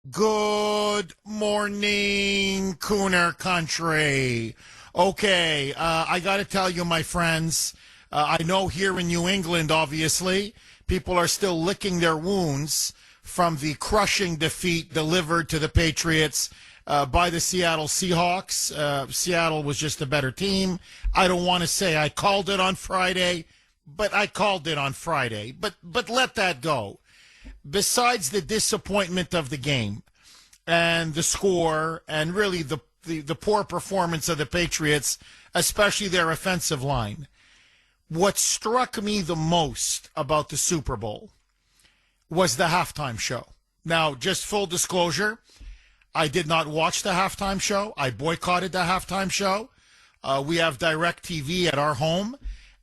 Good morning, Kuhner country. Okay, I got to tell you, my friends, I know here in New England, obviously, people are still licking their wounds from the crushing defeat delivered to the Patriots by the Seattle Seahawks. Seattle was just a better team. I don't want to say I called it on Friday, but I called it on Friday. But let that go. Besides the disappointment of the game and the score and really the poor performance of the Patriots, especially their offensive line, what struck me the most about the Super Bowl was the halftime show. Now, just full disclosure, I did not watch the halftime show. I boycotted the halftime show. We have DirecTV at our home,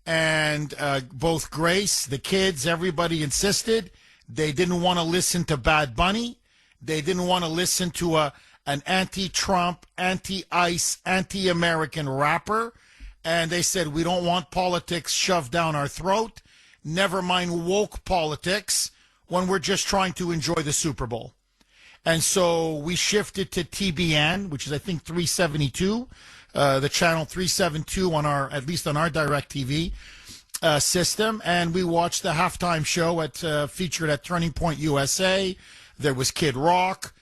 and both Grace, the kids, everybody insisted. They didn't want to listen to Bad Bunny. They didn't want to listen to an anti-Trump, anti-ICE, anti-American rapper. And they said, we don't want politics shoved down our throat. Never mind woke politics when we're just trying to enjoy the Super Bowl. And so we shifted to TBN, which is, I think, 372, the channel 372 on our, at least on our DirecTV system, and we watched the halftime show featured at Turning Point USA. There was Kid Rock,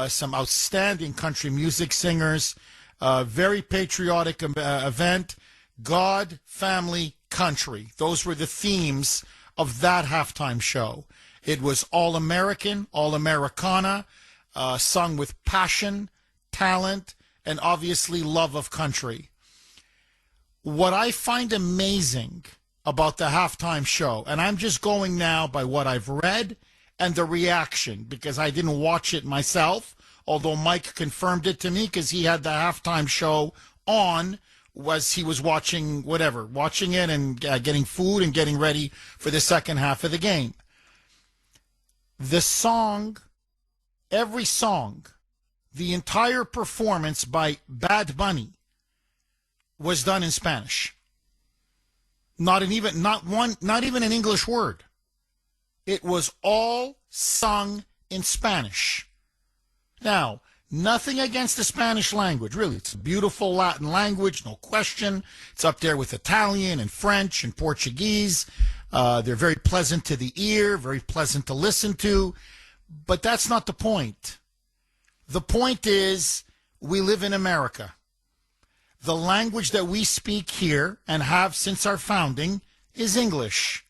some outstanding country music singers, very patriotic event. God, family, country. Those were the themes of that halftime show. It was all American, all Americana, sung with passion, talent, and obviously love of country. What I find amazing about the halftime show, and I'm just going now by what I've read and the reaction, because I didn't watch it myself, although Mike confirmed it to me because he had the halftime show on, he was watching it and getting food and getting ready for the second half of the game. The song, every song, the entire performance by Bad Bunny was done in Spanish. Not even an English word. It was all sung in Spanish. Now, nothing against the Spanish language, really. It's a beautiful Latin language, no question. It's up there with Italian and French and Portuguese. They're very pleasant to the ear, very pleasant to listen to. But that's not the point. The point is, we live in America. The language that we speak here and have since our founding is English.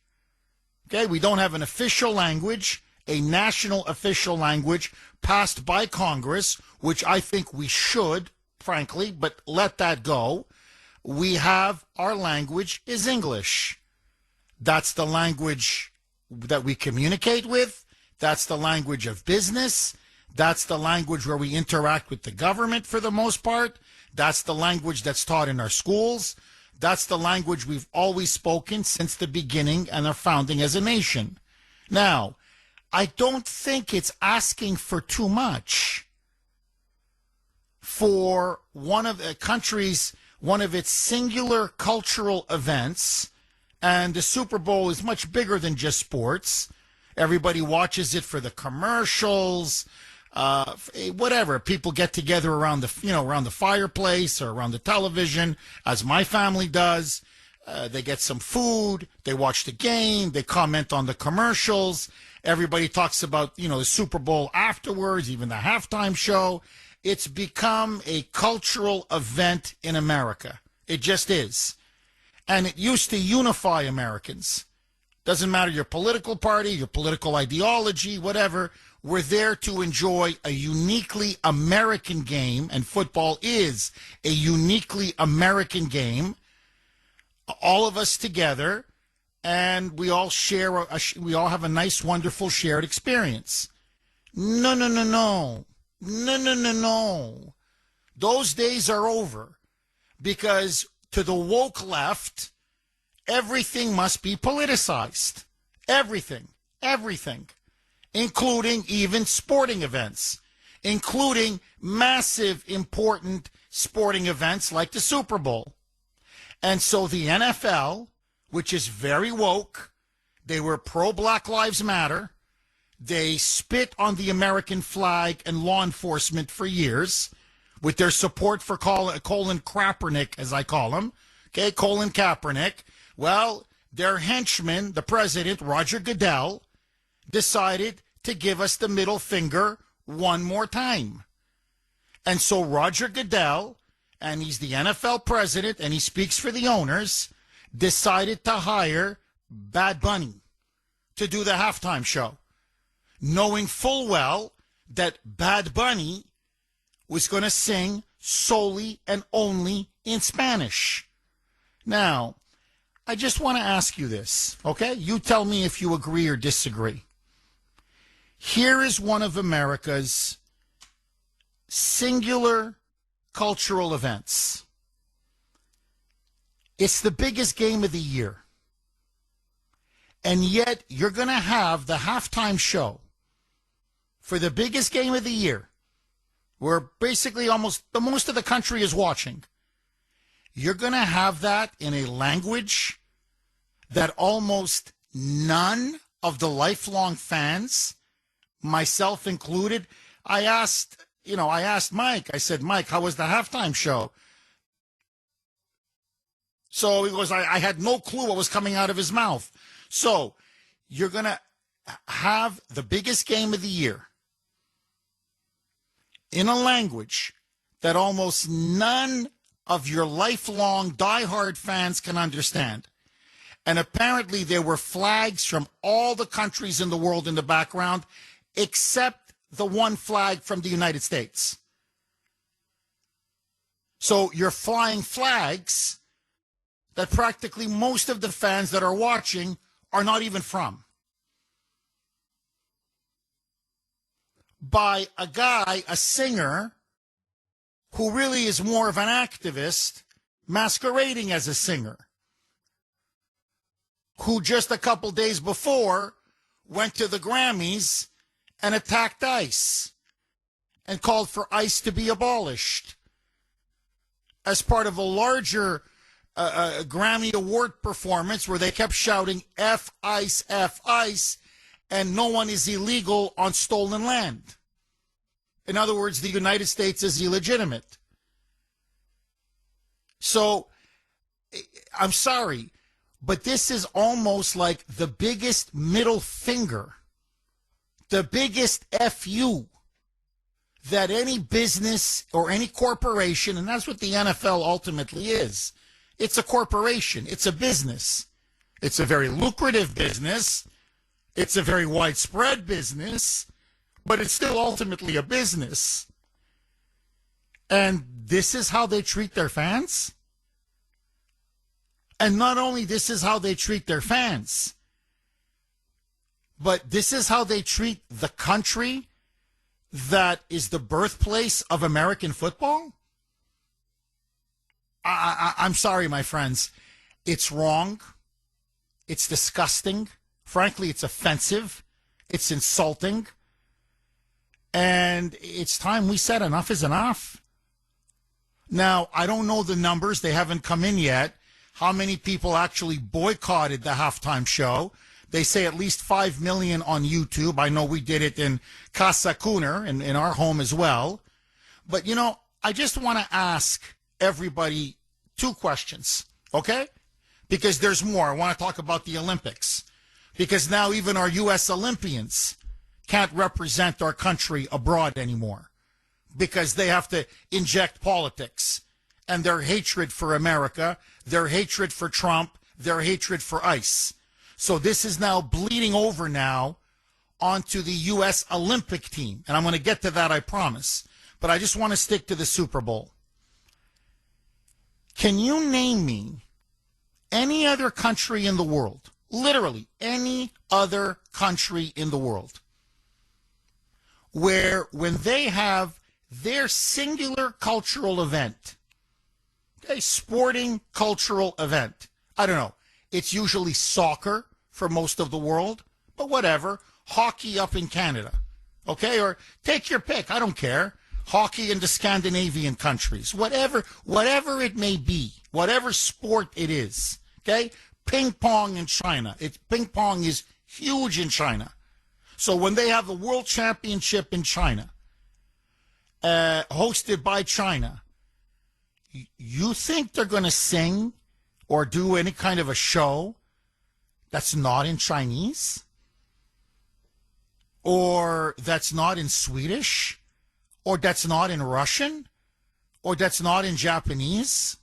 Okay, we don't have an official language, a national official language passed by Congress, which I think we should, frankly, but let that go. We have, our language is English. That's the language that we communicate with. That's the language of business. That's the language where we interact with the government for the most part. That's the language that's taught in our schools. That's the language we've always spoken since the beginning and our founding as a nation. Now, I don't think it's asking for too much for one of the country's, one of its singular cultural events, and the Super Bowl is much bigger than just sports. Everybody watches it for the commercials, whatever. People get together around the fireplace or around the television, as my family does. They get some food, they watch the game, they comment on the commercials. Everybody talks about, the Super Bowl afterwards, even the halftime show. It's become a cultural event in America. It just is. And it used to unify Americans. Doesn't matter your political party, your political ideology, whatever. We're there to enjoy a uniquely American game, and football is a uniquely American game. All of us together, and we all share. We all have a nice, wonderful shared experience. No, no, no, no, no, no, no, no. Those days are over, because to the woke left, everything must be politicized. Everything, everything. Including even sporting events, including massive, important sporting events like the Super Bowl. And so the NFL, which is very woke, they were pro-Black Lives Matter, They spit on the American flag and law enforcement for years with their support for Colin Kaepernick, as I call him. Okay, Colin Kaepernick. Well, their henchman, the president, Roger Goodell, decided to give us the middle finger one more time. And so Roger Goodell, and he's the NFL president, and he speaks for the owners, decided to hire Bad Bunny to do the halftime show, knowing full well that Bad Bunny was going to sing solely and only in Spanish. Now, I just want to ask you this, okay? You tell me if you agree or disagree. Here is one of America's singular cultural events. It's the biggest game of the year. And yet you're going to have the halftime show for the biggest game of the year, where basically most of the country is watching. You're going to have that in a language that almost none of the lifelong fans, myself included, I asked Mike, I said, Mike, how was the halftime show? So he goes, I had no clue what was coming out of his mouth. So you're going to have the biggest game of the year in a language that almost none of your lifelong diehard fans can understand. And apparently there were flags from all the countries in the world in the background, except the one flag from the United States. So you're flying flags that practically most of the fans that are watching are not even from. By a guy, a singer, who really is more of an activist masquerading as a singer, who just a couple days before went to the Grammys and attacked ICE and called for ICE to be abolished as part of a larger Grammy Award performance where they kept shouting F ICE, F ICE, and no one is illegal on stolen land. In other words, the United States is illegitimate. So, I'm sorry, but this is almost like the biggest middle finger, the biggest FU that any business or any corporation, and that's what the NFL ultimately is. It's a corporation. It's a business. It's a very lucrative business. It's a very widespread business, but it's still ultimately a business. And this is how they treat their fans? And not only this is how they treat their fans, but this is how they treat the country that is the birthplace of American football? I'm sorry, my friends. It's wrong. It's disgusting. Frankly, it's offensive. It's insulting. And it's time we said enough is enough. Now, I don't know the numbers. They haven't come in yet. How many people actually boycotted the halftime show? They say at least 5 million on YouTube. I know we did it in Casa Kuhner, in our home as well. But, you know, I just want to ask everybody two questions, okay? Because there's more. I want to talk about the Olympics. Because now even our U.S. Olympians can't represent our country abroad anymore. Because they have to inject politics and their hatred for America, their hatred for Trump, their hatred for ICE. So this is now bleeding over now onto the U.S. Olympic team. And I'm going to get to that, I promise. But I just want to stick to the Super Bowl. Can you name me any other country in the world, literally any other country in the world, where when they have their singular cultural event, a sporting cultural event, I don't know, it's usually soccer for most of the world, but whatever, hockey up in Canada, okay, or take your pick, I don't care, hockey in the Scandinavian countries, whatever it may be, whatever sport it is, okay, ping pong in China, ping pong is huge in China. So when they have the World Championship in China, hosted by China, you think they're going to sing or do any kind of a show that's not in Chinese? Or that's not in Swedish? Or that's not in Russian? Or that's not in Japanese?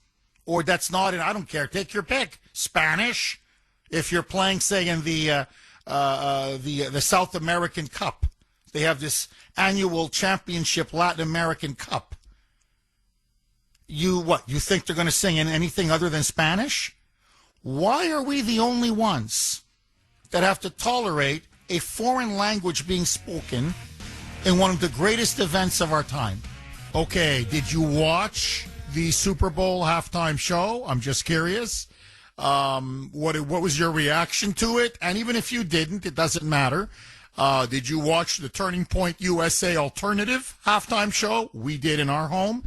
Or that's not in, I don't care, take your pick, Spanish? If you're playing, say, in the South American Cup, they have this annual championship Latin American Cup. You think they're going to sing in anything other than Spanish? Why are we the only ones that have to tolerate a foreign language being spoken in one of the greatest events of our time? Okay, did you watch the Super Bowl halftime show? I'm just curious. What was your reaction to it? And even if you didn't, it doesn't matter. Did you watch the Turning Point USA Alternative halftime show? We did in our home.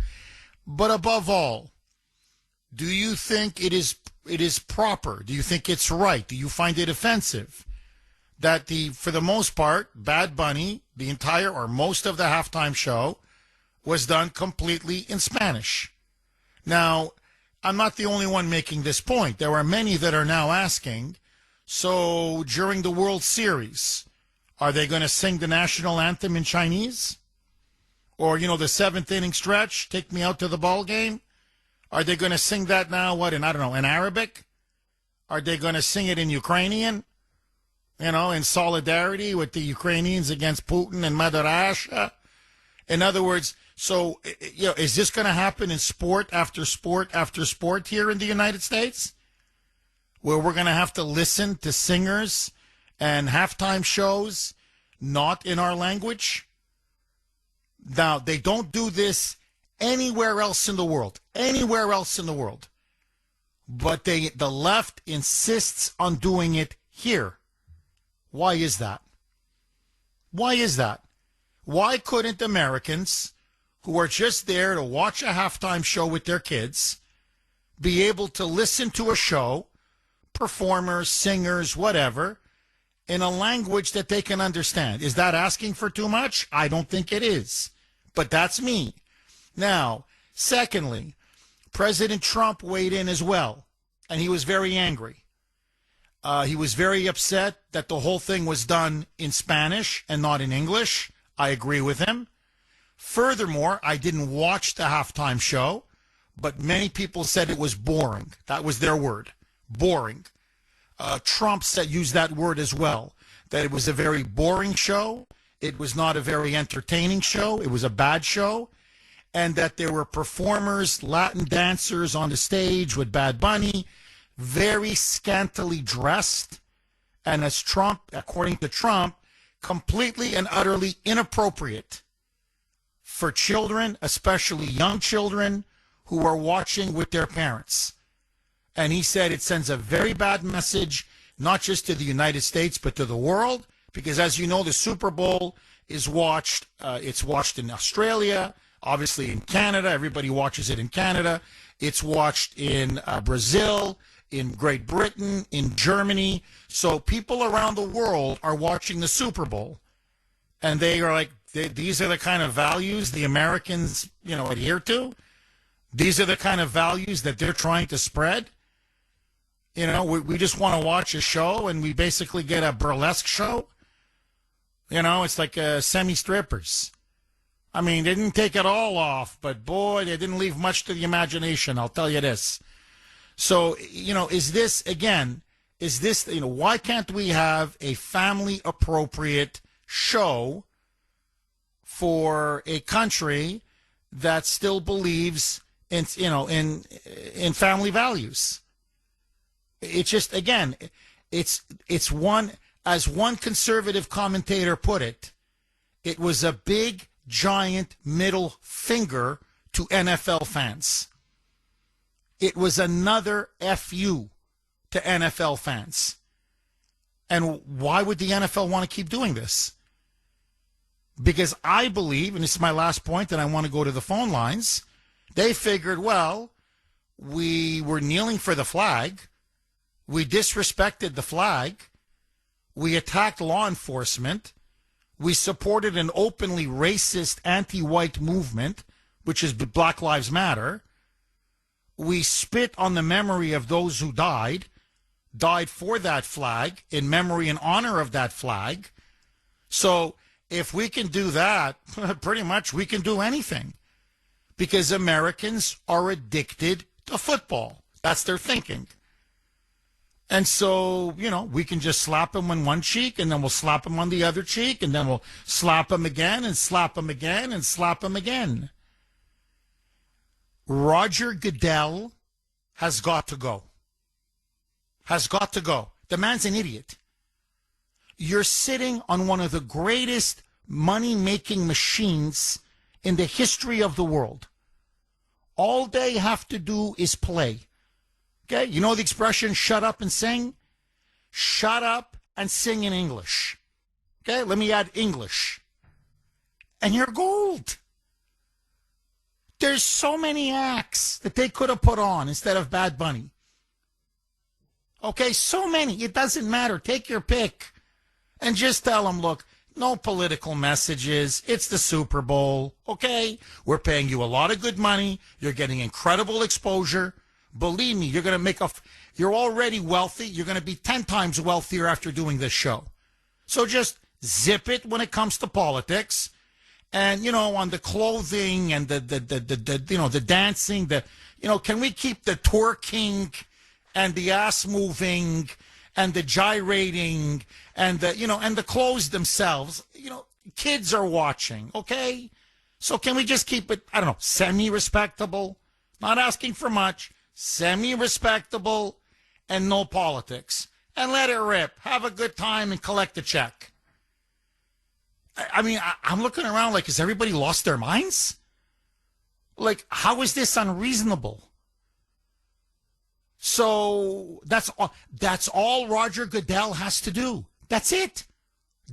But above all, do you think it is proper? Do you think it's right? Do you find it offensive that for the most part, Bad Bunny, the entire or most of the halftime show was done completely in Spanish? Now, I'm not the only one making this point. There are many that are now asking, so during the World Series, are they going to sing the national anthem in Chinese? Or, the seventh inning stretch, take me out to the ball game? Are they going to sing that now, in Arabic? Are they going to sing it in Ukrainian? In solidarity with the Ukrainians against Putin and Mother Russia? In other words, so, is this going to happen in sport after sport after sport here in the United States? Where we're going to have to listen to singers and halftime shows not in our language? Now, they don't do this anywhere else in the world. Anywhere else in the world. But the left insists on doing it here. Why is that? Why is that? Why couldn't Americans who are just there to watch a halftime show with their kids be able to listen to a show, performers, singers, whatever, in a language that they can understand? Is that asking for too much? I don't think it is. But that's me. Now, secondly, President Trump weighed in as well, and he was very angry. He was very upset that the whole thing was done in Spanish and not in English. I agree with him. Furthermore, I didn't watch the halftime show, but many people said it was boring. That was their word, boring. Trump used that word as well, that it was a very boring show. It was not a very entertaining show. It was a bad show. And that there were performers, Latin dancers on the stage with Bad Bunny, very scantily dressed. And as Trump, according to Trump, completely and utterly inappropriate for children, especially young children, who are watching with their parents. And he said it sends a very bad message, not just to the United States, but to the world. Because as you know, the Super Bowl is watched. It's watched in Australia, obviously in Canada. Everybody watches it in Canada. It's watched in Brazil, in Great Britain, in Germany. So people around the world are watching the Super Bowl. And they are like, these are the kind of values the Americans, adhere to. These are the kind of values that they're trying to spread. We just want to watch a show, and we basically get a burlesque show. It's like semi-strippers. I mean, they didn't take it all off, but boy, they didn't leave much to the imagination, I'll tell you this. So, is this, why can't we have a family-appropriate show for a country that still believes in family values? It just, again, it's one, as one conservative commentator put it, it was a big, giant middle finger to NFL fans. It was another FU to NFL fans. And why would the NFL want to keep doing this? Because I believe, and this is my last point, and I want to go to the phone lines, they figured, well, we were kneeling for the flag. We disrespected the flag. We attacked law enforcement. We supported an openly racist, anti-white movement, which is Black Lives Matter. We spit on the memory of those who died for that flag, in memory and honor of that flag. So if we can do that, pretty much we can do anything. Because Americans are addicted to football. That's their thinking. And so, we can just slap them on one cheek, and then we'll slap them on the other cheek, and then we'll slap them again, and slap them again, and slap them again. Roger Goodell has got to go. Has got to go. The man's an idiot. You're sitting on one of the greatest money-making machines in the history of the world. All they have to do is play. Okay? You know the expression, shut up and sing? Shut up and sing in English. Okay? Let me add English. And you're gold. There's so many acts that they could have put on instead of Bad Bunny. Okay? So many. It doesn't matter. Take your pick. And just tell them, look, no political messages. It's the Super Bowl. Okay? We're paying you a lot of good money. You're getting incredible exposure. Believe me, you're going to you're already wealthy. You're going to be 10 times wealthier after doing this show. So just zip it when it comes to politics. And, on the clothing and the dancing, can we keep the twerking and the ass moving and the gyrating and the clothes themselves? Kids are watching, okay? So can we just keep it, semi-respectable? Not asking for much. Semi-respectable and no politics. And let it rip. Have a good time and collect the check. I'm looking around like, has everybody lost their minds? Like, how is this unreasonable? So that's all Roger Goodell has to do. That's it.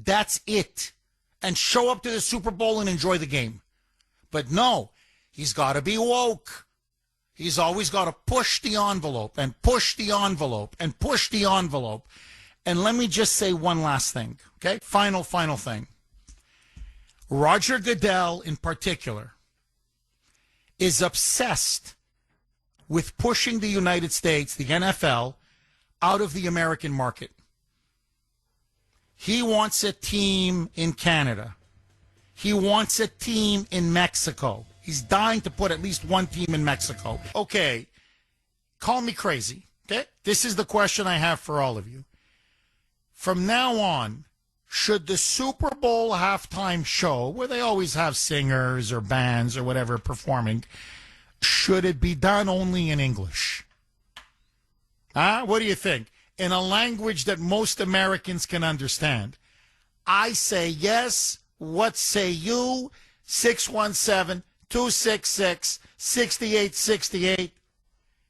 That's it. And show up to the Super Bowl and enjoy the game. But no, he's got to be woke. He's always got to push the envelope and push the envelope and push the envelope. And let me just say one last thing, okay? Final thing. Roger Goodell, in particular, is obsessed with pushing the United States, the NFL, out of the American market. He wants a team in Canada. He wants a team in Mexico. He's dying to put at least one team in Mexico. Okay, call me crazy, okay? This is the question I have for all of you. From now on, should the Super Bowl halftime show, where they always have singers or bands or whatever performing, should it be done only in English? What do you think? In a language that most Americans can understand. I say yes. What say you? 617-266-6868.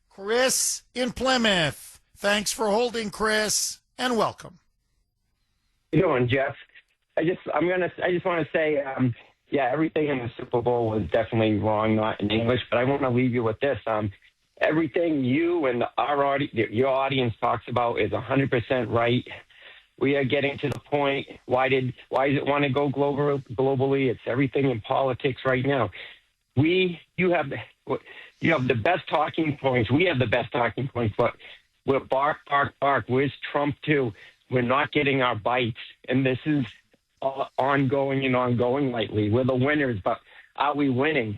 Chris in Plymouth. Thanks for holding, Chris, and welcome. How you doing, Jeff? I just want to say, everything in the Super Bowl was definitely wrong, not in English. But I want to leave you with this: everything you and your audience talks about is 100% right. We are getting to the point. Why does it want to go globally? It's everything in politics right now. You have the best talking points. We have the best talking points, but we're bark. Where's Trump too? We're not getting our bites, and this is ongoing lately. We're the winners, but are we winning?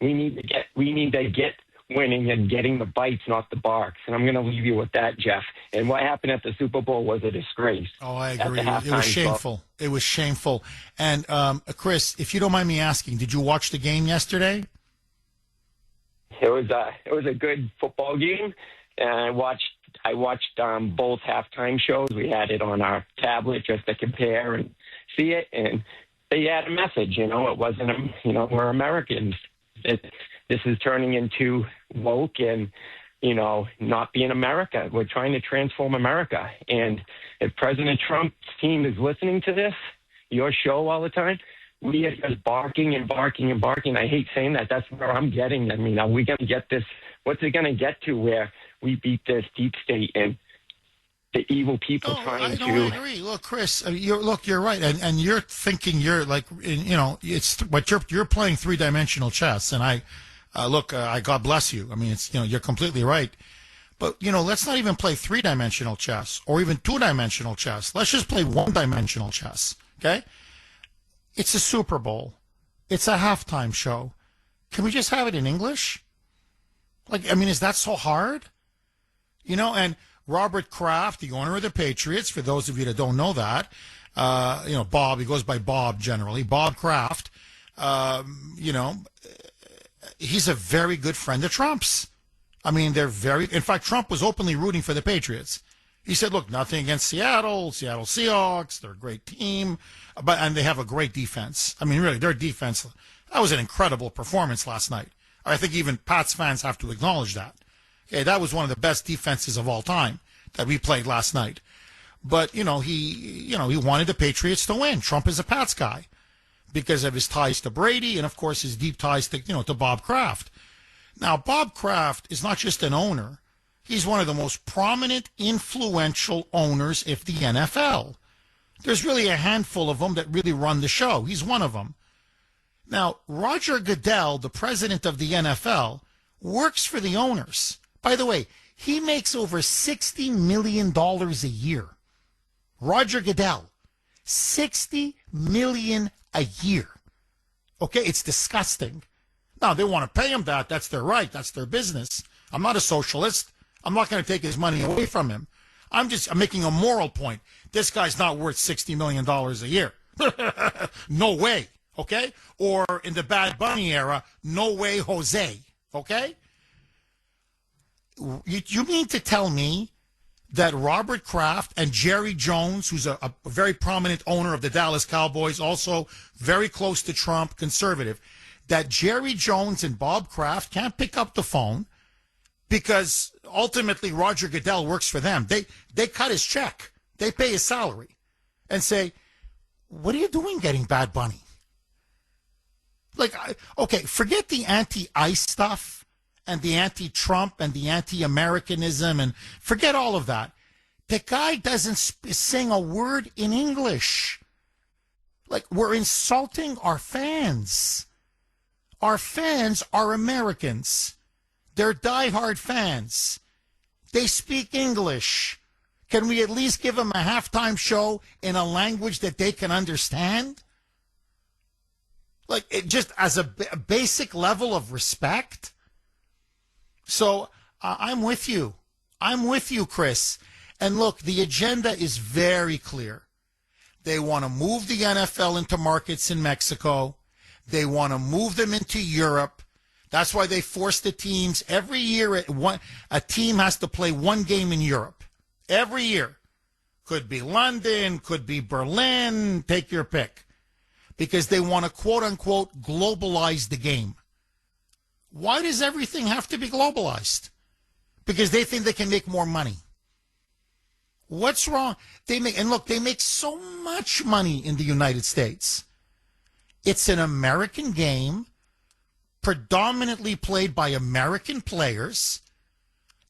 We need to get winning and getting the bites, not the barks. And I'm going to leave you with that, Jeff. And what happened at the Super Bowl was a disgrace. Oh, I agree. It was shameful. It was shameful. And Chris, if you don't mind me asking, did you watch the game yesterday? It was a good football game, and I watched both halftime shows. We had it on our tablet just to compare and see it, and they had a message. It wasn't we're Americans. This is turning into woke and not being America. We're trying to transform America, and if President Trump's team is listening to this, your show all the time, we are just barking and barking and barking. I hate saying that. That's where I'm getting. Are we going to get this? What's it going to get to where we beat this deep state? And the evil people No, trying I to. agree. Look, Chris, you're right, and you're thinking you're like, it's but you're playing 3-dimensional chess, and I God bless you. I mean, it's you're completely right, but let's not even play 3-dimensional chess or even 2-dimensional chess. Let's just play 1-dimensional chess. Okay, it's a Super Bowl, it's a halftime show. Can we just have it in English? Like, I mean, is that so hard? And Robert Kraft, the owner of the Patriots, for those of you that don't know that, Bob, he goes by Bob generally, Bob Kraft, he's a very good friend of Trump's. I mean, in fact, Trump was openly rooting for the Patriots. He said, look, nothing against Seattle Seahawks, they're a great team, and they have a great defense. I mean, really, their defense, that was an incredible performance last night. I think even Pats fans have to acknowledge that. Okay, that was one of the best defenses of all time that we played last night. But, he wanted the Patriots to win. Trump is a Pats guy because of his ties to Brady and, of course, his deep ties to Bob Kraft. Now, Bob Kraft is not just an owner. He's one of the most prominent, influential owners of the NFL. There's really a handful of them that really run the show. He's one of them. Now, Roger Goodell, the president of the NFL, works for the owners. By the way, he makes over $60 million a year. Roger Goodell, $60 million a year. Okay, it's disgusting. Now, they want to pay him that. That's their right. That's their business. I'm not a socialist. I'm not going to take his money away from him. I'm making a moral point. This guy's not worth $60 million a year. No way. Okay? Or in the Bad Bunny era, no way, Jose. Okay? You mean to tell me that Robert Kraft and Jerry Jones, who's a very prominent owner of the Dallas Cowboys, also very close to Trump, conservative, that Jerry Jones and Bob Kraft can't pick up the phone because ultimately Roger Goodell works for them. They cut his check. They pay his salary and say, what are you doing getting Bad Bunny? Like, okay, forget the anti-ICE stuff and the anti-Trump and the anti-Americanism and forget all of that. The guy doesn't sing a word in English. Like, we're insulting our fans. Our fans are Americans. They're diehard fans. They speak English. Can we at least give them a halftime show in a language that they can understand? Like, just as a basic level of respect. So I'm with you. I'm with you, Chris. And look, the agenda is very clear. They want to move the NFL into markets in Mexico. They want to move them into Europe. That's why they force the teams every year. A team has to play one game in Europe. Every year. Could be London, could be Berlin, take your pick. Because they want to, quote unquote, globalize the game. Why does everything have to be globalized? Because they think they can make more money. What's wrong? They make so much money in the United States. It's an American game, predominantly played by American players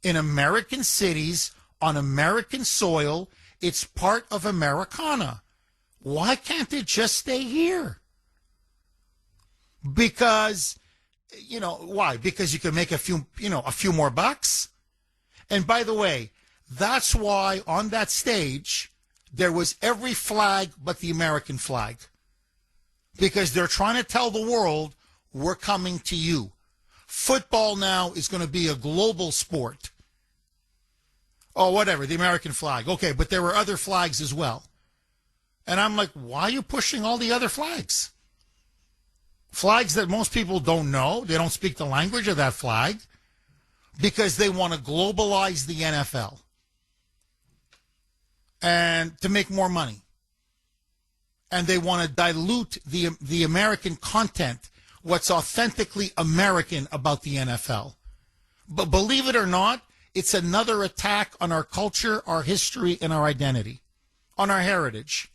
in American cities on American soil. It's part of Americana. Why can't it just stay here? Because, why? Because you can make a few more bucks. And by the way, that's why on that stage, there was every flag but the American flag. Because they're trying to tell the world, we're coming to you. Football now is going to be a global sport. Oh, whatever, the American flag. Okay, but there were other flags as well. And I'm like, why are you pushing all the other flags? Flags that most people don't know. They don't speak the language of that flag because they want to globalize the NFL and to make more money. And they want to dilute the American content, what's authentically American about the NFL. But believe it or not, it's another attack on our culture, our history, and our identity, on our heritage.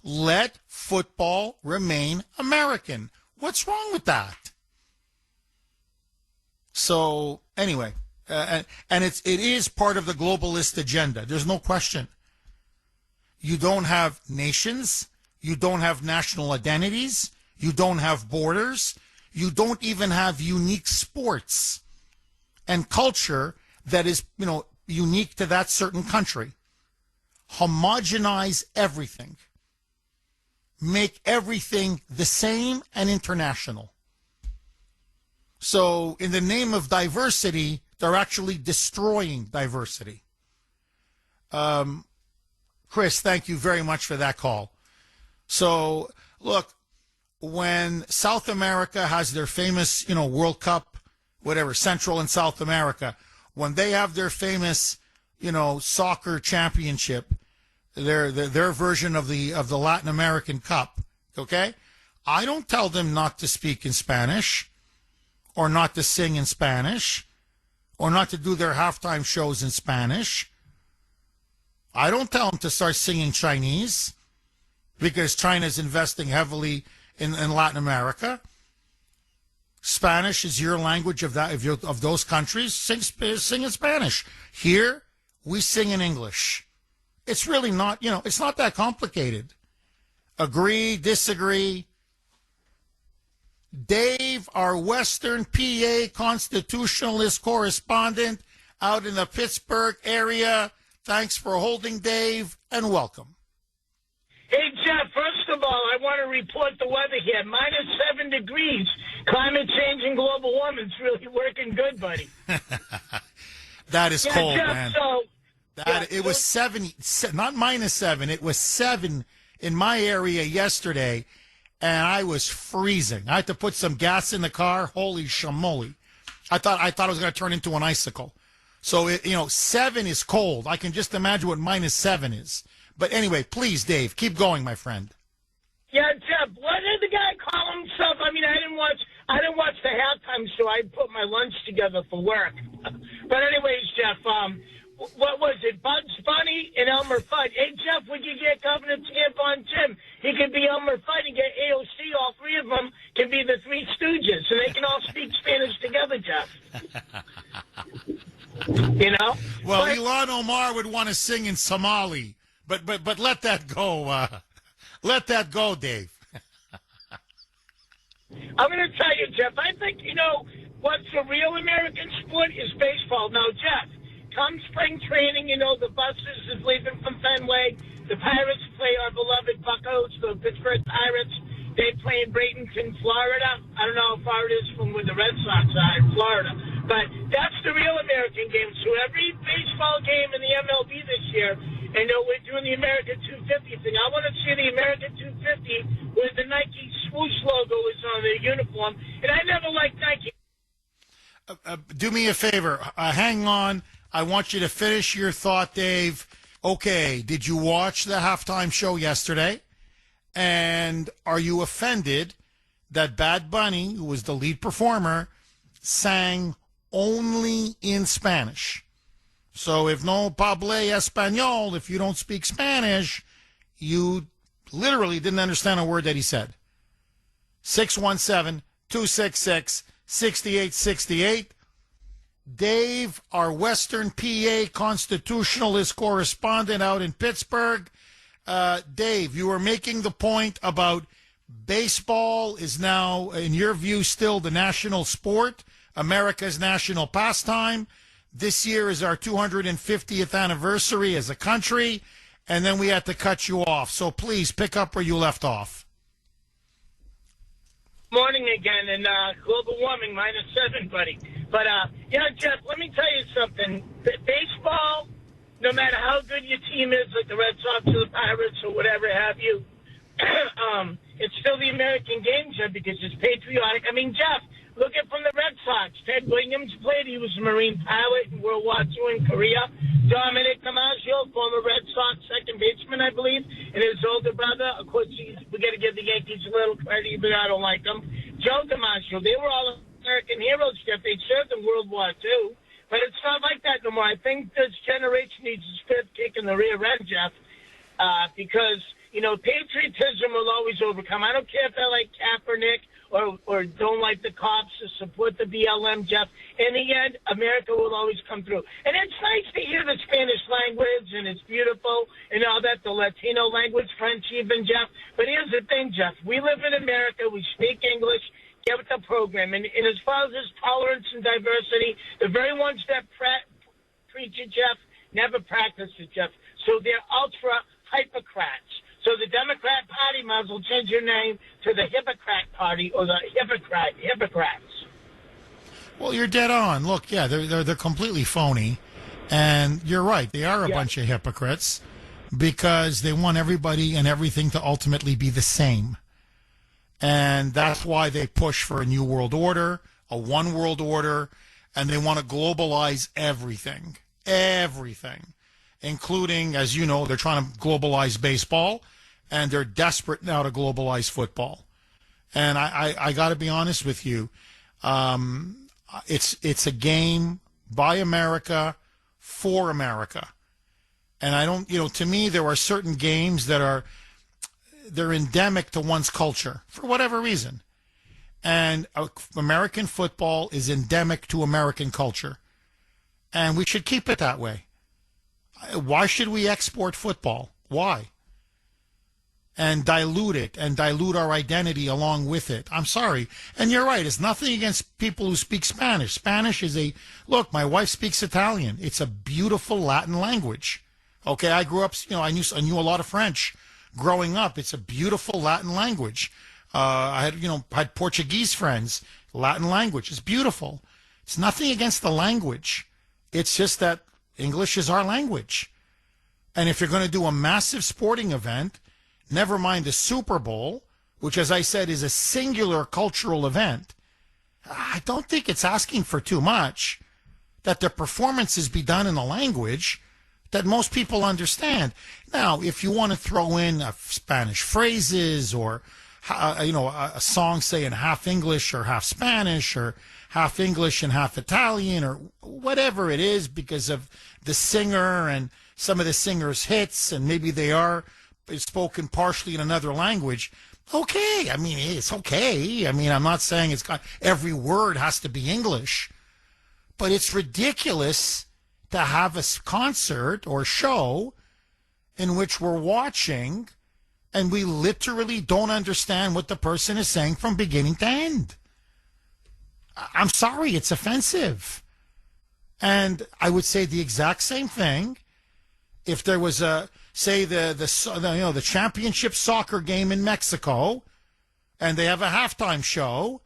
Let football remain American. What's wrong with that? So, anyway, And it is part of the globalist agenda. There's no question. You don't have nations. You don't have national identities. You don't have borders. You don't even have unique sports and culture that is, unique to that certain country. Homogenize everything. Make everything the same and international. So in the name of diversity, they're actually destroying diversity. Chris, thank you very much for that call. So, look, when South America has their famous, World Cup, whatever, Central and South America, when they have their famous, soccer championship, their version of the Latin American Cup, okay? I don't tell them not to speak in Spanish or not to sing in Spanish or not to do their halftime shows in Spanish. I don't tell them to start singing Chinese because China's investing heavily in Latin America. Spanish is your language of those countries. Sing in Spanish. Here, we sing in English. It's really not, it's not that complicated. Agree, disagree. Dave, our Western PA constitutionalist correspondent out in the Pittsburgh area. Thanks for holding, Dave, and welcome. Hey, Jeff, first of all, I want to report the weather here. -7 degrees. Climate change and global warming is really working good, buddy. That is cold, Jeff, man. So, It was 7, not -7. It was 7 in my area yesterday, and I was freezing. I had to put some gas in the car. Holy shamoly. I thought it was going to turn into an icicle. So, 7 is cold. I can just imagine what -7 is. But anyway, please, Dave, keep going, my friend. Yeah, Jeff, what did the guy call himself? I mean, I didn't watch the halftime show. I put my lunch together for work. But anyways, Jeff, what was it? Bugs Bunny and Elmer Fudd. Hey, Jeff, we could get Governor Tampon Tim. He could be Elmer Fudd and get AOC. All three of them can be the Three Stooges, and they can all speak Spanish together, Jeff. Well, Ilhan Omar would want to sing in Somali, but let that go. Let that go, Dave. I'm going to tell you, Jeff. I think what's a real American sport is baseball. Now, Jeff, come spring training, the buses is leaving from Fenway. The Pirates play our beloved Buccos, the Pittsburgh Pirates. They play in Bradenton, Florida. I don't know how far it is from where the Red Sox are in Florida. But that's the real American game. So every baseball game in the MLB this year, we're doing the American 250 thing. I want to see the American 250 where the Nike swoosh logo is on their uniform. And I never liked Nike. Do me a favor. Hang on. I want you to finish your thought, Dave. Okay, did you watch the halftime show yesterday? And are you offended that Bad Bunny, who was the lead performer, sang only in Spanish? So if no pable español, if you don't speak Spanish, you literally didn't understand a word that he said. 617-266-6868. Dave, our Western PA constitutionalist correspondent out in Pittsburgh. Dave, you were making the point about baseball is now, in your view, still the national sport, America's national pastime. This year is our 250th anniversary as a country, and then we had to cut you off. So please pick up where you left off. Morning again, and global warming -7, buddy. But, Jeff, let me tell you something. Baseball, no matter how good your team is, like the Red Sox or the Pirates or whatever have you, it's still the American game, Jeff, because it's patriotic. I mean, Jeff, look at from the Red Sox. Ted Williams played. He was a Marine pilot in World War II in Korea. Dominic DiMaggio, former Red Sox second baseman, I believe, and his older brother. Of course, we got to give the Yankees a little credit, even though I don't like them. Joe DiMaggio. They were all American heroes, Jeff. They served in World War II. But it's not like that no more. I think this generation needs a fifth kick in the rear end, Jeff, because, patriotism will always overcome. I don't care if I like Kaepernick or don't like the cops or support the BLM, Jeff. In the end, America will always come through. And it's nice to hear the Spanish language, and it's beautiful, and all that, the Latino language, French even, Jeff. But here's the thing, Jeff. We live in America. We speak English. Get with the program. And as far as this tolerance and diversity, the very ones that preach it, Jeff, never practice it, Jeff. So they're ultra hypocrites. So the Democrat Party might as well change your name to the Hippocrat Party or the Hippocrats. Well, you're dead on. Look, yeah, they're completely phony, and you're right. They are a bunch of hypocrites because they want everybody and everything to ultimately be the same, and that's why they push for a new world order, a one world order, and they want to globalize everything, including, as you know, they're trying to globalize baseball, and they're desperate now to globalize football. And I got to be honest with you. It's a game by America for America. And I don't, to me, there are certain games that they're endemic to one's culture for whatever reason. And American football is endemic to American culture. And we should keep it that way. Why should we export football? Why? And dilute it and dilute our identity along with it. I'm sorry. And you're right. It's nothing against people who speak Spanish. Spanish is look, my wife speaks Italian. It's a beautiful Latin language. Okay, I grew up, I knew a lot of French growing up. It's a beautiful Latin language. I had Portuguese friends. Latin language is beautiful. It's nothing against the language. It's just that English is our language. And if you're going to do a massive sporting event, never mind the Super Bowl, which, as I said, is a singular cultural event, I don't think it's asking for too much that the performances be done in a language that most people understand. Now, if you want to throw in Spanish phrases or, a song, say, in half English or half Spanish or half English and half Italian or whatever it is because of the singer and some of the singer's hits, and maybe they are spoken partially in another language, okay. I mean, it's okay. I mean, I'm not saying every word has to be English, but it's ridiculous to have a concert or show in which we're watching and we literally don't understand what the person is saying from beginning to end. I'm sorry, it's offensive. And I would say the exact same thing if there was say the championship soccer game in Mexico, and they have a halftime show,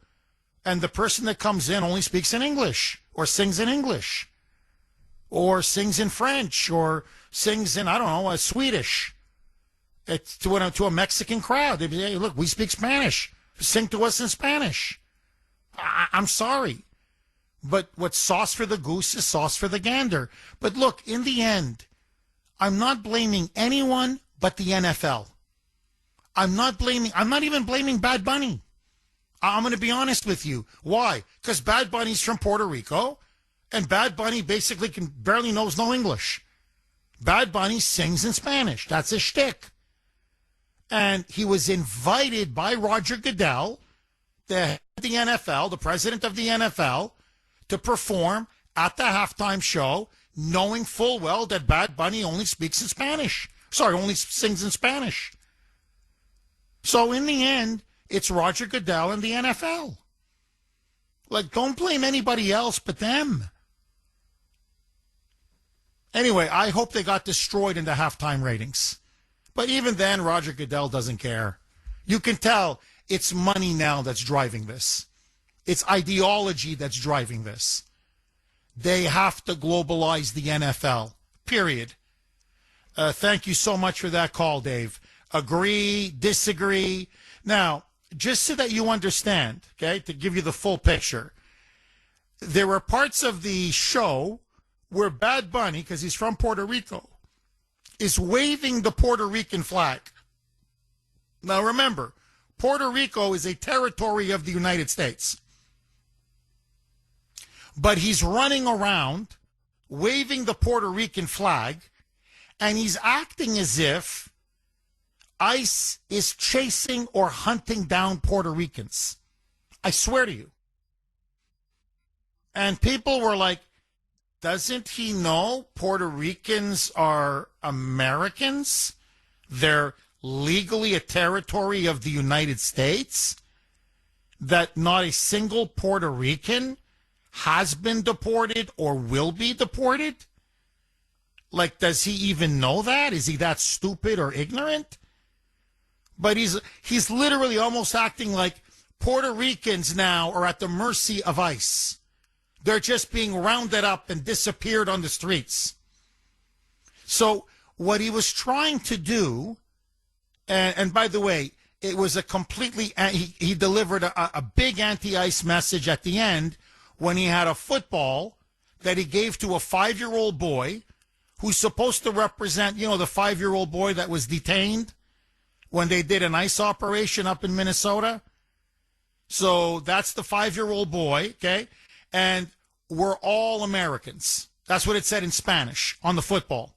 and the person that comes in only speaks in English, or sings in English, or sings in French, or sings in, Swedish. It's to a Mexican crowd. They'd be, hey, look, we speak Spanish. Sing to us in Spanish. I'm sorry. But what's sauce for the goose is sauce for the gander. But look, in the end, I'm not blaming anyone but the NFL. I'm not even blaming Bad Bunny. I'm going to be honest with you. Why? Because Bad Bunny's from Puerto Rico, and Bad Bunny basically barely knows no English. Bad Bunny sings in Spanish. That's his shtick. And he was invited by Roger Goodell, the head of the NFL, the president of the NFL, to perform at the halftime show, knowing full well that Bad Bunny only speaks in Spanish. Only sings in Spanish. So in the end, it's Roger Goodell and the NFL. Don't blame anybody else but them. Anyway, I hope they got destroyed in the halftime ratings. But even then, Roger Goodell doesn't care. You can tell it's money now that's driving this. It's ideology that's driving this. They have to globalize the NFL, period. Thank you so much for that call, Dave. Agree, disagree. Now, just so that you understand, okay, to give you the full picture, there were parts of the show where Bad Bunny, because he's from Puerto Rico, is waving the Puerto Rican flag. Now, remember, Puerto Rico is a territory of the United States. But he's running around waving the Puerto Rican flag, and he's acting as if ICE is chasing or hunting down Puerto Ricans. I swear to you. And people were like, doesn't he know Puerto Ricans are Americans? They're legally a territory of the United States? That not a single Puerto Rican has been deported or will be deported? Like, does he even know that? Is he that stupid or ignorant? But he's literally almost acting like Puerto Ricans now are at the mercy of ICE. They're just being rounded up and disappeared on the streets. So what he was trying to do, and by the way, it was a completely, he delivered a big anti-ICE message at the end when he had a football that he gave to a 5-year-old boy who's supposed to represent, the 5-year-old boy that was detained when they did an ICE operation up in Minnesota. So that's the 5-year-old boy, okay? And we're all Americans. That's what it said in Spanish on the football.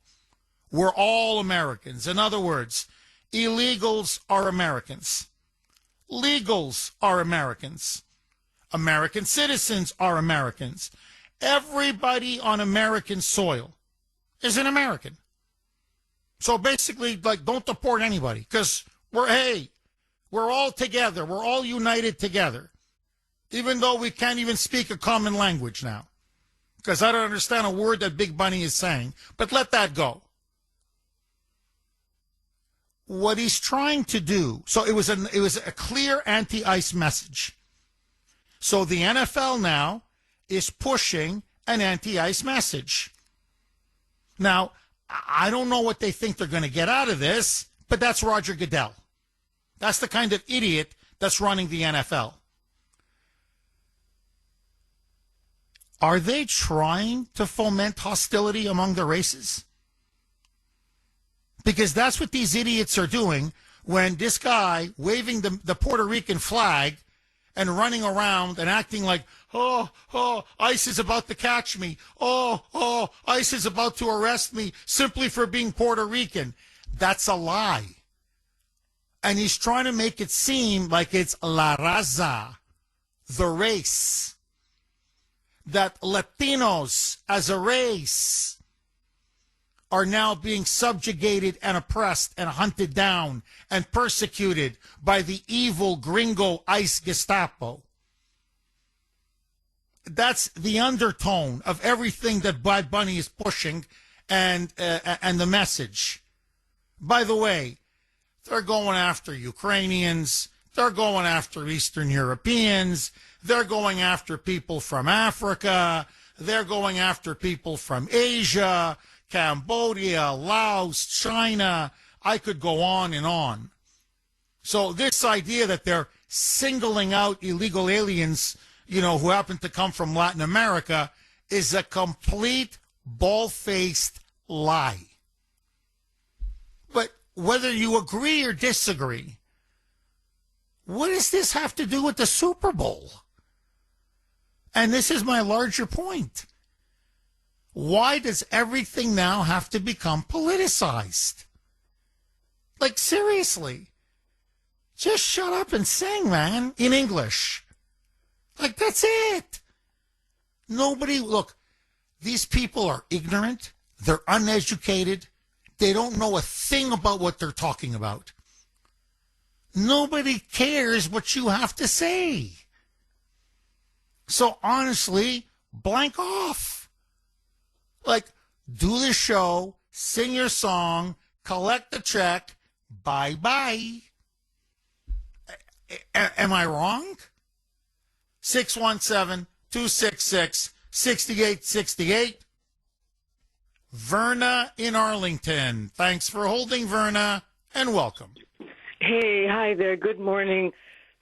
We're all Americans. In other words, illegals are Americans. Legals are Americans. American citizens are Americans. Everybody on American soil is an American. So basically, don't deport anybody because we're all together. We're all united together. Even though we can't even speak a common language now. Because I don't understand a word that Big Bunny is saying. But let that go. What he's trying to do, so it was a clear anti-ICE message. So the NFL now is pushing an anti-ICE message. Now, I don't know what they think they're going to get out of this, but that's Roger Goodell. That's the kind of idiot that's running the NFL. Are they trying to foment hostility among the races? Because that's what these idiots are doing when this guy waving the Puerto Rican flag and running around and acting like, ICE is about to catch me. ICE is about to arrest me simply for being Puerto Rican. That's a lie. And he's trying to make it seem like it's la raza, the race. That Latinos as a race are now being subjugated and oppressed and hunted down and persecuted by the evil gringo ICE Gestapo. That's the undertone of everything that Bad Bunny is pushing and the message. By the way, they're going after Ukrainians. They're going after Eastern Europeans. They're going after people from Africa. They're going after people from Asia, Cambodia, Laos, China. I could go on and on. So this idea that they're singling out illegal aliens, who happen to come from Latin America is a complete bald-faced lie. But whether you agree or disagree, what does this have to do with the Super Bowl? And this is my larger point. Why does everything now have to become politicized? Like, seriously. Just shut up and sing, man, in English. Like, that's it. Look, these people are ignorant. They're uneducated. They don't know a thing about what they're talking about. Nobody cares what you have to say. So honestly, blank off. Like, do the show, sing your song, collect the check, bye-bye. Am I wrong? 617-266-6868. Verna in Arlington. Thanks for holding, Verna, and welcome. Hey, hi there. Good morning,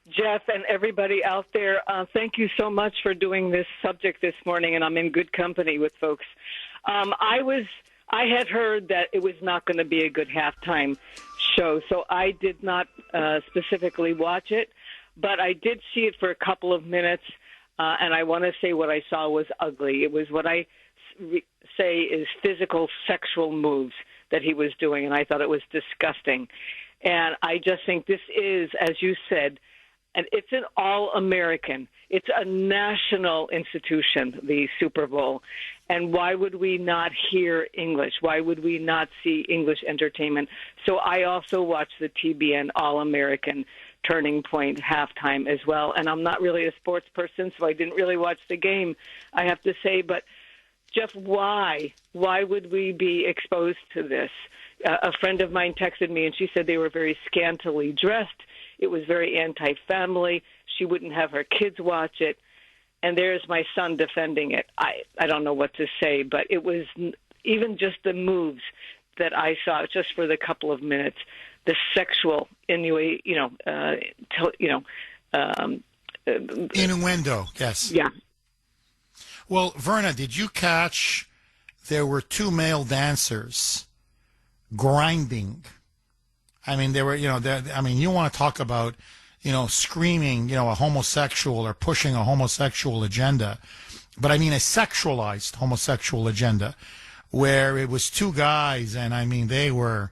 Jeff and everybody out there. Thank you so much for doing this subject this morning, and I'm in good company with folks. I had heard that it was not going to be a good halftime show, so I did not specifically watch it, but I did see it for a couple of minutes, and I want to say what I saw was ugly. It was what I say is physical sexual moves that he was doing, and I thought it was disgusting. And I just think this is, as you said, and it's an all-American. It's a national institution, the Super Bowl. And why would we not hear English? Why would we not see English entertainment? So I also watch the TBN All-American Turning Point halftime as well. And I'm not really a sports person, so I didn't really watch the game, I have to say. But, Jeff, why? Why would we be exposed to this? A friend of mine texted me, and she said they were very scantily dressed. It was very anti-family. She wouldn't have her kids watch it. And there's my son defending it. I don't know what to say, but it was even just the moves that I saw just for the couple of minutes, the sexual innuendo, innuendo, yes. Yeah. Well, Verna, did you catch there were two male dancers grinding? I mean, they were, you want to talk about, screaming, a homosexual or pushing a homosexual agenda. But I mean, a sexualized homosexual agenda where it was two guys. And they were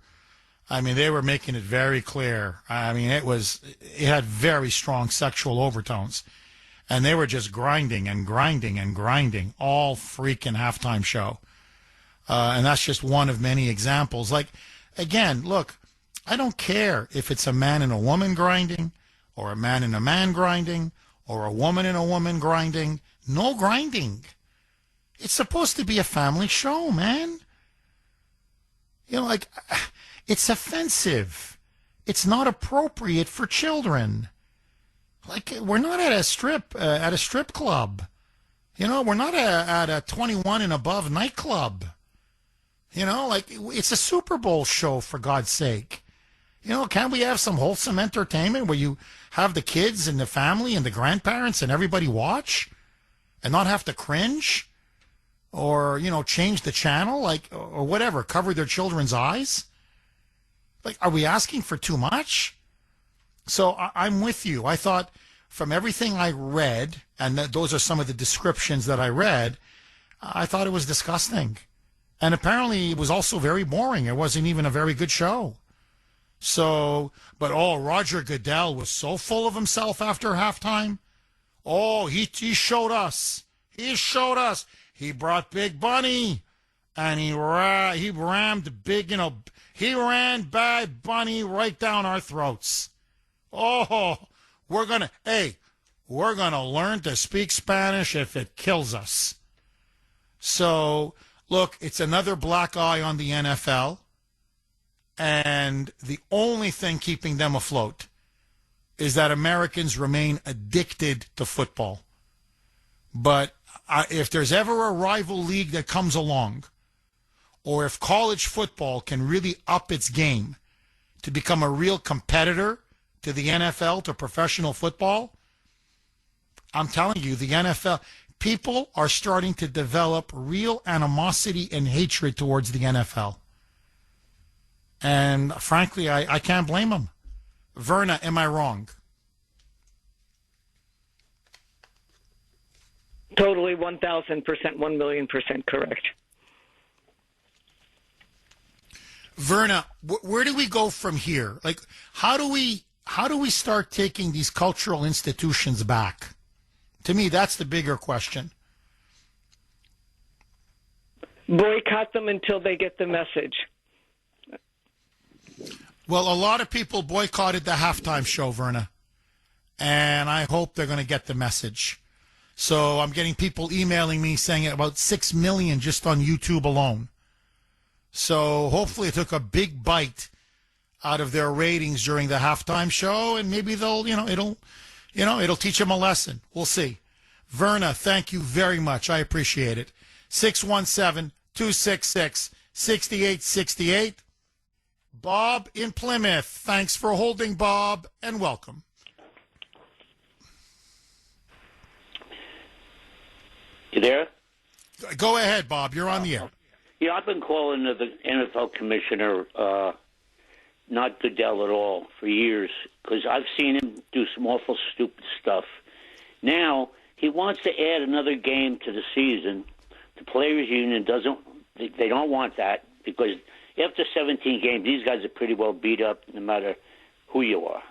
making it very clear. It had very strong sexual overtones. And they were just grinding and grinding and grinding all freaking halftime show. And that's just one of many examples. Like, again, look, I don't care if it's a man and a woman grinding or a man and a man grinding or a woman and a woman grinding. No grinding. It's supposed to be a family show, man. It's offensive. It's not appropriate for children. Like, we're not at a strip club. We're not at a 21 and above nightclub. It's a Super Bowl show, for God's sake. Can't we have some wholesome entertainment where you have the kids and the family and the grandparents and everybody watch and not have to cringe or, change the channel, or whatever, cover their children's eyes? Are we asking for too much? So I'm with you. I thought from everything I read, and those are some of the descriptions that I read, I thought it was disgusting. And apparently it was also very boring. It wasn't even a very good show. So, but Roger Goodell was so full of himself after halftime. Oh, he showed us. He showed us. He brought Big Bunny, and he rammed big, he ran Bad Bunny right down our throats. Oh, we're gonna learn to speak Spanish if it kills us. So, look, it's another black eye on the NFL. And the only thing keeping them afloat is that Americans remain addicted to football. But if there's ever a rival league that comes along, or if college football can really up its game to become a real competitor to the NFL, to professional football, I'm telling you, the NFL, people are starting to develop real animosity and hatred towards the NFL. And frankly, I can't blame them. Verna, am I wrong? Totally 1,000%, 1,000,000% correct. Verna, where do we go from here? How do we start taking these cultural institutions back? To me, that's the bigger question. Boycott them until they get the message. Well, a lot of people boycotted the halftime show, Verna, and I hope they're going to get the message. So I'm getting people emailing me saying about 6 million just on YouTube alone. So hopefully it took a big bite out of their ratings during the halftime show, and maybe they'll, it'll teach them a lesson. We'll see. Verna, thank you very much. I appreciate it. 617-266-6868. Bob in Plymouth. Thanks for holding, Bob, and welcome. You there? Go ahead, Bob. You're on the air. Yeah, I've been calling the NFL commissioner not Goodell at all for years because I've seen him do some awful stupid stuff. Now, he wants to add another game to the season. The Players Union they don't want that because after 17 games, these guys are pretty well beat up no matter who you are.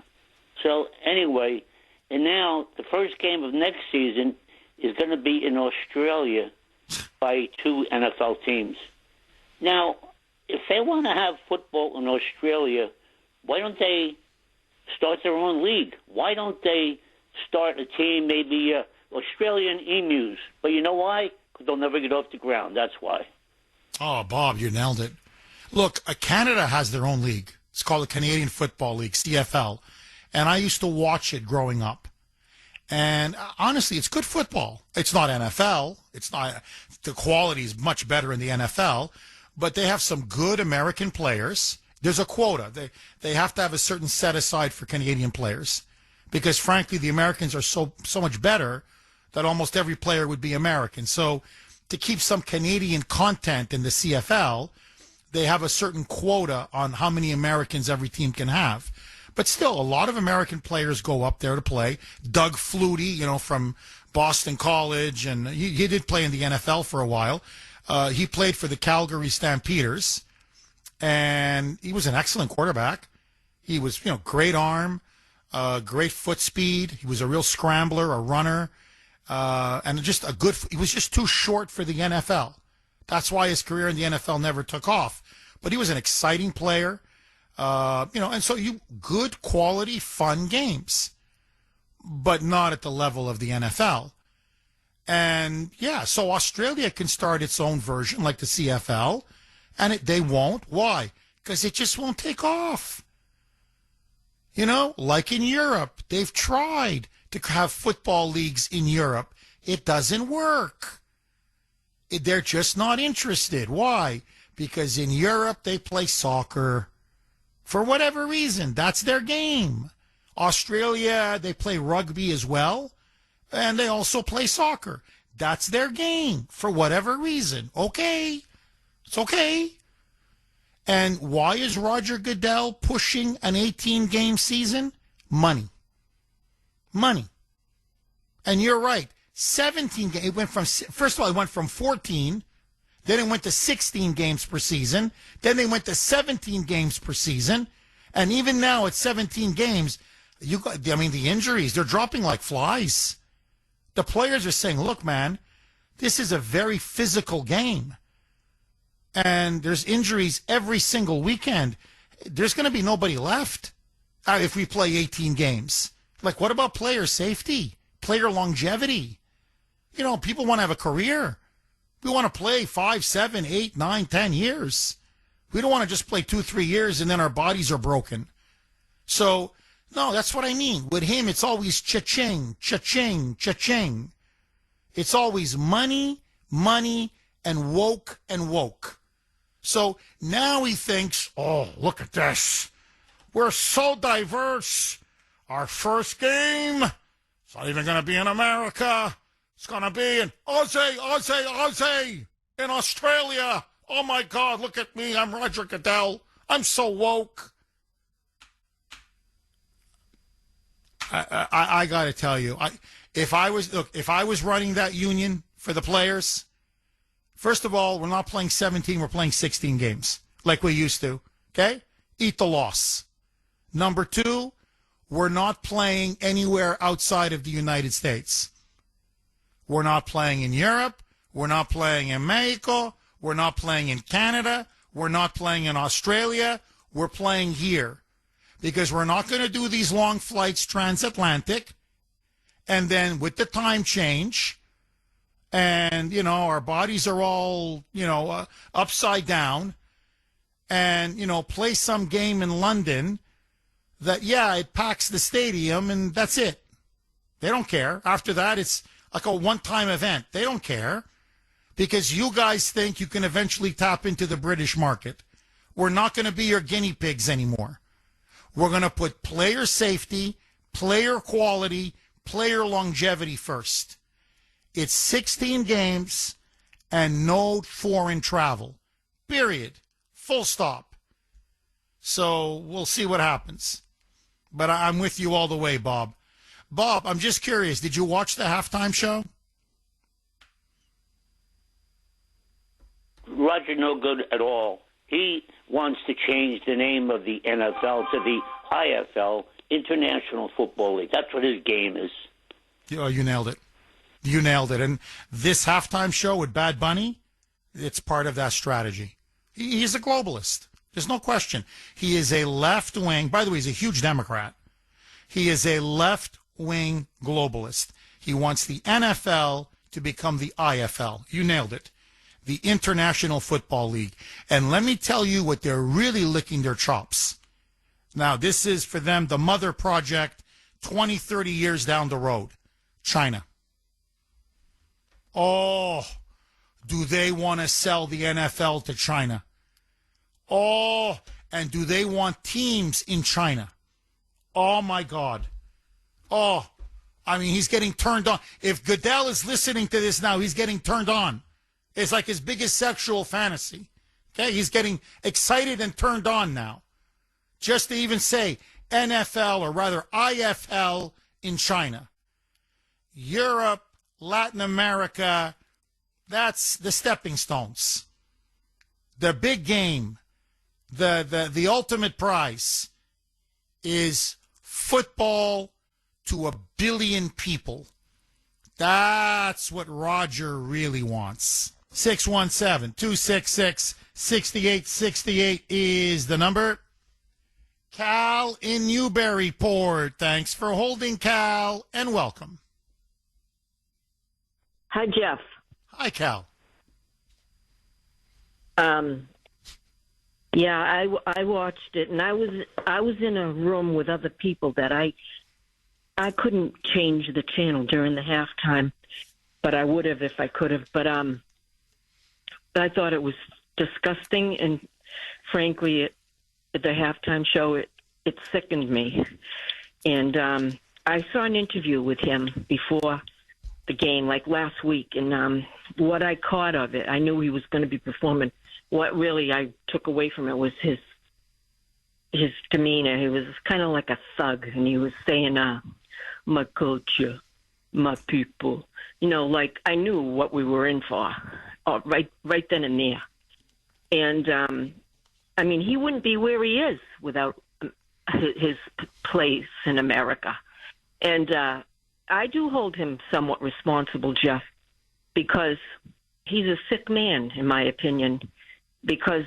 So anyway, and now the first game of next season is going to be in Australia by 2 NFL teams. Now, if they want to have football in Australia, why don't they start their own league? Why don't they start a team, maybe Australian Emus? But you know why? Because they'll never get off the ground. That's why. Oh, Bob, you nailed it. Look, Canada has their own league. It's called the Canadian Football League, CFL. And I used to watch it growing up. And honestly, it's good football. It's not NFL. It's not, the quality is much better in the NFL, but they have some good American players. There's a quota. They have to have a certain set aside for Canadian players because frankly, the Americans are so much better that almost every player would be American. So to keep some Canadian content in the CFL, they have a certain quota on how many Americans every team can have. But still, a lot of American players go up there to play. Doug Flutie, from Boston College, and he did play in the NFL for a while. He played for the Calgary Stampeders, and he was an excellent quarterback. He was, great arm, great foot speed. He was a real scrambler, a runner, and just a good. He was just too short for the NFL. That's why his career in the NFL never took off. But he was an exciting player. And so good quality, fun games, but not at the level of the NFL. And so Australia can start its own version like the CFL, and they won't. Why? Because it just won't take off. Like in Europe, they've tried to have football leagues in Europe. It doesn't work. They're just not interested. Why? Because in Europe, they play soccer. For whatever reason, that's their game. Australia, they play rugby as well, and they also play soccer. That's their game for whatever reason. Okay, it's okay. And why is Roger Goodell pushing an 18-game season? Money. And you're right. 17 games. It went from, first of all, it went from 14. Then it went to 16 games per season. Then they went to 17 games per season. And even now at 17 games, the injuries, they're dropping like flies. The players are saying, look, man, this is a very physical game. And there's injuries every single weekend. There's going to be nobody left if we play 18 games. Like, what about player safety, player longevity? People want to have a career. We want to play 5, 7, 8, 9, 10 years. We don't want to just play 2, 3 years and then our bodies are broken. So, no, that's what I mean. With him, it's always cha-ching, cha-ching, cha-ching. It's always money, and woke. So now he thinks, oh, look at this. We're so diverse. Our first game, it's not even going to be in America. It's going to be in Aussie, in Australia. Oh, my God, look at me. I'm Roger Goodell. I'm so woke. I got to tell you, if I was running that union for the players, first of all, we're not playing 17, we're playing 16 games like we used to, okay? Eat the loss. Number 2, we're not playing anywhere outside of the United States. We're not playing in Europe. We're not playing in Mexico. We're not playing in Canada. We're not playing in Australia. We're playing here because we're not going to do these long flights transatlantic. And then with the time change and, our bodies are all, upside down and, play some game in London that, it packs the stadium and that's it. They don't care. After that, it's like a one-time event. They don't care because you guys think you can eventually tap into the British market. We're not going to be your guinea pigs anymore. We're going to put player safety, player quality, player longevity first. It's 16 games and no foreign travel. Period. Full stop. So we'll see what happens. But I'm with you all the way, Bob. Bob, I'm just curious. Did you watch the halftime show? Roger, no good at all. He wants to change the name of the NFL to the IFL, International Football League. That's what his game is. Oh, you nailed it. You nailed it. And this halftime show with Bad Bunny, it's part of that strategy. He's a globalist. There's no question. He is a left-wing, by the way, he's a huge Democrat. He is a left-wing globalist. He wants the NFL to become the IFL. You nailed it. The International Football League. And let me tell you what they're really licking their chops. Now, this is for them the mother project 20, 30 years down the road. China. Oh, do they want to sell the NFL to China? Oh, and do they want teams in China? Oh, my God. Oh, I mean, he's getting turned on. If Goodell is listening to this now, he's getting turned on. It's like his biggest sexual fantasy. Okay, he's getting excited and turned on now. Just to even say NFL, or rather IFL in China. Europe, Latin America, that's the stepping stones. The big game, the ultimate prize is football to 1 billion people. That's what Roger really wants. 617-266-6868 is the number. Cal in Newburyport. Thanks for holding, Cal, and welcome. Hi, Jeff. Hi, Cal. Yeah, I watched it, and I was in a room with other people that I couldn't change the channel during the halftime, but I would have if I could have. But I thought it was disgusting, and frankly, at the halftime show, it sickened me. And I saw an interview with him before the game, like last week, and what I caught of it, I knew he was going to be performing. What really I took away from it was his demeanor. He was kind of like a thug, and he was saying, my culture, my people. You know, like I knew what we were in for, right then and there. And I mean, he wouldn't be where he is without his place in America. And I do hold him somewhat responsible, Jeff, because he's a sick man, in my opinion, because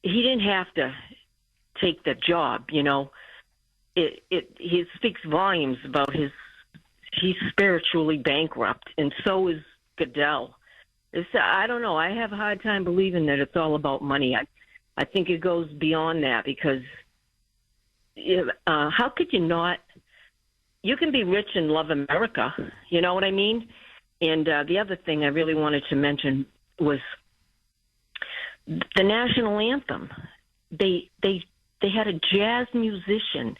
he didn't have to take the job, you know. He speaks volumes about he's spiritually bankrupt, and so is Goodell. I don't know. I have a hard time believing that it's all about money. I think it goes beyond that, because how could you not? You can be rich and love America. You know what I mean? And the other thing I really wanted to mention was the national anthem. They had a jazz musician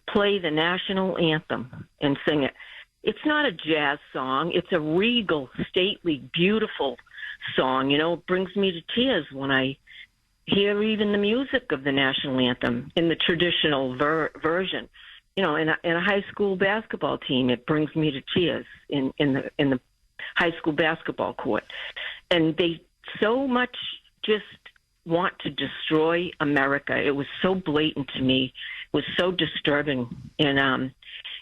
play the national anthem and sing it. It's not a jazz song. It's a regal, stately, beautiful song. You know, it brings me to tears when I hear even the music of the national anthem in the traditional version. You know, in a high school basketball team, it brings me to tears in the high school basketball court. And they so much just want to destroy America. It was so blatant to me. It was so disturbing. And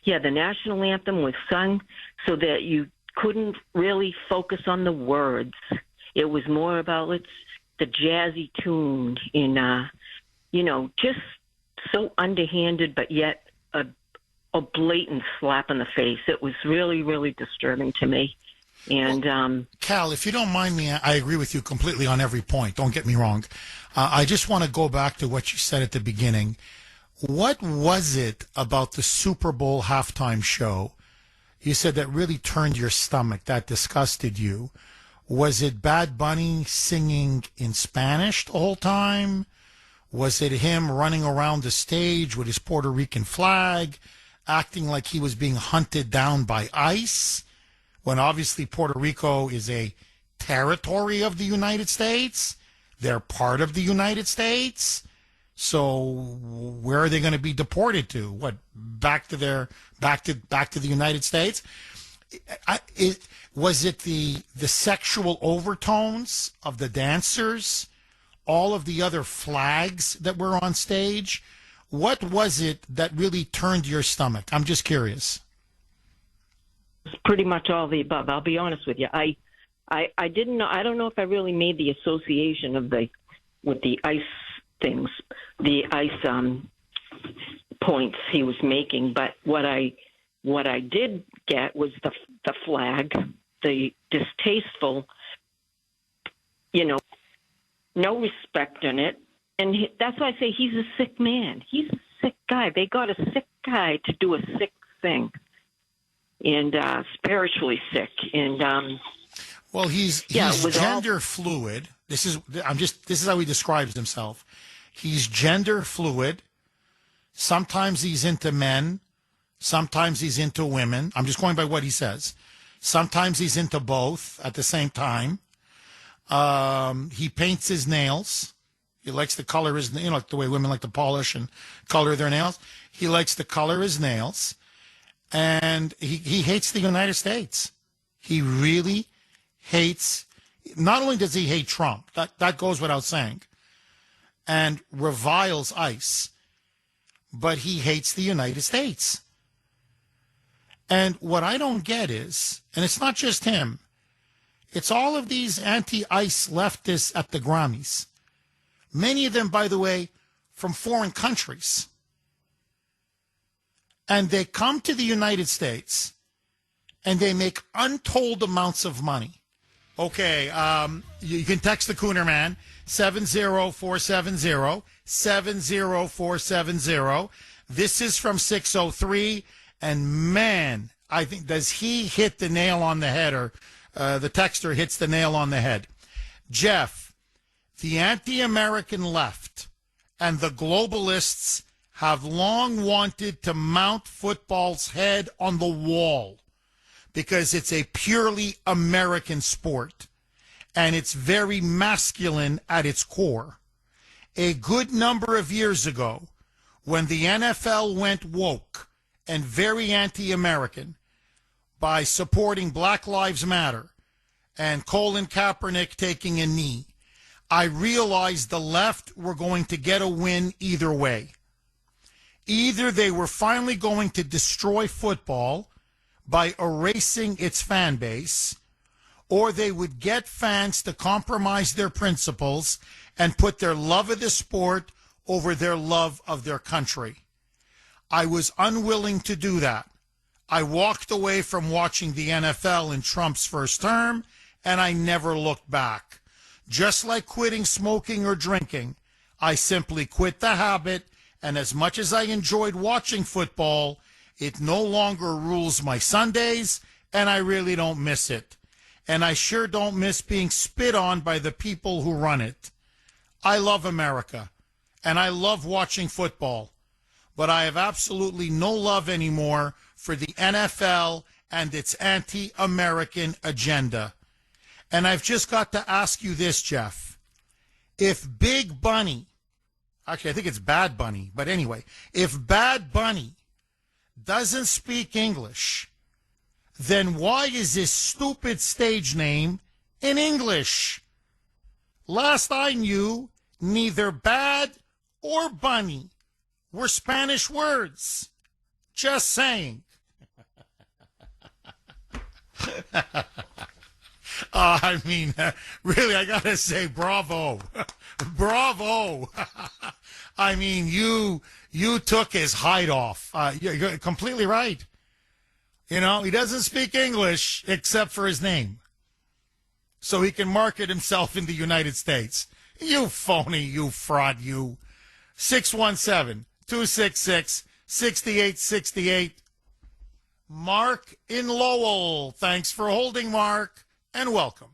yeah, the national anthem was sung so that you couldn't really focus on the words. It was more about the jazzy tune and, you know, just so underhanded, but yet a blatant slap in the face. It was really, really disturbing to me. And Cal, if you don't mind me, I agree with you completely on every point. Don't get me wrong. I just want to go back to what you said at the beginning. What was it about the Super Bowl halftime show you said that really turned your stomach, that disgusted you? Was it Bad Bunny singing in Spanish the whole time? Was it him running around the stage with his Puerto Rican flag, acting like he was being hunted down by ICE, when obviously Puerto Rico is a territory of the United States? They're part of the United States. So where are they going to be deported to? What, back to the United States? Was it the sexual overtones of the dancers, all of the other flags that were on stage? What was it that really turned your stomach? I'm just curious. It's pretty much all the above. I'll be honest with you. I didn't know. I don't know if I really made the association of with the ice things, the ice points he was making. But what I did get was the flag, the distasteful, no respect in it. And that's why I say he's a sick man. He's a sick guy. They got a sick guy to do a sick thing, and spiritually sick. And well, he's gender fluid. This is how he describes himself. He's gender fluid. Sometimes he's into men. Sometimes he's into women. I'm just going by what he says. Sometimes he's into both at the same time. He paints his nails. He likes to color his, like the way women like to polish and color their nails. He likes to color his nails. And he hates the United States. He really hates, not only does he hate Trump, that goes without saying, and reviles ICE, but he hates the United States. And what I don't get is, and it's not just him, it's all of these anti-ICE leftists at the Grammys. Many of them, by the way, from foreign countries. And they come to the United States and they make untold amounts of money. Okay, you can text the Kuhner man, 70470, 70470. This is from 603. And man, I think, does he hit the nail on the head, or the texter hits the nail on the head. Jeff, the anti-American left and the globalists have long wanted to mount football's head on the wall because it's a purely American sport and it's very masculine at its core. A good number of years ago, when the NFL went woke and very anti-American by supporting Black Lives Matter and Colin Kaepernick taking a knee, I realized the left were going to get a win either way. Either they were finally going to destroy football by erasing its fan base, or they would get fans to compromise their principles and put their love of the sport over their love of their country. I was unwilling to do that. I walked away from watching the NFL in Trump's first term, and I never looked back. Just like quitting smoking or drinking, I simply quit the habit, and as much as I enjoyed watching football, it no longer rules my Sundays, and I really don't miss it. And I sure don't miss being spit on by the people who run it. I love America, and I love watching football, but I have absolutely no love anymore for the NFL and its anti-American agenda. And I've just got to ask you this, Jeff. If Big Bunny, actually I think it's Bad Bunny, but anyway, if Bad Bunny doesn't speak English, then why is his stupid stage name in English? Last I knew, neither Bad or Bunny were Spanish words. Just saying. Really, I got to say, bravo. Bravo. I mean, you took his hide off. You're completely right. He doesn't speak English except for his name, so he can market himself in the United States. You phony, you fraud, you. 617-266-6868. Mark in Lowell. Thanks for holding, Mark, and welcome.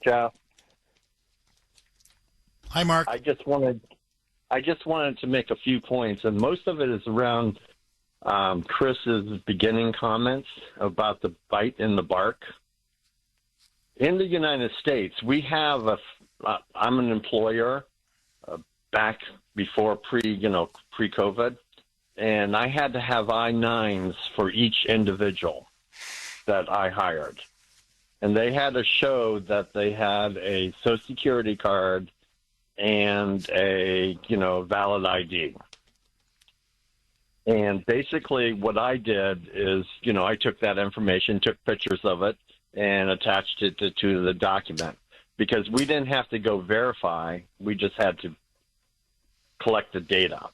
Jeff. Hi, Mark. I just wanted to make a few points, and most of it is around Chris's beginning comments about the bite in the bark. In the United States, we have I'm an employer back before pre-COVID, and I had to have I-9s for each individual that I hired. and they had to show that they had a Social Security card and a, valid ID. And basically what I did is, I took that information, took pictures of it, and attached it to the document, because we didn't have to go verify. We just had to collect the data.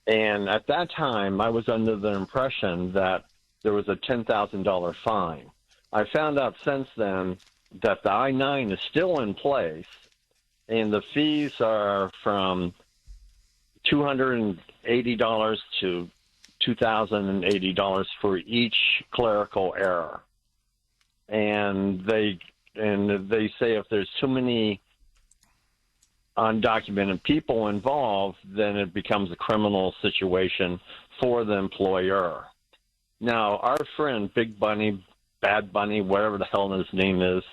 And at that time, I was under the impression that there was a $10,000 fine. I found out since then that the I-9 is still in place, and the fees are from $280 to $2,080 for each clerical error. And they say if there's too many undocumented people involved, then it becomes a criminal situation for the employer. Now, our friend Big Bunny, Bad Bunny, whatever the hell his name is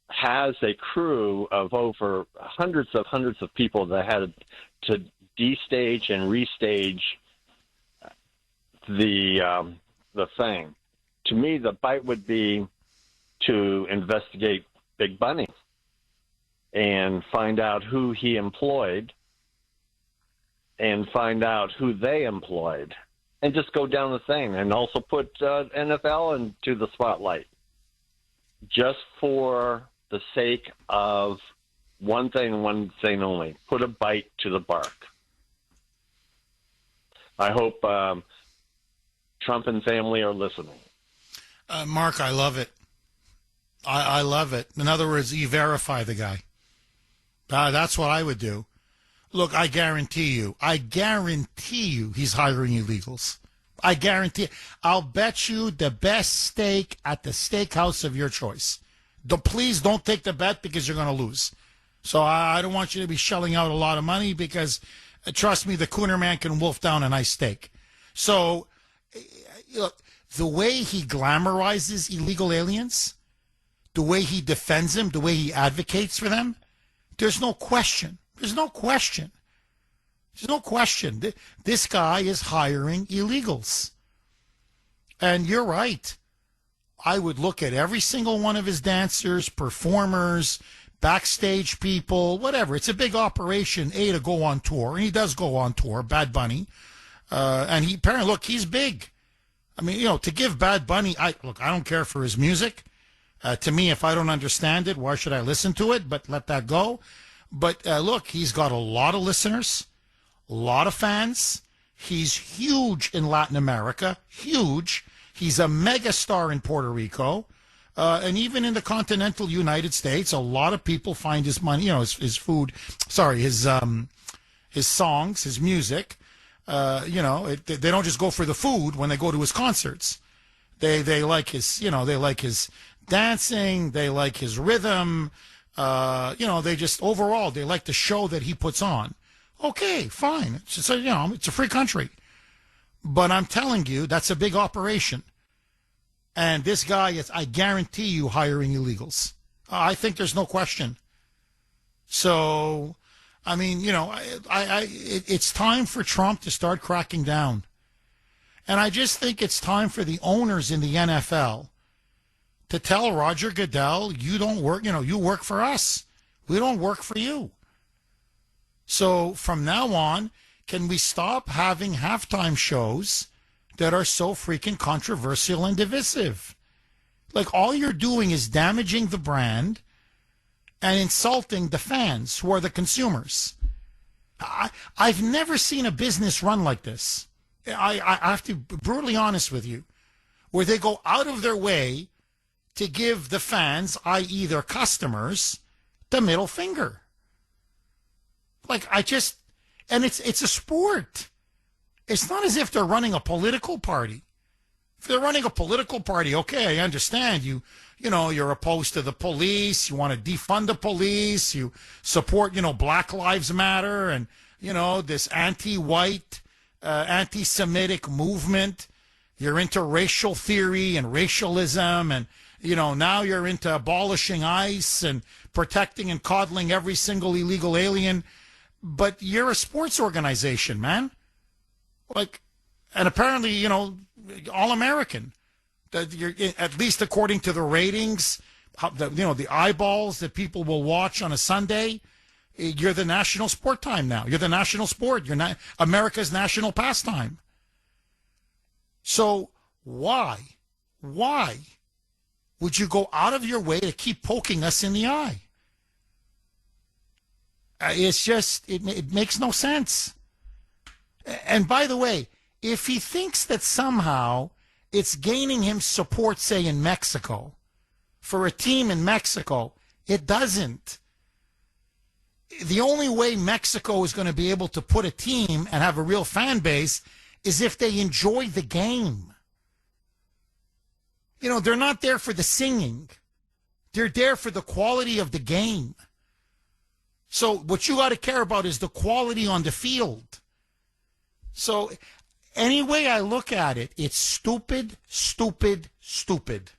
has a crew of over hundreds of people that had to destage and restage the thing. To me, the bite would be to investigate Big Bunny and find out who he employed and find out who they employed, and just go down the thing, and also put NFL into the spotlight, just for the sake of one thing only: put a bite to the bark. I hope Trump and family are listening. Mark, I love it. I love it. In other words, you verify the guy. That's what I would do. Look, I guarantee you he's hiring illegals. I guarantee. I'll bet you the best steak at the steakhouse of your choice. Please don't take the bet, because you're going to lose. So I don't want you to be shelling out a lot of money, because trust me, the Kuhner man can wolf down a nice steak. So look, the way he glamorizes illegal aliens, the way he defends them, the way he advocates for them, there's no question. There's no question. There's no question. This guy is hiring illegals. And you're right. I would look at every single one of his dancers, performers, backstage people, whatever. It's a big operation, to go on tour. And he does go on tour, Bad Bunny. And he apparently, look, he's big. I mean, to give Bad Bunny, I don't care for his music. To me, if I don't understand it, why should I listen to it? But let that go. But look, he's got a lot of listeners, a lot of fans. He's huge in Latin America, huge. He's a megastar in Puerto Rico. And even in the continental United States, a lot of people find his money, his songs, his music. They don't just go for the food when they go to his concerts. They like his, they like his dancing. They like his rhythm. They just overall, they like the show that he puts on. Okay, fine. It's a free country. But I'm telling you, that's a big operation. And this guy is, I guarantee you, hiring illegals. I think there's no question. So, I mean, it's time for Trump to start cracking down. And I just think it's time for the owners in the NFL to tell Roger Goodell, you don't work, you work for us. We don't work for you. So from now on, can we stop having halftime shows that are so freaking controversial and divisive? Like, all you're doing is damaging the brand and insulting the fans, who are the consumers. I've never seen a business run like this. I have to be brutally honest with you, where they go out of their way to give the fans, i.e. their customers, the middle finger. Like, and it's a sport. It's not as if they're running a political party. If they're running a political party, okay, I understand. You're opposed to the police. You want to defund the police. You support, Black Lives Matter and, this anti-white, anti-Semitic movement. You're into racial theory and racialism, and, now you're into abolishing ICE and protecting and coddling every single illegal alien. But you're a sports organization, man. And apparently, All-American. That you're, at least according to the ratings, the eyeballs that people will watch on a Sunday, you're the national sport time now. You're the national sport. You're not America's national pastime. So why would you go out of your way to keep poking us in the eye? It's just, it makes no sense. And by the way, if he thinks that somehow it's gaining him support, say, in Mexico, for a team in Mexico, it doesn't. The only way Mexico is going to be able to put a team and have a real fan base is if they enjoy the game. They're not there for the singing. They're there for the quality of the game. So what you got to care about is the quality on the field. So any way I look at it, it's stupid, stupid, stupid.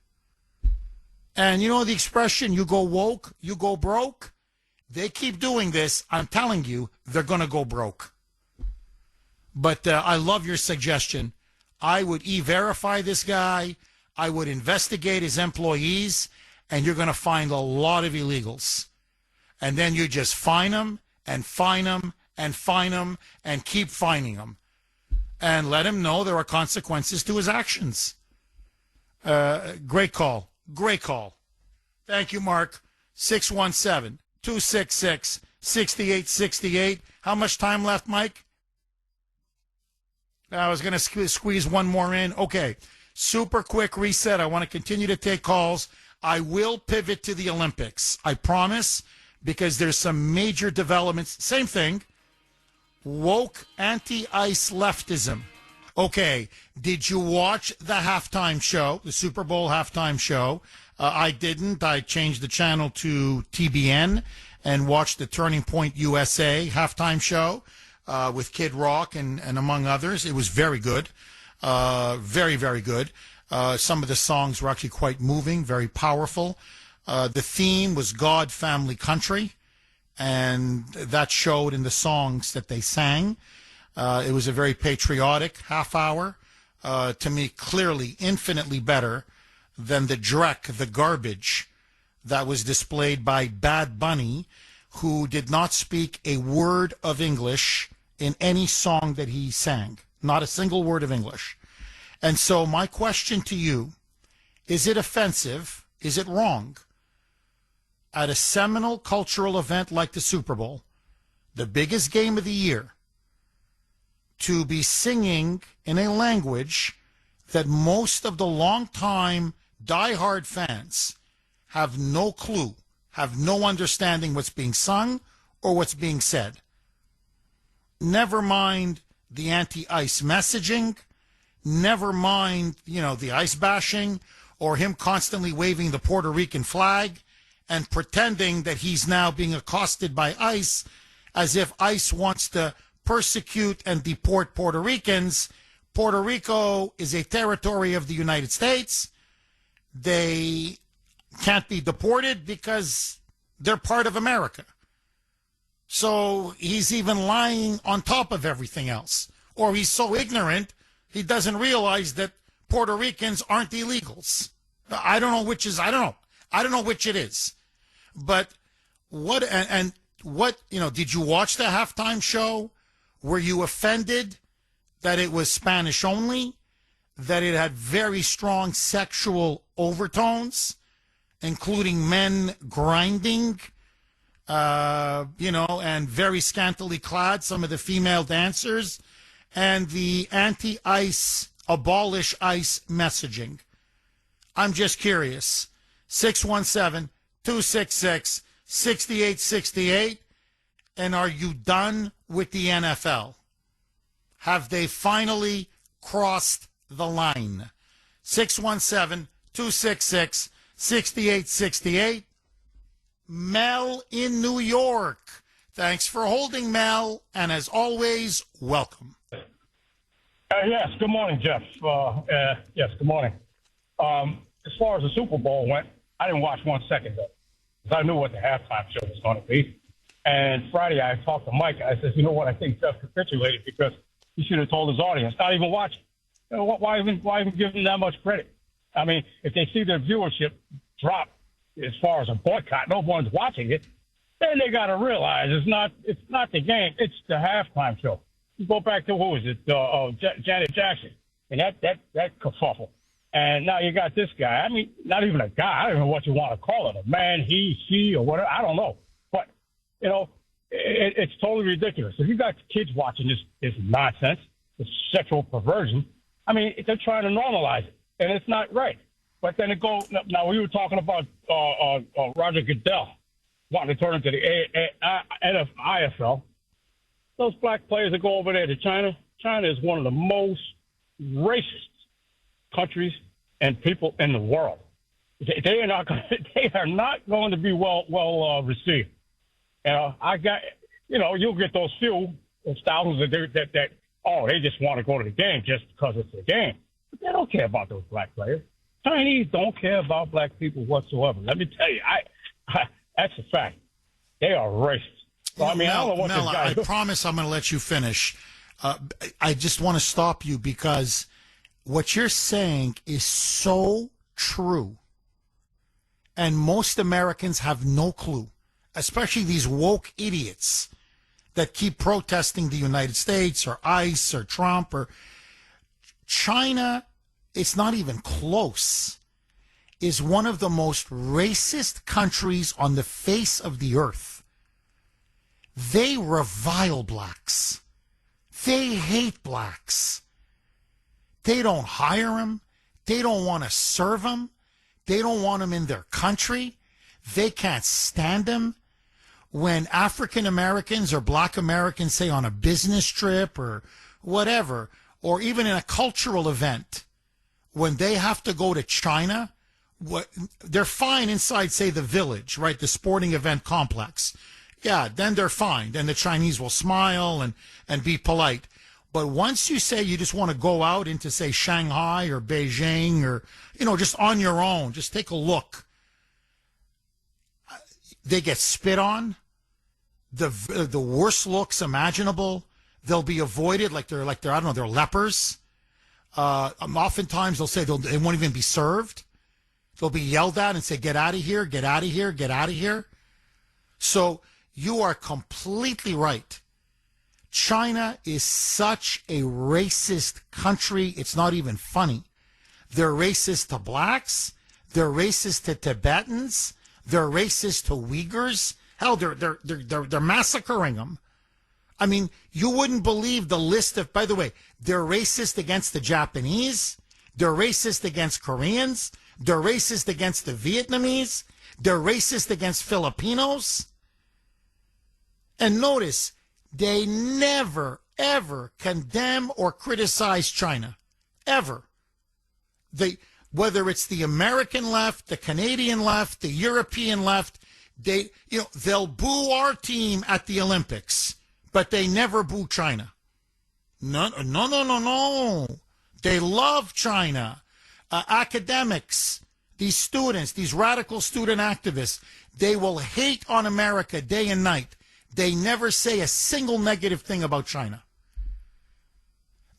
And you know the expression, you go woke, you go broke? They keep doing this. I'm telling you, they're going to go broke. But I love your suggestion. I would e-verify this guy. I would investigate his employees. And you're going to find a lot of illegals. And then you just fine them and fine them and fine them and keep fining them. And let him know there are consequences to his actions. Great call. Great call. Thank you, Mark. 617-266-6868. How much time left, Mike? I was going to squeeze one more in. Okay. Super quick reset. I want to continue to take calls. I will pivot to the Olympics. I promise, because there's some major developments. Same thing. Woke anti-ice leftism. Okay, did you watch the halftime show, the Super Bowl halftime show? I didn't. I changed the channel to TBN and watched the Turning Point USA halftime show with Kid Rock and among others. It was very good. Very, very good. Some of the songs were actually quite moving, very powerful. The theme was God, Family, Country. And that showed in the songs that they sang. It was a very patriotic half hour. To me, clearly, infinitely better than the dreck, the garbage that was displayed by Bad Bunny, who did not speak a word of English in any song that he sang. Not a single word of English. And so my question to you, is it offensive? Is it wrong? At a seminal cultural event like the Super Bowl, the biggest game of the year, to be singing in a language that most of the longtime diehard fans have no clue, have no understanding what's being sung or what's being said. Never mind the anti-ice messaging, never mind, the ice bashing or him constantly waving the Puerto Rican flag and pretending that he's now being accosted by ICE as if ICE wants to persecute and deport Puerto Ricans. Puerto Rico is a territory of the United States. They can't be deported because they're part of America. So he's even lying on top of everything else. Or he's so ignorant, he doesn't realize that Puerto Ricans aren't illegals. I don't know which is, I don't know. I don't know which it is. But what, did you watch the halftime show? Were you offended that it was Spanish only? That it had very strong sexual overtones, including men grinding, and very scantily clad, some of the female dancers, and the anti-ice, abolish ice messaging? I'm just curious. 617-266-6868. And are you done with the NFL? Have they finally crossed the line? 617-266-6868. Mel in New York. Thanks for holding, Mel. And as always, welcome. Yes, good morning, Jeff. Yes, good morning. As far as the Super Bowl went, I didn't watch 1 second, though, because I knew what the halftime show was going to be. And Friday, I talked to Mike. I said, you know what, I think Jeff capitulated because he should have told his audience, not even watch it. Why even give him that much credit? I mean, if they see their viewership drop as far as a boycott, no one's watching it, then they got to realize it's not the game, it's the halftime show. You go back to, who is it, Janet Jackson, and that kerfuffle. And now you got this guy. I mean, not even a guy. I don't know what you want to call it, a man, he, she, or whatever. I don't know. But, you know, it's totally ridiculous. If you got kids watching this nonsense, this sexual perversion, I mean, they're trying to normalize it, and it's not right. But then it goes. Now, we were talking about Roger Goodell wanting to turn into the IFL. Those black players that go over there to China, China is one of the most racist countries and people in the world. They are not going to be well received. You'll get those thousands that they just want to go to the game just because it's a game. But they don't care about those black players. Chinese don't care about black people whatsoever. Let me tell you, that's a fact. They are racist. So, I mean, I don't know what Mel, this guy I promise I'm going to let you finish. I just want to stop you because what you're saying is so true. And most Americans have no clue, especially these woke idiots that keep protesting the United States or ICE or Trump or China. It's not even close, is one of the most racist countries on the face of the earth. They revile blacks. They hate blacks. They don't hire them. They don't want to serve them. They don't want them in their country. They can't stand them. When African Americans or black Americans, say on a business trip or whatever, or even in a cultural event, when they have to go to China, they're fine inside, say, the Village, right, the sporting event complex. Yeah, then they're fine. Then the Chinese will smile and be polite. But once you say you just want to go out into, say, Shanghai or Beijing or, just on your own, just take a look. They get spit on, the worst looks imaginable. They'll be avoided like they're I don't know, they're lepers. Oftentimes they'll say they won't even be served. They'll be yelled at and say, get out of here, get out of here, get out of here. So you are completely right. China is such a racist country, it's not even funny. They're racist to blacks. They're racist to Tibetans. They're racist to Uyghurs. Hell, they're massacring them. I mean, you wouldn't believe the list of, by the way, they're racist against the Japanese. They're racist against Koreans. They're racist against the Vietnamese. They're racist against Filipinos. And notice, they never, ever condemn or criticize China. Ever. Whether it's the American left, the Canadian left, the European left, they'll boo our team at the Olympics, but they never boo China. No. They love China. Academics, these students, these radical student activists, they will hate on America day and night. They never say a single negative thing about China.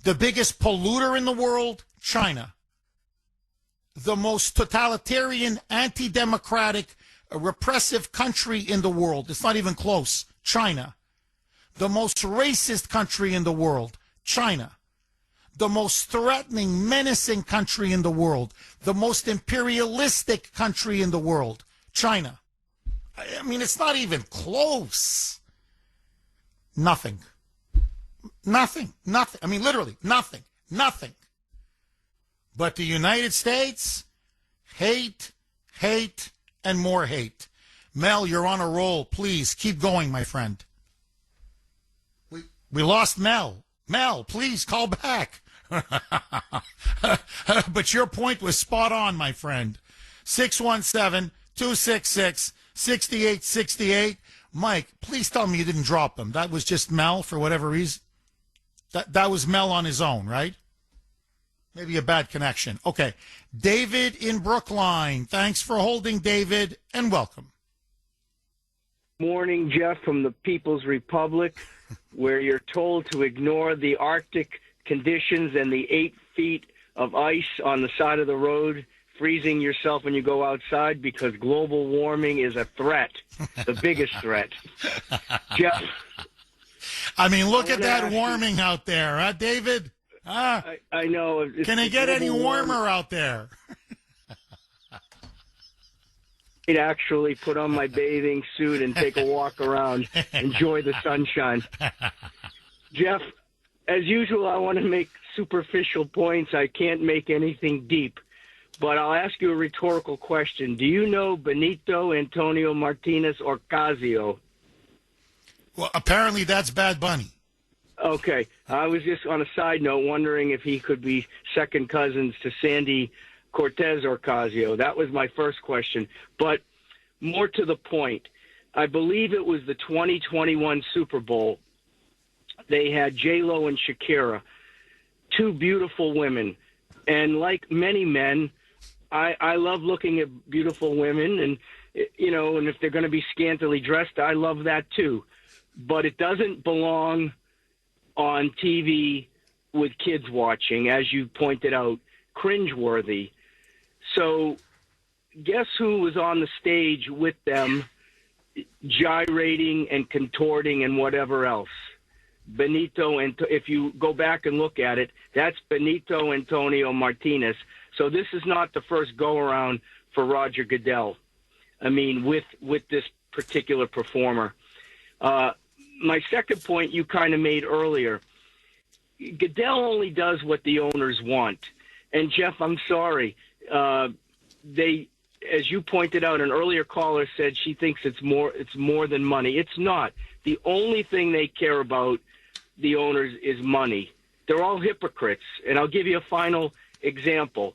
The biggest polluter in the world, China. The most totalitarian, anti-democratic, repressive country in the world. It's not even close. China. The most racist country in the world. China. The most threatening, menacing country in the world. The most imperialistic country in the world. China. I mean, it's not even close. Nothing. I mean, literally, nothing. But the United States, hate, and more hate. Mel, you're on a roll. Please, keep going, my friend. We lost Mel. Mel, please call back. But your point was spot on, my friend. 617-266-6868. Mike, please tell me you didn't drop him. That was just Mel for whatever reason. That was Mel on his own, right? Maybe a bad connection. Okay. David in Brookline. Thanks for holding, David, and welcome. Morning, Jeff, from the People's Republic, where you're told to ignore the Arctic conditions and the 8 feet of ice on the side of the road freezing yourself when you go outside because global warming is a threat, the biggest threat. Jeff. I mean, look at that warming out there, huh, David? I know. Can it get any warmer out there? I'd actually put on my bathing suit and take a walk around, enjoy the sunshine. Jeff, as usual, I want to make superficial points. I can't make anything deep. But I'll ask you a rhetorical question. Do you know Benito Antonio Martinez Ocasio? Well, apparently that's Bad Bunny. Okay. I was just, on a side note, wondering if he could be second cousins to Sandy Cortez Ocasio. That was my first question. But more to the point, I believe it was the 2021 Super Bowl. They had J-Lo and Shakira, two beautiful women. And like many men, I love looking at beautiful women. And, you know, and if they're going to be scantily dressed, I love that too. But it doesn't belong on TV with kids watching, as you pointed out, cringeworthy. So guess who was on the stage with them, gyrating and contorting and whatever else? Benito, and if you go back and look at it, that's Benito Antonio Martinez. So this is not the first go-around for Roger Goodell. I mean, with this particular performer. My second point you kind of made earlier, Goodell only does what the owners want. And, Jeff, I'm sorry. They, as you pointed out, an earlier caller said she thinks it's more than money. It's not. The only thing they care about, the owners, is money. They're all hypocrites. And I'll give you a final example.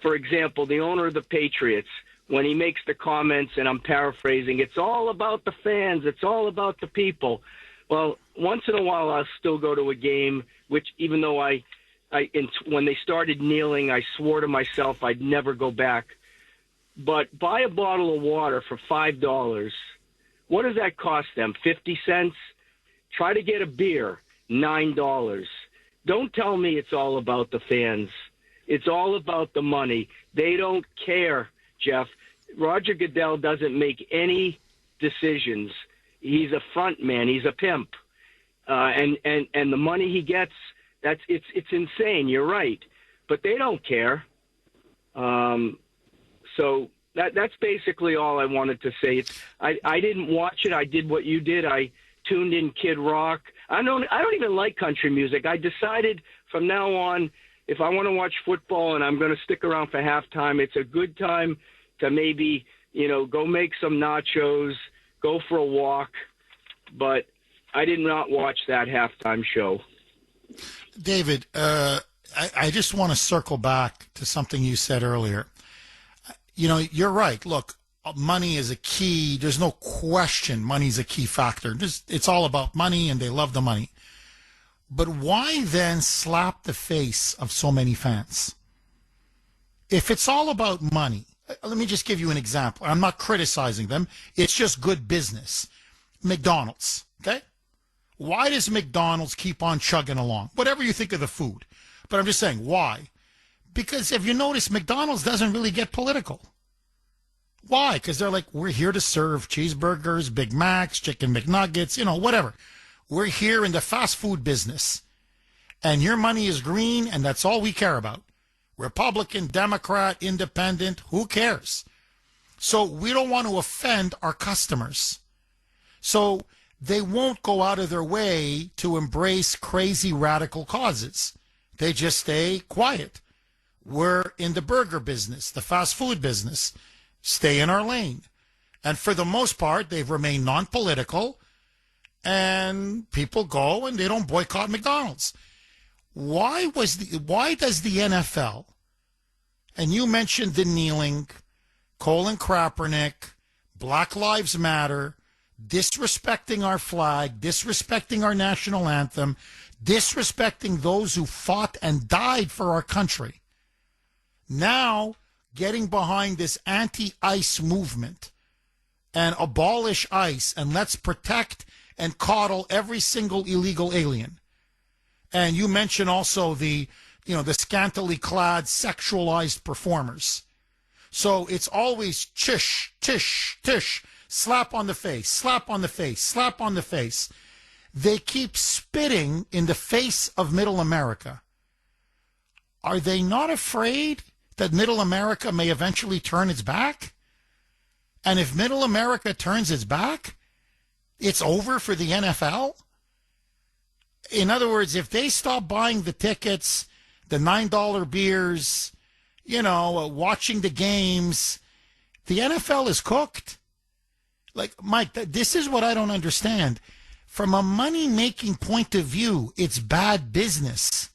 For example, the owner of the Patriots, when he makes the comments, and I'm paraphrasing, it's all about the fans, it's all about the people. Well, once in a while I'll still go to a game, which even though when they started kneeling, I swore to myself I'd never go back. But buy a bottle of water for $5. What does that cost them? 50 cents? Try to get a beer, $9. Don't tell me it's all about the fans. It's all about the money. They don't care, Jeff. Roger Goodell doesn't make any decisions. He's a front man. He's a pimp. And the money he gets, it's insane. You're right. But they don't care. So that's basically all I wanted to say. I didn't watch it. I did what you did. I tuned in Kid Rock. I don't even like country music. I decided from now on, if I want to watch football and I'm going to stick around for halftime, it's a good time to maybe, go make some nachos, go for a walk. But I did not watch that halftime show. David, I just want to circle back to something you said earlier. You're right. Look, money is a key. There's no question money is a key factor. It's all about money, and they love the money. But why then slap the face of so many fans? If it's all about money, let me just give you an example. I'm not criticizing them. It's just good business. McDonald's, okay? Why does McDonald's keep on chugging along? Whatever you think of the food. But I'm just saying, why? Because if you notice, McDonald's doesn't really get political. Why? Because they're like, we're here to serve cheeseburgers, Big Macs, chicken McNuggets, whatever. We're here in the fast food business. And your money is green, and that's all we care about. Republican, Democrat, Independent, who cares? So we don't want to offend our customers. So they won't go out of their way to embrace crazy radical causes. They just stay quiet. We're in the burger business, the fast food business. Stay in our lane. And for the most part, they've remained non-political, and people go and they don't boycott McDonald's. Why does the NFL, and you mentioned the kneeling, Colin Kaepernick, Black Lives Matter, disrespecting our flag, disrespecting our national anthem, disrespecting those who fought and died for our country, now getting behind this anti-ICE movement and abolish ICE and let's protect and coddle every single illegal alien. And you mentioned also the scantily clad, sexualized performers. So it's always tish, tish, tish, slap on the face, slap on the face, slap on the face. They keep spitting in the face of Middle America. Are they not afraid that Middle America may eventually turn its back? And if Middle America turns its back, it's over for the NFL? In other words, if they stop buying the tickets, the $9 beers, watching the games, the NFL is cooked. Like, Mike, this is what I don't understand. From a money-making point of view, it's bad business.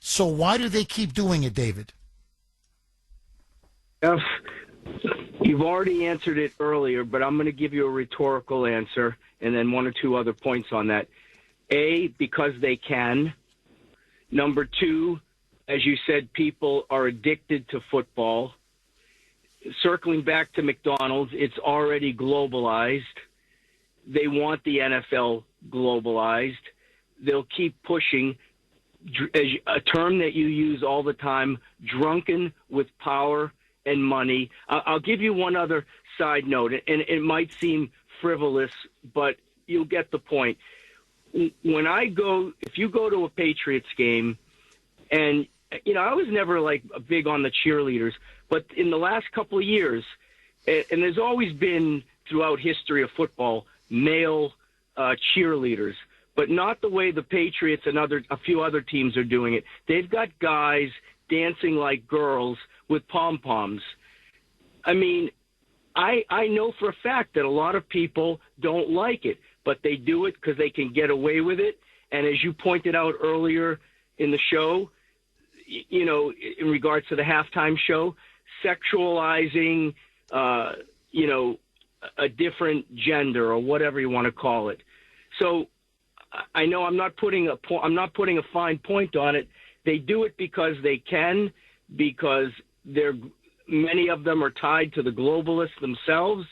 So why do they keep doing it, David? Jeff, you've already answered it earlier, but I'm going to give you a rhetorical answer and then one or two other points on that. A, because they can. Number two, as you said, people are addicted to football. Circling back to McDonald's, it's already globalized. They want the NFL globalized. They'll keep pushing a term that you use all the time, drunken with power and money. I'll give you one other side note, and it might seem frivolous, but you'll get the point. If you go to a Patriots game, and, I was never like big on the cheerleaders, but in the last couple of years, and there's always been throughout history of football, male cheerleaders, but not the way the Patriots and a few other teams are doing it. They've got guys dancing like girls with pom-poms. I mean, I know for a fact that a lot of people don't like it, but they do it because they can get away with it. And as you pointed out earlier in the show, in regards to the halftime show, sexualizing, a different gender or whatever you want to call it. So I know I'm not putting a fine point on it. They do it because they can, because many of them are tied to the globalists themselves,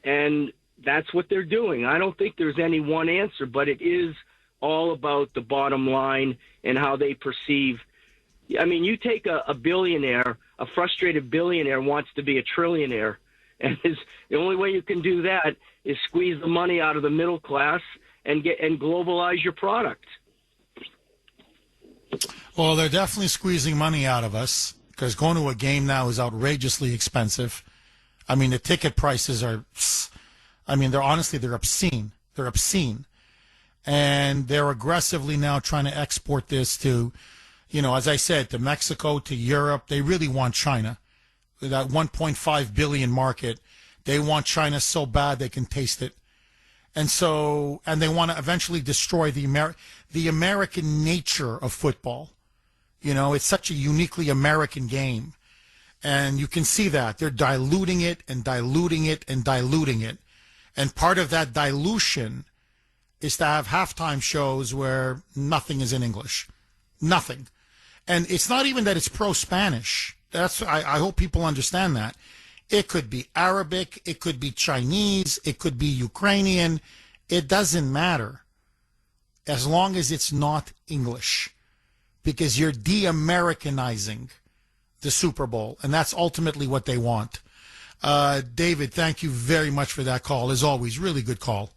and that's what they're doing. I don't think there's any one answer, but it is all about the bottom line and how they perceive. I mean, you take a billionaire, a frustrated billionaire wants to be a trillionaire, and the only way you can do that is squeeze the money out of the middle class and globalize your product. Well, they're definitely squeezing money out of us because going to a game now is outrageously expensive. I mean, the ticket prices are, they're obscene. They're obscene. And they're aggressively now trying to export this to, as I said, to Mexico, to Europe. They really want China. That 1.5 billion market, they want China so bad they can taste it. And they want to eventually destroy the American nature of football. It's such a uniquely American game. And you can see that. They're diluting it and diluting it and diluting it. And part of that dilution is to have halftime shows where nothing is in English. Nothing. And it's not even that it's pro-Spanish. I hope people understand that. It could be Arabic, it could be Chinese, it could be Ukrainian. It doesn't matter as long as it's not English, because you're de-Americanizing the Super Bowl, and that's ultimately what they want. David, thank you very much for that call. As always, really good call.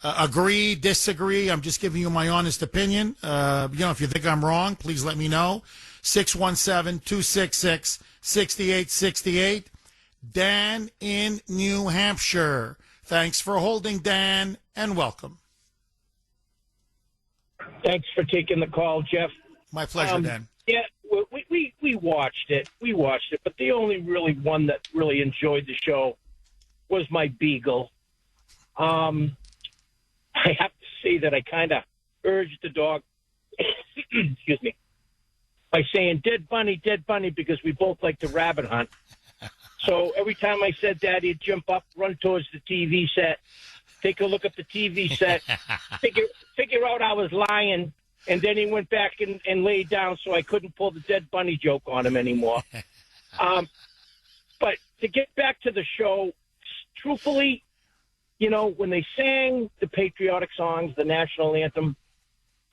Agree, disagree, I'm just giving you my honest opinion. If you think I'm wrong, please let me know. 617-266-6868. Dan in New Hampshire. Thanks for holding, Dan, and welcome. Thanks for taking the call, Jeff. My pleasure, Dan. Yeah, we watched it. We watched it, but the only really one that really enjoyed the show was my beagle. I have to say that I kind of urged the dog, excuse me, by saying dead bunny, because we both like to rabbit hunt. So every time I said that, he'd jump up, run towards the TV set, take a look at the TV set, figure out I was lying, and then he went back and laid down so I couldn't pull the dead bunny joke on him anymore. But to get back to the show, truthfully, when they sang the patriotic songs, the national anthem,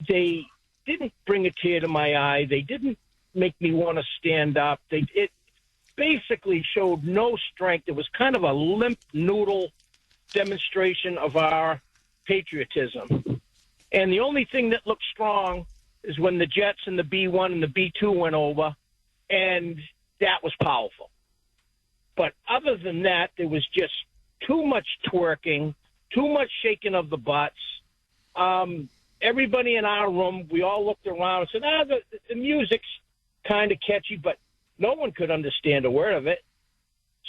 they didn't bring a tear to my eye. They didn't make me want to stand up. Basically, basically showed no strength. It was kind of a limp noodle demonstration of our patriotism. And the only thing that looked strong is when the Jets and the B1 and the B2 went over, and that was powerful. But other than that, there was just too much twerking, too much shaking of the butts. Everybody in our room, we all looked around and said, the music's kind of catchy, but no one could understand a word of it.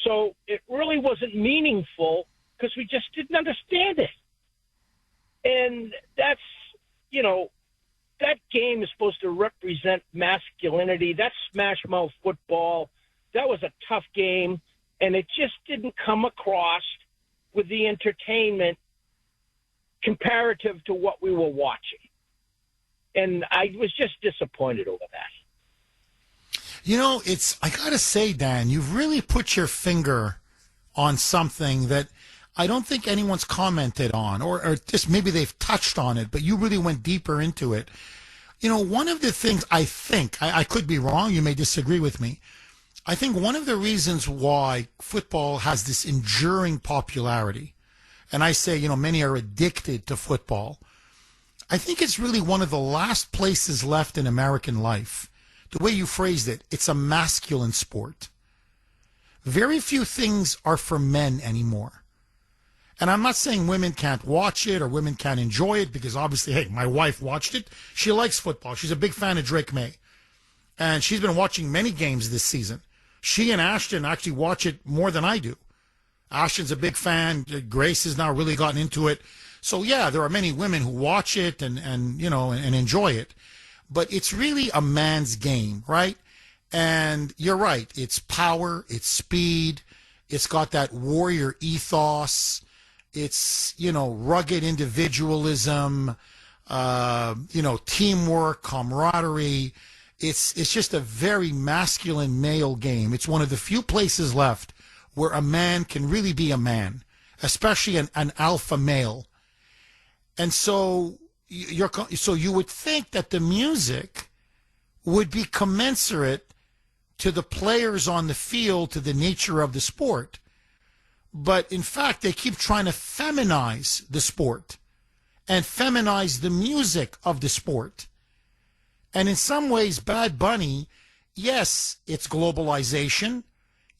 So it really wasn't meaningful because we just didn't understand it. And that's, that game is supposed to represent masculinity. That's smash mouth football. That was a tough game, and it just didn't come across with the entertainment comparative to what we were watching. And I was just disappointed over that. I got to say, Dan, you've really put your finger on something that I don't think anyone's commented on, or just maybe they've touched on it, but you really went deeper into it. One of the things I could be wrong, you may disagree with me. I think one of the reasons why football has this enduring popularity, and I say, many are addicted to football, I think it's really one of the last places left in American life. The way you phrased it, it's a masculine sport. Very few things are for men anymore. And I'm not saying women can't watch it or women can't enjoy it, because obviously, hey, my wife watched it. She likes football. She's a big fan of Drake May. And she's been watching many games this season. She and Ashton actually watch it more than I do. Ashton's a big fan. Grace has now really gotten into it. So, yeah, there are many women who watch it and enjoy it. But it's really a man's game, right? And you're right. It's power. It's speed. It's got that warrior ethos. It's, rugged individualism, teamwork, camaraderie. It's just a very masculine male game. It's one of the few places left where a man can really be a man, especially an alpha male. And so you would think that the music would be commensurate to the players on the field, to the nature of the sport. But in fact, they keep trying to feminize the sport and feminize the music of the sport. And in some ways, Bad Bunny, yes, it's globalization.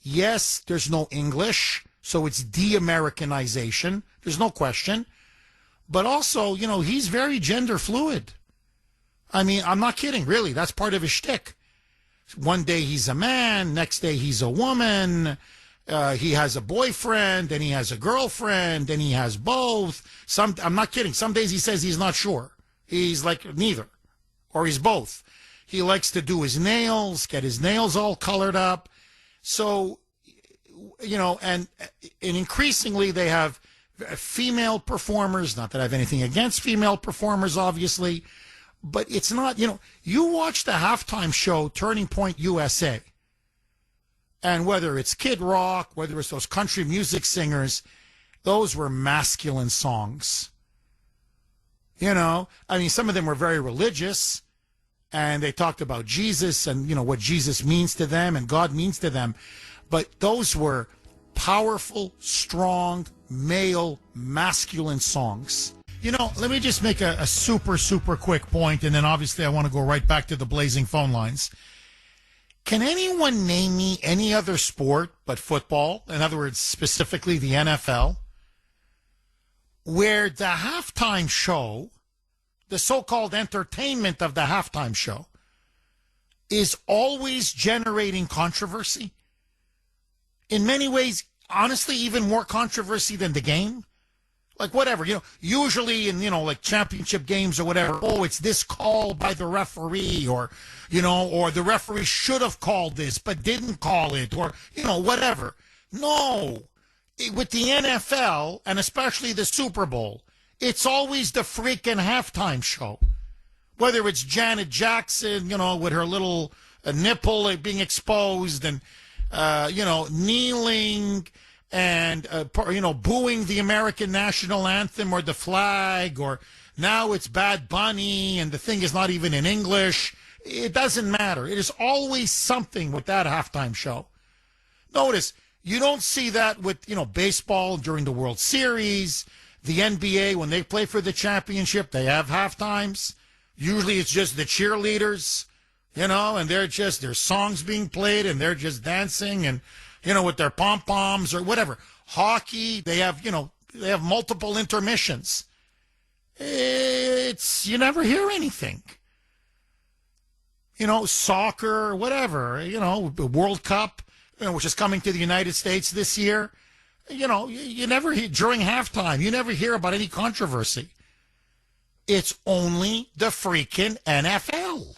Yes, there's no English, so it's de-Americanization. There's no question. But also, he's very gender fluid. I mean, I'm not kidding, really. That's part of his shtick. One day he's a man, next day he's a woman. He has a boyfriend, then he has a girlfriend, then he has both. I'm not kidding. Some days he says he's not sure. He's like neither, or he's both. He likes to do his nails, get his nails all colored up. So, and increasingly they have female performers. Not that I have anything against female performers, obviously, but it's not, you watch the halftime show, Turning Point USA, and whether it's Kid Rock, whether it's those country music singers, those were masculine songs. Some of them were very religious, and they talked about Jesus and, what Jesus means to them and God means to them. But those were powerful, strong, male, masculine songs. Let me just make a super, super quick point, and then obviously I want to go right back to the blazing phone lines. Can anyone name me any other sport but football, in other words, specifically the NFL, where the halftime show, the so-called entertainment of the halftime show, is always generating controversy? In many ways, honestly, even more controversy than the game? Like whatever, usually in, like championship games or whatever, it's this call by the referee or the referee should have called this but didn't call it or, whatever. No. With the NFL and especially the Super Bowl, it's always the freaking halftime show. Whether it's Janet Jackson, with her little nipple being exposed and, kneeling and, booing the American national anthem or the flag, or now it's Bad Bunny and the thing is not even in English. It doesn't matter. It is always something with that halftime show. Notice, you don't see that with, baseball during the World Series, the NBA, when they play for the championship, they have half times. Usually it's just the cheerleaders, and there's songs being played and they're just dancing and, with their pom-poms or whatever. Hockey, they have multiple intermissions. You never hear anything. Soccer, whatever, the World Cup, which is coming to the United States this year. You never hear, during halftime, you never hear about any controversy. It's only the freaking NFL.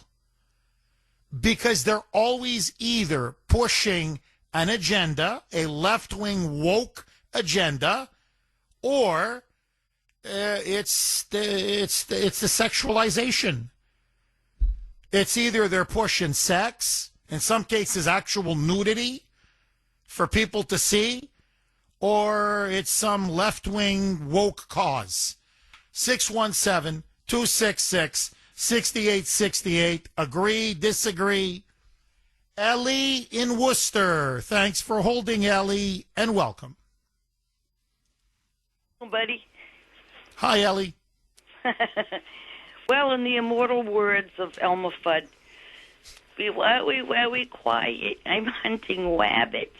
Because they're always either pushing an agenda, a left-wing woke agenda, or it's the sexualization. It's either they're pushing sex, in some cases actual nudity for people to see, or it's some left-wing woke cause. 617-266-6868. Agree, disagree. Ellie in Worcester. Thanks for holding, Ellie, and welcome. Hello, buddy. Hi, Ellie. Well, in the immortal words of Elmer Fudd, be very quiet. I'm hunting rabbits.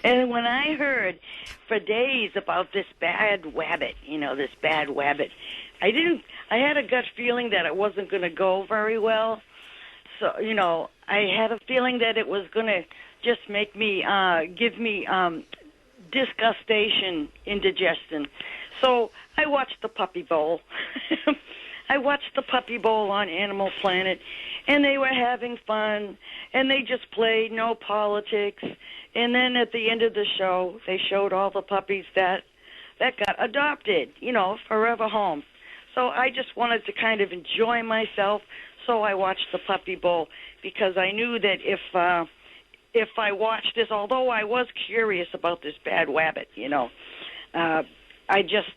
And when I heard for days about this bad rabbit, I had a gut feeling that it wasn't going to go very well. So, I had a feeling that it was going to just make me, give me disgustation, indigestion. So I watched the Puppy Bowl. I watched the Puppy Bowl on Animal Planet, and they were having fun, and they just played no politics. And then at the end of the show, they showed all the puppies that got adopted, forever home. So I just wanted to kind of enjoy myself, so I watched the Puppy Bowl, because I knew that if I watched this, although I was curious about this bad rabbit, I just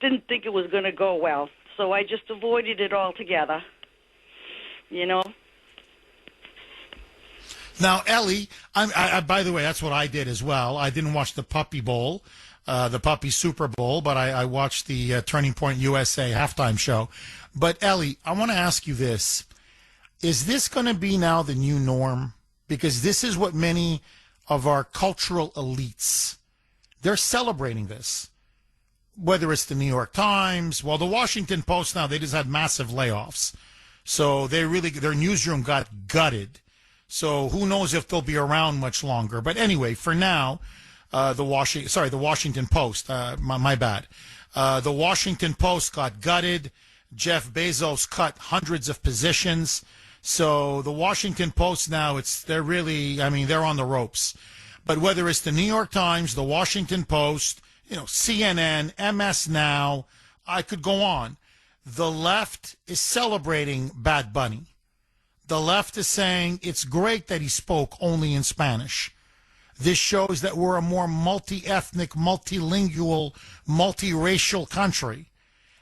didn't think it was going to go well, so I just avoided it altogether. Now, Ellie, I by the way, that's what I did as well. I didn't watch the Puppy Bowl, the Puppy Super Bowl, but I watched the Turning Point USA halftime show. But Ellie, I want to ask you this: is this going to be now the new norm? Because this is what many of our cultural elites, they're celebrating this. Whether it's the New York Times, the Washington Post now, they just had massive layoffs. So their newsroom got gutted. So who knows if they'll be around much longer. But anyway, for now, the Washington Post, my bad. The Washington Post got gutted. Jeff Bezos cut hundreds of positions. So the Washington Post now, they're on the ropes. But whether it's the New York Times, the Washington Post, CNN, MS Now, I could go on. The left is celebrating Bad Bunny. The left is saying it's great that he spoke only in Spanish. This shows that we're a more multi-ethnic, multilingual, multiracial country,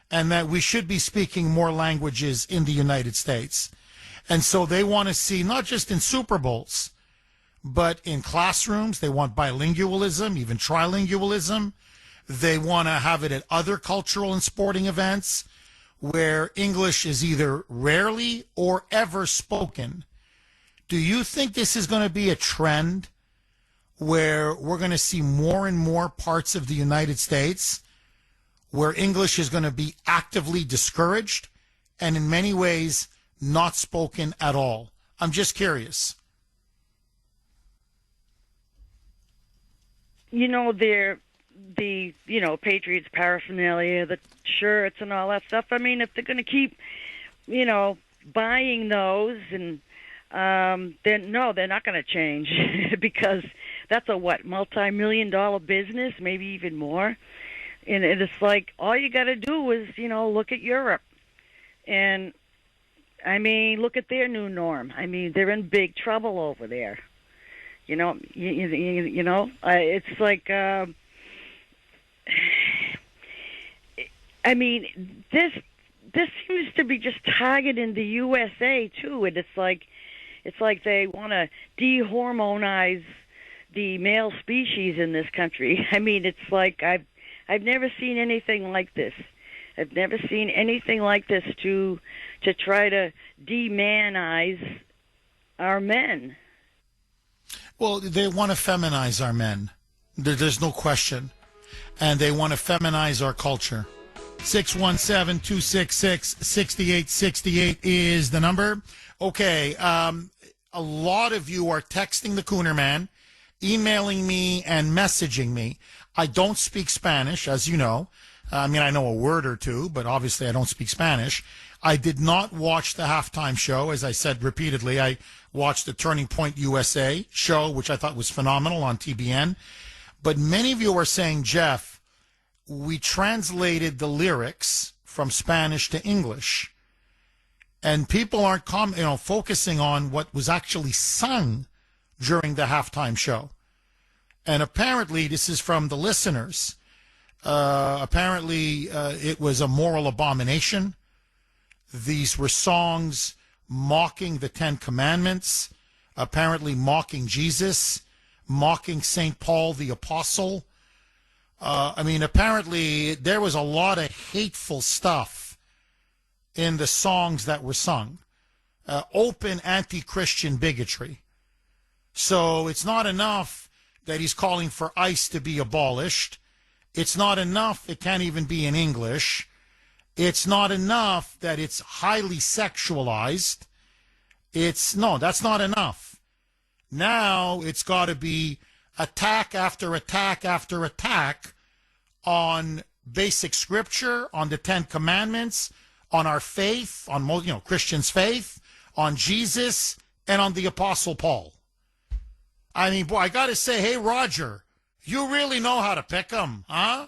and that we should be speaking more languages in the United States. And so they want to see, not just in Super Bowls, but in classrooms. They want bilingualism, even trilingualism. They want to have it at other cultural and sporting events where English is either rarely or ever spoken. Do you think this is going to be a trend where we're going to see more and more parts of the United States where English is going to be actively discouraged and in many ways not spoken at all? I'm just curious. The Patriots paraphernalia, the shirts and all that stuff. I mean, if they're going to keep, buying those, and then no, they're not going to change because that's a multi-million-dollar business, maybe even more. And it's like all you got to do is, look at Europe, and look at their new norm. They're in big trouble over there. It's like. This seems to be just targeting the USA too, and it's like It's like they want to dehormonize the male species in this country. I mean, it's like I've never seen anything like this. I've never seen anything like this to try to demanize our men. Well, they want to feminize our men. There's no question. And they want to feminize our culture. 617-266-6868 is the number. Okay, a lot of you are texting the Kuhner Man, emailing me, and messaging me. I don't speak Spanish, as you know. I mean, I know a word or two, but obviously I don't speak Spanish. I did not watch the halftime show. As I said repeatedly, I watched the Turning Point USA show, which I thought was phenomenal on TBN. But many of you are saying, Jeff, we translated the lyrics from Spanish to English, and people aren't focusing on what was actually sung during the halftime show. And apparently, this is from the listeners. Apparently, it was a moral abomination. These were songs mocking the Ten Commandments, apparently mocking Jesus, mocking St. Paul the Apostle. Apparently there was a lot of hateful stuff in the songs that were sung. Open anti-Christian bigotry. So it's not enough that he's calling for ICE to be abolished. It's not enough it can't even be in English. It's not enough that it's highly sexualized. That's not enough. Now it's got to be attack after attack after attack on basic scripture, on the Ten Commandments, on our faith, on Christians' faith, on Jesus, and on the Apostle Paul. I mean, boy, I got to say, hey, Roger, you really know how to pick them, huh?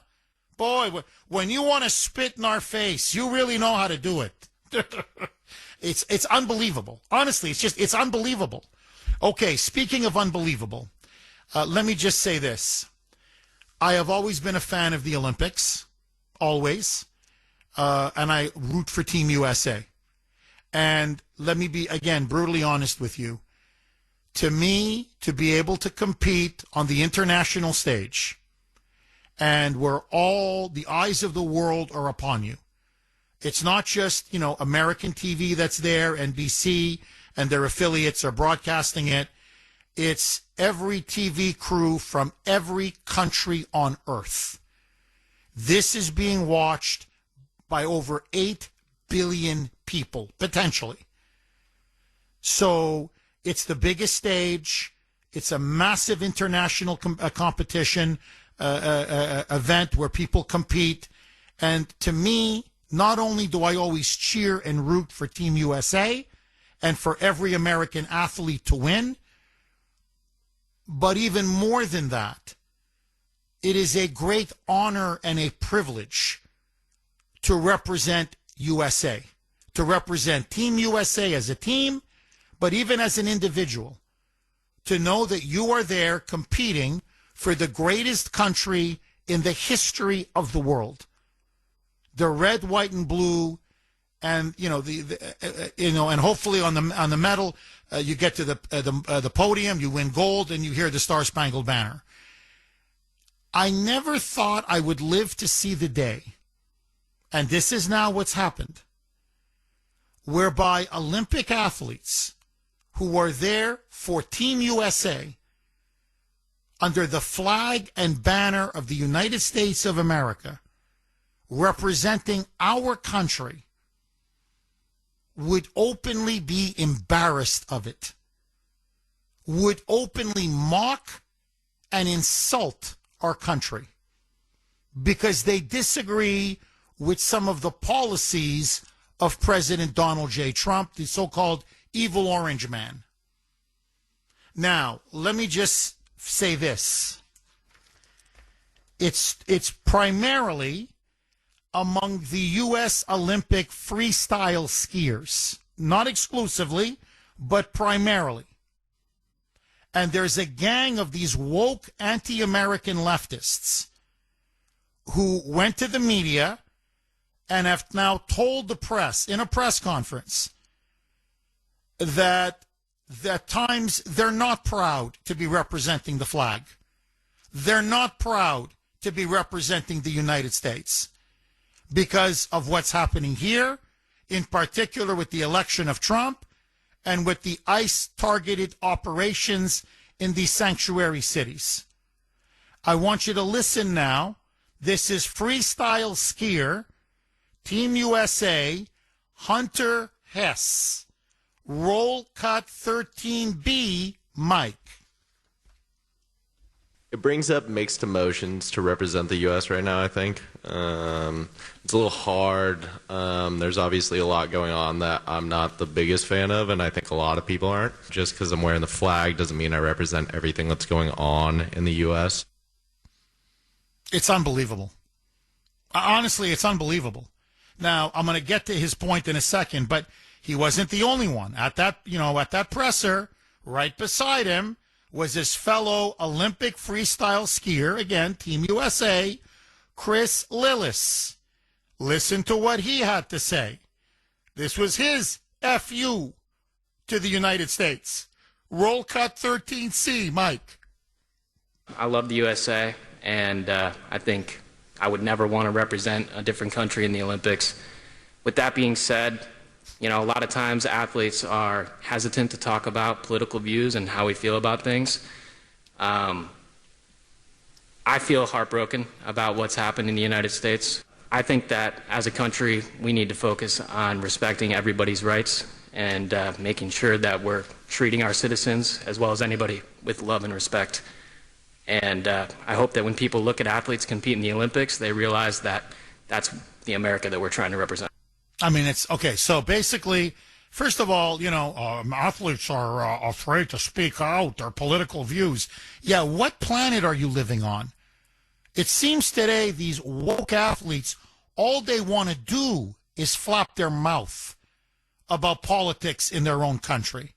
Boy, when you want to spit in our face, you really know how to do it. It's unbelievable. Honestly, it's unbelievable. Okay, speaking of unbelievable, let me just say this. I have always been a fan of the Olympics, always, and I root for Team USA. And let me be, again, brutally honest with you. To me, to be able to compete on the international stage, and where all the eyes of the world are upon you. It's not just, American TV that's there, NBC, and their affiliates are broadcasting it. It's every TV crew from every country on earth. This is being watched by over 8 billion people, potentially. So it's the biggest stage. It's a massive international competition event where people compete. And to me, not only do I always cheer and root for Team USA and for every American athlete to win, but even more than that, it is a great honor and a privilege to represent USA, to represent Team USA as a team, but even as an individual, to know that you are there competing for the greatest country in the history of the world. The red, white, and blue, and and hopefully on the medal, you get to the podium, you win gold, and you hear the Star Spangled Banner. I never thought I would live to see the day, and this is now what's happened, whereby Olympic athletes who are there for Team USA under the flag and banner of the United States of America, representing our country, would openly be embarrassed of it, would openly mock and insult our country because they disagree with some of the policies of President Donald J. Trump, the so-called evil orange man. Now, let me just say this. It's primarily among the U.S. Olympic freestyle skiers. Not exclusively, but primarily. And there's a gang of these woke anti-American leftists who went to the media and have now told the press in a press conference that that times they're not proud to be representing the flag. They're not proud to be representing the United States because of what's happening here, in particular with the election of Trump and with the ICE-targeted operations in these sanctuary cities. I want you to listen now. This is freestyle skier, Team USA, Hunter Hess. Roll cut 13B, Mike. It brings up mixed emotions to represent the U.S. right now, I think. It's a little hard. There's obviously a lot going on that I'm not the biggest fan of, and I think a lot of people aren't. Just because I'm wearing the flag doesn't mean I represent everything that's going on in the U.S. It's unbelievable. Honestly, it's unbelievable. Now, I'm going to get to his point in a second, but he wasn't the only one. At that presser, right beside him, was his fellow Olympic freestyle skier, again, Team USA, Chris Lillis. Listen to what he had to say. This was his FU to the United States. Roll cut 13C, Mike. I love the USA, and I think I would never want to represent a different country in the Olympics. With that being said, a lot of times athletes are hesitant to talk about political views and how we feel about things. I feel heartbroken about what's happened in the United States. I think that as a country, we need to focus on respecting everybody's rights and making sure that we're treating our citizens as well as anybody with love and respect. And I hope that when people look at athletes compete in the Olympics, they realize that that's the America that we're trying to represent. I mean, it's okay. So basically, first of all, athletes are afraid to speak out their political views. Yeah, what planet are you living on? It seems today these woke athletes, all they want to do is flap their mouth about politics in their own country.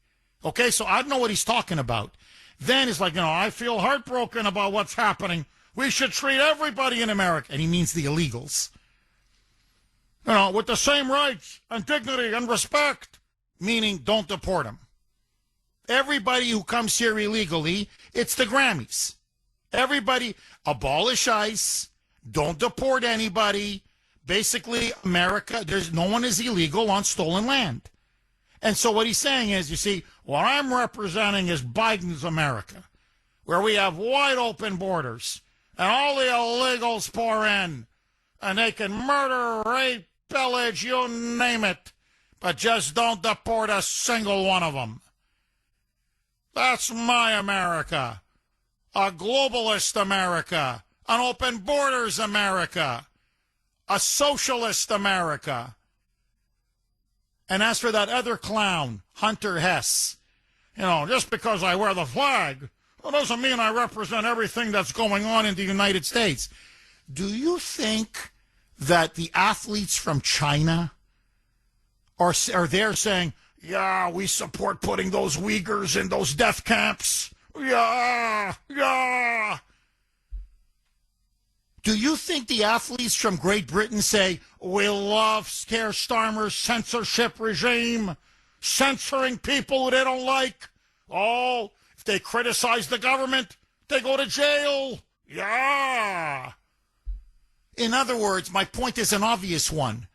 Okay, so I don't know what he's talking about. Then it's like, I feel heartbroken about what's happening. We should treat everybody in America. And he means the illegals. With the same rights and dignity and respect, meaning don't deport them. Everybody who comes here illegally, it's the Grammys. Everybody, abolish ICE, don't deport anybody. Basically, America, no one is illegal on stolen land. And so what he's saying is, you see, what I'm representing is Biden's America, where we have wide open borders, and all the illegals pour in, and they can murder, rape, pillage, you name it, but just don't deport a single one of them. That's my America, a globalist America, an open borders America, a socialist America. And as for that other clown, Hunter Hess, just because I wear the flag, well, doesn't mean I represent everything that's going on in the United States. Do you think that the athletes from China are there saying, yeah, we support putting those Uyghurs in those death camps? Yeah, yeah. Do you think the athletes from Great Britain say, we love Keir Starmer's censorship regime, censoring people who they don't like? Oh, if they criticize the government, they go to jail. Yeah. In other words, my point is an obvious one.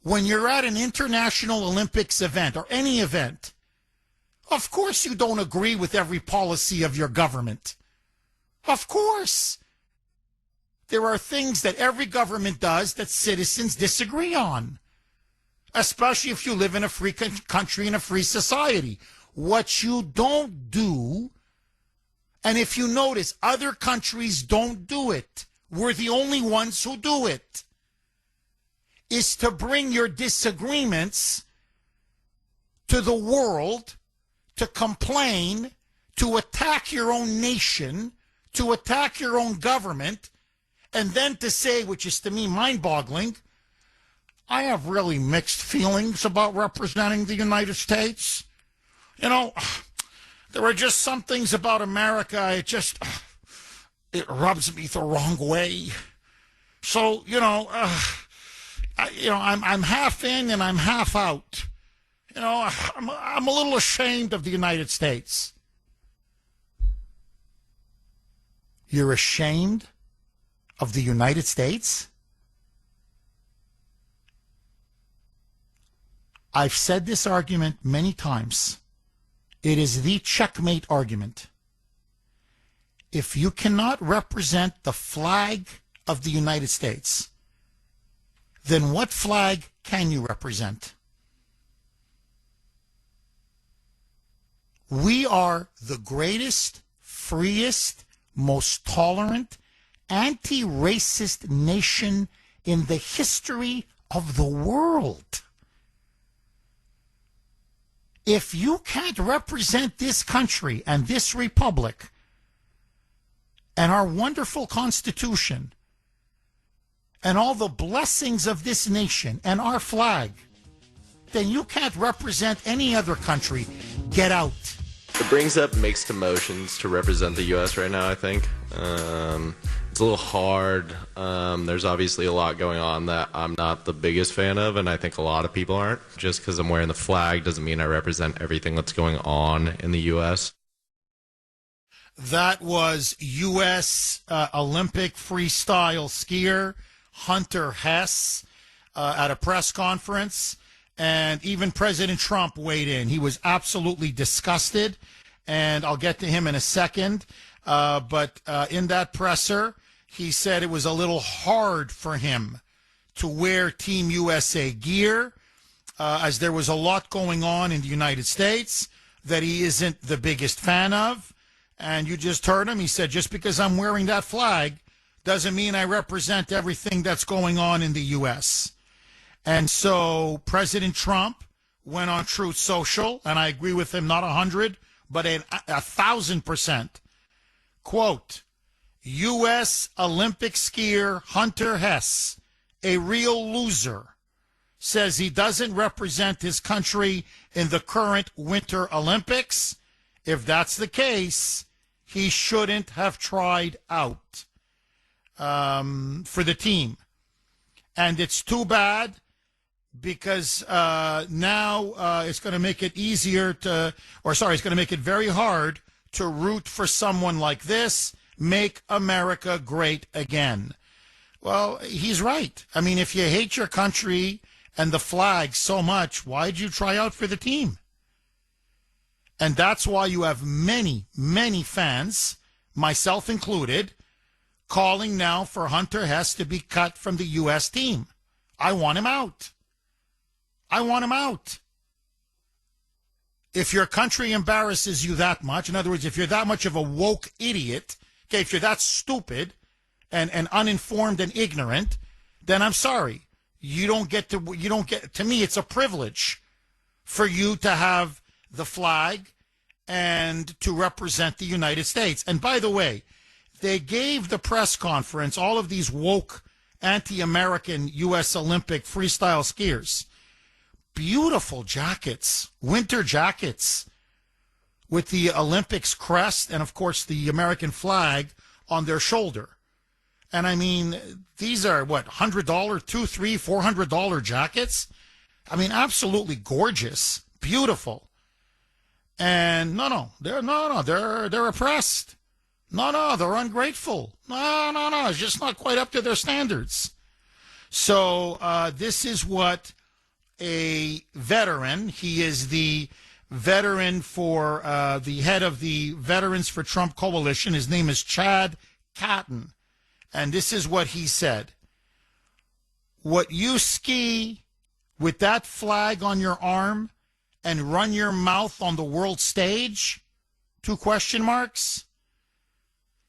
When you're at an International Olympics event or any event, of course you don't agree with every policy of your government. Of course. There are things that every government does that citizens disagree on, especially if you live in a free country, in a free society. What you don't do, and if you notice, other countries don't do it, we're the only ones who do it, is to bring your disagreements to the world, to complain, to attack your own nation, to attack your own government, and then to say, which is to me mind-boggling, I have really mixed feelings about representing the United States. There are just some things about America, it rubs me the wrong way. So, I'm half in and I'm half out. You know, I'm a little ashamed of the United States. You're ashamed of the United States? I've said this argument many times. It is the checkmate argument. If you cannot represent the flag of the United States, then what flag can you represent? We are the greatest, freest, most tolerant, anti-racist nation in the history of the world. If you can't represent this country and this republic and our wonderful Constitution and all the blessings of this nation and our flag, then you can't represent any other country. Get out. It brings up mixed emotions to represent the U.S. right now, I think. It's a little hard. There's obviously a lot going on that I'm not the biggest fan of, and I think a lot of people aren't. Just because I'm wearing the flag doesn't mean I represent everything that's going on in the U.S. That was U.S. Olympic freestyle skier Hunter Hess at a press conference. And even President Trump weighed in. He was absolutely disgusted, and I'll get to him in a second. But in that presser, he said it was a little hard for him to wear Team USA gear, as there was a lot going on in the United States that he isn't the biggest fan of. And you just heard him. He said, just because I'm wearing that flag doesn't mean I represent everything that's going on in the U.S., And so President Trump went on Truth Social, and I agree with him, not 100, but 1,000%. Quote, U.S. Olympic skier Hunter Hess, a real loser, says he doesn't represent his country in the current Winter Olympics. If that's the case, he shouldn't have tried out for the team. And it's too bad, because now it's going to make it easier to, it's going to make it very hard to root for someone like this. Make America great again. Well, he's right. I mean, if you hate your country and the flag so much, why'd you try out for the team? And that's why you have many, many fans, myself included, calling now for Hunter Hess to be cut from the U.S. team. I want him out. I want him out. If your country embarrasses you that much, in other words, if you're that much of a woke idiot, okay, if you're that stupid and uninformed and ignorant, then I'm sorry. To me, it's a privilege for you to have the flag and to represent the United States. And by the way, they gave the press conference, all of these woke, anti-American U.S. Olympic freestyle skiers, beautiful jackets, winter jackets with the Olympics crest and, of course, the American flag on their shoulder. And I mean, these are what, $100, $200, $300, $400 jackets? I mean, absolutely gorgeous, beautiful. And they're oppressed. No, they're ungrateful. No, it's just not quite up to their standards. So this is what a veteran, he is the veteran for the head of the Veterans for Trump Coalition. His name is Chad Catton. And this is what he said. What you ski with that flag on your arm and run your mouth on the world stage? 2 question marks.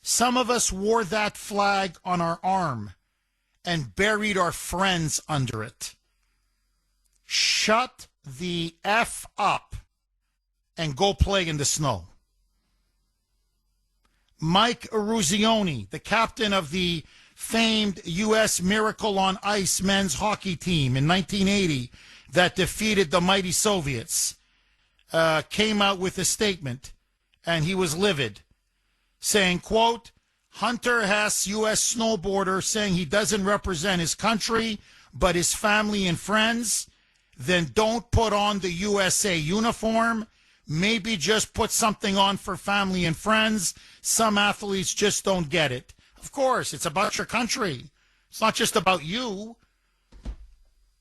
Some of us wore that flag on our arm and buried our friends under it. Shut the F up and go play in the snow. Mike Eruzione, the captain of the famed U.S. Miracle on Ice men's hockey team in 1980 that defeated the mighty Soviets, came out with a statement, and he was livid, saying, quote, Hunter Hess, U.S. snowboarder, saying he doesn't represent his country, but his family and friends. then don't put on the USA uniform. Maybe just put something on for family and friends. Some athletes just don't get it. Of course, it's about your country. It's not just about you,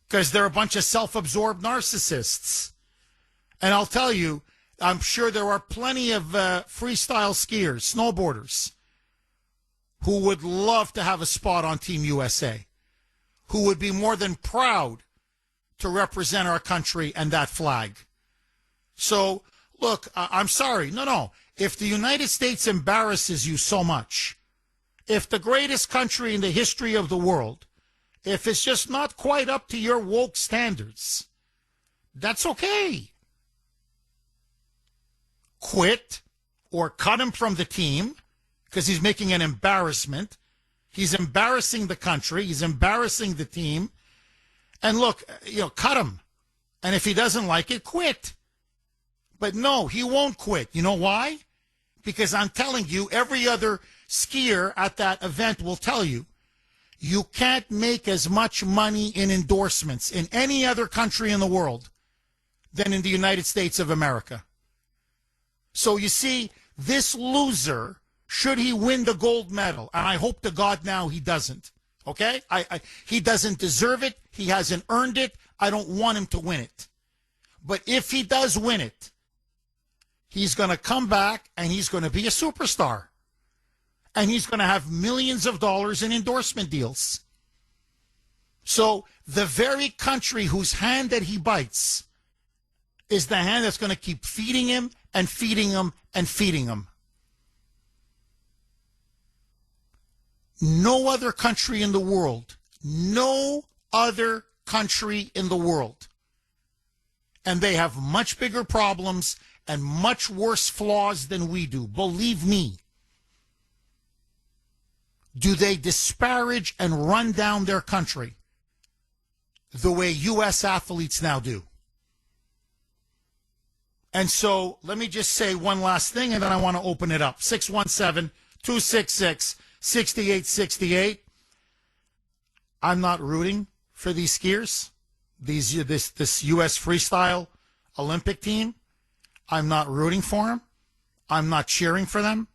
because they're a bunch of self-absorbed narcissists. And I'll tell you, I'm sure there are plenty of freestyle skiers, snowboarders, who would love to have a spot on Team USA, who would be more than proud to represent our country and that flag. So, look, I'm sorry. No. If the United States embarrasses you so much, if the greatest country in the history of the world, if it's just not quite up to your woke standards, that's okay. Quit or cut him from the team because he's making an embarrassment. He's embarrassing the country. He's embarrassing the team. And look, cut him. And if he doesn't like it, quit. But no, he won't quit. You know why? Because I'm telling you, every other skier at that event will tell you, you can't make as much money in endorsements in any other country in the world than in the United States of America. So you see, this loser, should he win the gold medal, and I hope to God now he doesn't, okay? He doesn't deserve it. He hasn't earned it. I don't want him to win it. But if he does win it, he's going to come back and he's going to be a superstar. And he's going to have millions of dollars in endorsement deals. So the very country whose hand that he bites is the hand that's going to keep feeding him and feeding him and feeding him. No other country in the world, no other country in the world, and they have much bigger problems and much worse flaws than we do. Believe me. Do they disparage and run down their country the way U.S. athletes now do? And so let me just say one last thing, and then I want to open it up. 617-266-6868. I'm not rooting for these skiers, this U.S. freestyle Olympic team. I'm not rooting for them. I'm not cheering for them.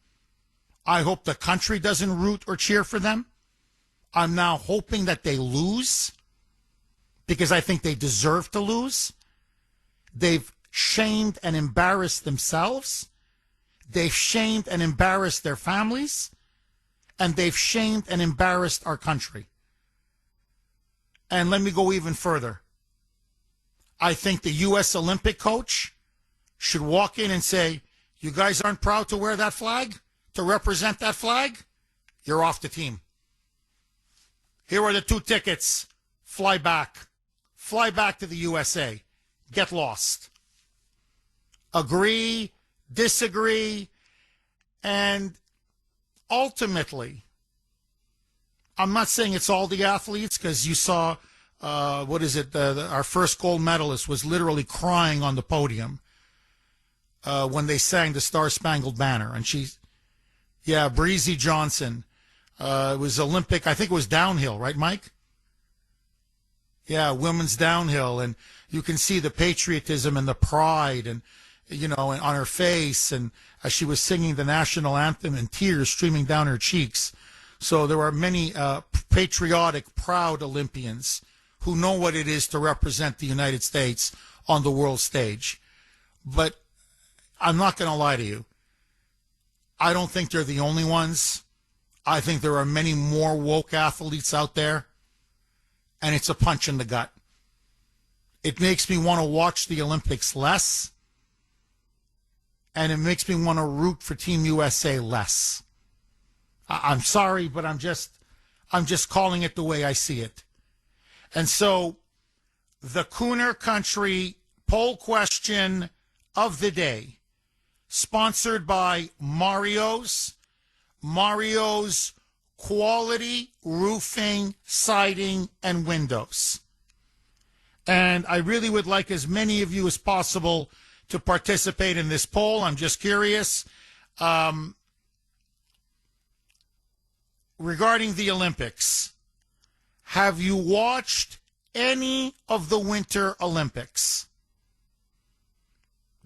I hope the country doesn't root or cheer for them. I'm now hoping that they lose because I think they deserve to lose. They've shamed and embarrassed themselves. They've shamed and embarrassed their families. And they've shamed and embarrassed our country. And let me go even further. I think the U.S. Olympic coach should walk in and say, you guys aren't proud to wear that flag, to represent that flag? You're off the team. Here are the 2 tickets. Fly back. Fly back to the USA. Get lost. Agree, disagree, and ultimately, I'm not saying it's all the athletes, because you saw, our first gold medalist was literally crying on the podium when they sang the Star-Spangled Banner. And Breezy Johnson. It was Olympic, I think it was downhill, right, Mike? Yeah, women's downhill. And you can see the patriotism and the pride and, on her face. And as she was singing the national anthem and tears streaming down her cheeks. So there are many patriotic, proud Olympians who know what it is to represent the United States on the world stage. But I'm not going to lie to you. I don't think they're the only ones. I think there are many more woke athletes out there, and it's a punch in the gut. It makes me want to watch the Olympics less, and it makes me want to root for Team USA less. I'm sorry, but I'm just calling it the way I see it. And so the Kuhner Country poll question of the day, sponsored by Mario's Quality Roofing, Siding, and Windows. And I really would like as many of you as possible to participate in this poll. I'm just curious. Regarding the Olympics, have you watched any of the Winter Olympics?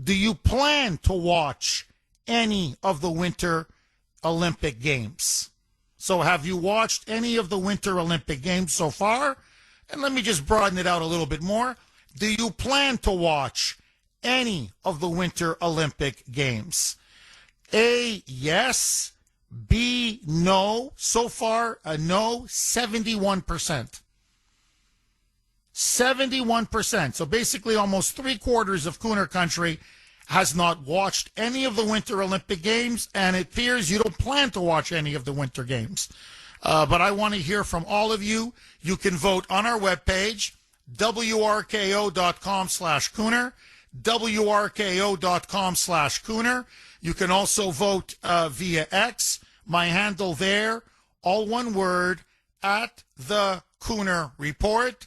Do you plan to watch any of the Winter Olympic Games? So have you watched any of the Winter Olympic Games so far? And let me just broaden it out a little bit more. Do you plan to watch any of the Winter Olympic Games? A, yes. B, no. So far, a no, 71%. 71%. So basically almost 3/4 of Kuhner country has not watched any of the Winter Olympic Games, and it appears you don't plan to watch any of the Winter Games. But I want to hear from all of you. You can vote on our webpage, wrko.com/Kuhner, wrko.com/Kuhner. You can also vote via X. My handle there, all one word, at the Kuhner Report,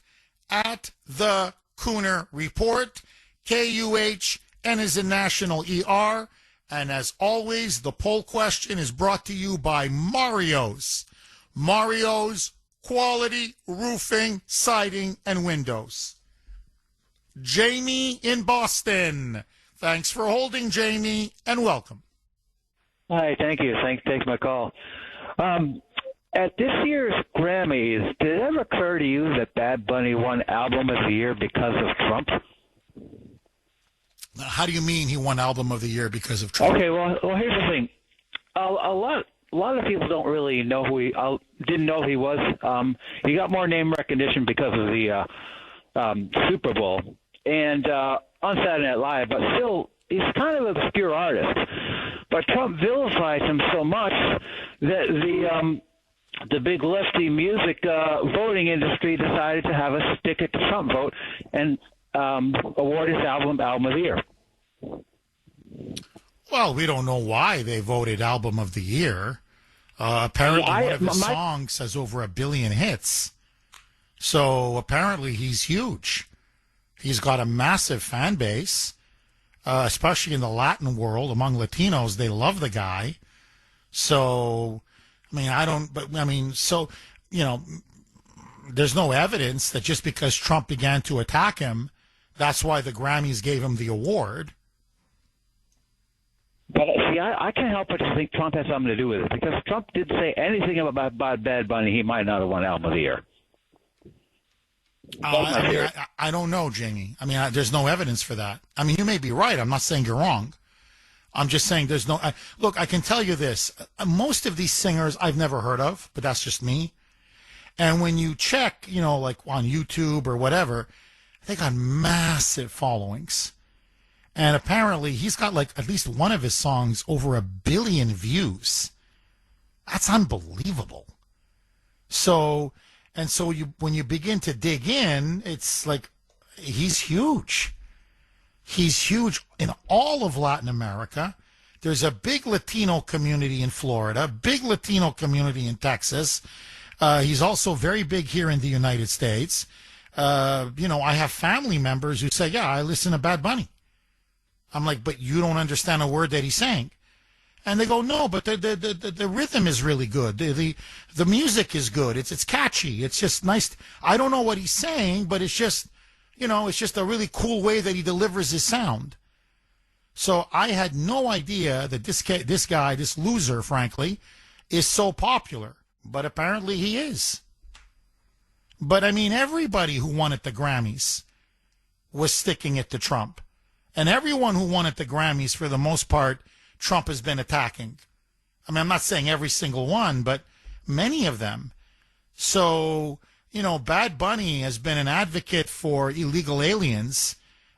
at the Kuhner Report, KUHN is in National ER. And as always, the poll question is brought to you by Mario's. Mario's Quality Roofing, Siding, and Windows. Jamie in Boston. Thanks for holding, Jamie, and welcome. Hi, thank you. Thanks for taking my call. At this year's Grammys, did it ever occur to you that Bad Bunny won Album of the Year because of Trump? How do you mean he won Album of the Year because of Trump? Okay, well, here's the thing. A lot of people don't really know who he didn't know who he was. He got more name recognition because of the Super Bowl and on Saturday Night Live, but still, he's kind of an obscure artist. But Trump vilifies him so much that the big lefty music voting industry decided to have a stick at the Trump vote and award his album of the Year. Well, we don't know why they voted Album of the Year. Apparently, one of his songs has over 1 billion hits. So apparently he's huge. He's got a massive fan base, especially in the Latin world. Among Latinos, they love the guy. So, there's no evidence that just because Trump began to attack him, that's why the Grammys gave him the award. But see, I can't help but to think Trump has something to do with it, because Trump didn't say anything about Bad Bunny. He might not have won Album of the Year. I don't know, Jamie. There's no evidence for that. You may be right. I'm not saying you're wrong. I'm just saying there's no... look, I can tell you this. Most of these singers I've never heard of, but that's just me. And when you check, like on YouTube or whatever, they got massive followings. And apparently he's got like at least one of his songs over 1 billion views. That's unbelievable. So when you begin to dig in, it's like he's huge. He's huge in all of Latin America. There's a big Latino community in Florida, big Latino community in Texas. He's also very big here in the United States. I have family members who say, yeah, I listen to Bad Bunny. I'm like, but you don't understand a word that he's saying. And they go, no, but the rhythm is really good. The music is good. It's catchy. It's just nice. I don't know what he's saying, but it's just, it's just a really cool way that he delivers his sound. So I had no idea that this guy, this loser, frankly, is so popular. But apparently he is. But everybody who won at the Grammys was sticking it to Trump. And everyone who won at the Grammys, for the most part, Trump has been attacking. I'm not saying every single one, but many of them. So, Bad Bunny has been an advocate for illegal aliens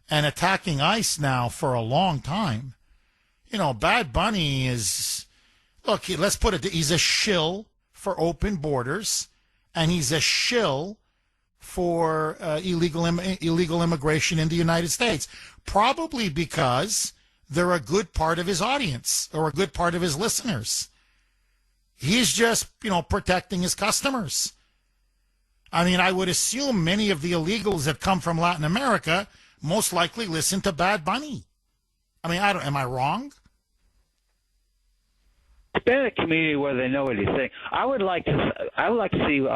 and attacking ICE now for a long time. Bad Bunny is, look, let's put it, he's a shill for open borders, and he's a shill for illegal immigration in the United States, probably because they're a good part of his audience or a good part of his listeners. He's just, protecting his customers. I would assume many of the illegals that come from Latin America most likely listen to Bad Bunny. Am I wrong? Hispanic community where they know what he's saying. I would like to see.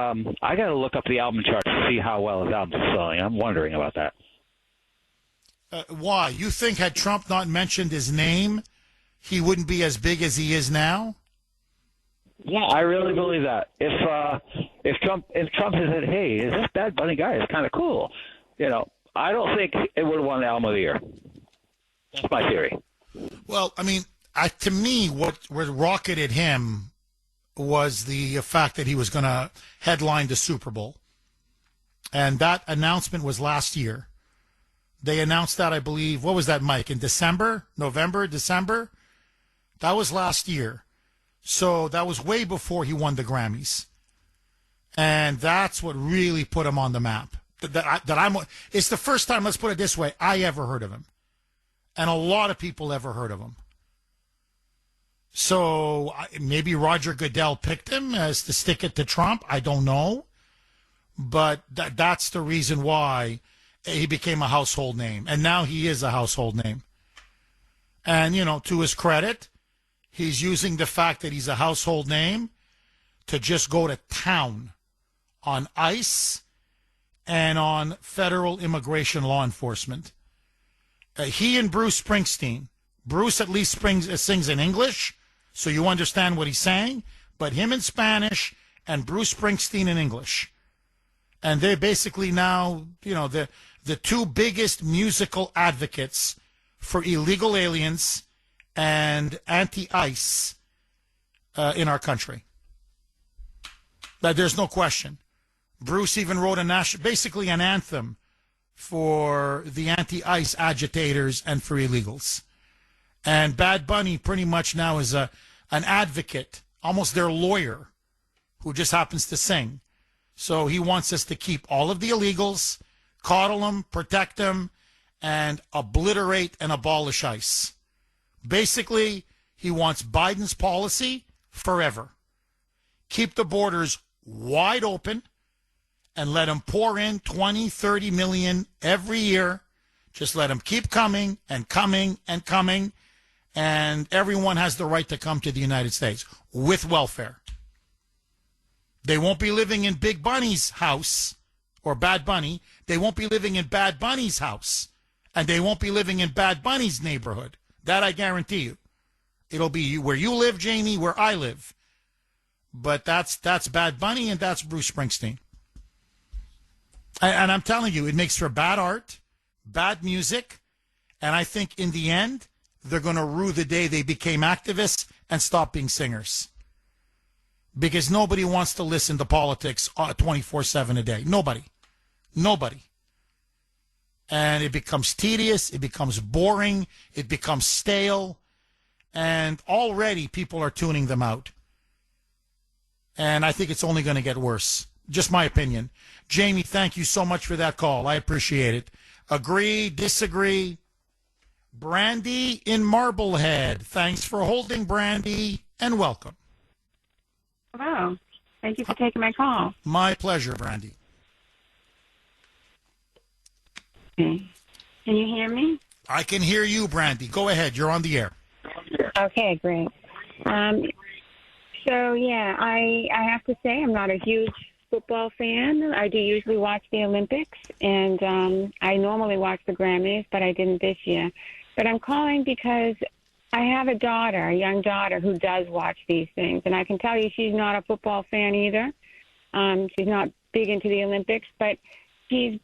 I got to look up the album chart to see how well his album's selling. I'm wondering about that. Why? You think had Trump not mentioned his name, he wouldn't be as big as he is now? Yeah, I really believe that. If Trump had said, "Hey, is this Bad Bunny guy? It's kind of cool," I don't think it would have won the album of the year. That's my theory. Well, I mean, to me, what rocketed him was the fact that he was going to headline the Super Bowl, and that announcement was last year. They announced that, I believe, what was that, Mike, in November, December? That was last year. So that was way before he won the Grammys. And that's what really put him on the map. It's the first time, let's put it this way, I ever heard of him. And a lot of people ever heard of him. So maybe Roger Goodell picked him as to stick it to Trump. I don't know. But that's the reason why he became a household name. And now he is a household name. And, to his credit, he's using the fact that he's a household name to just go to town on ICE and on federal immigration law enforcement. He and Bruce Springsteen. Bruce at least sings in English, so you understand what he's saying. But him in Spanish and Bruce Springsteen in English. And they're basically now, the two biggest musical advocates for illegal aliens and anti-ICE in our country. There's no question. Bruce even wrote basically an anthem for the anti-ICE agitators and for illegals. And Bad Bunny pretty much now is an advocate, almost their lawyer, who just happens to sing. So he wants us to keep all of the illegals, coddle them, protect them, and obliterate and abolish ICE. Basically, he wants Biden's policy forever. Keep the borders wide open and let them pour in 20, 30 million every year. Just let them keep coming and coming and coming. And everyone has the right to come to the United States with welfare. They won't be living in Big Bunny's house or Bad Bunny. They won't be living in Bad Bunny's house. And they won't be living in Bad Bunny's neighborhood. That I guarantee you. It'll be where you live, Jamie, where I live. But that's Bad Bunny and that's Bruce Springsteen. And I'm telling you, it makes for bad art, bad music, and I think in the end, they're going to rue the day they became activists and stopped being singers. Because nobody wants to listen to politics 24/7 a day. Nobody. And it becomes tedious, it becomes boring, it becomes stale, and already people are tuning them out. And I think it's only going to get worse. Just my opinion. Jamie, thank you so much for that call. I appreciate it. Agree, disagree. Brandy in Marblehead. Thanks for holding, Brandy, and welcome. Hello. Thank you for taking my call. My pleasure, Brandy. Okay. Can you hear me? I can hear you, Brandy. Go ahead. You're on the air. Okay, great. So, yeah, I have to say I'm not a huge football fan. I do usually watch the Olympics, and I normally watch the Grammys, but I didn't this year. But I'm calling because I have a young daughter, who does watch these things, and I can tell you she's not a football fan either. She's not big into the Olympics, but she's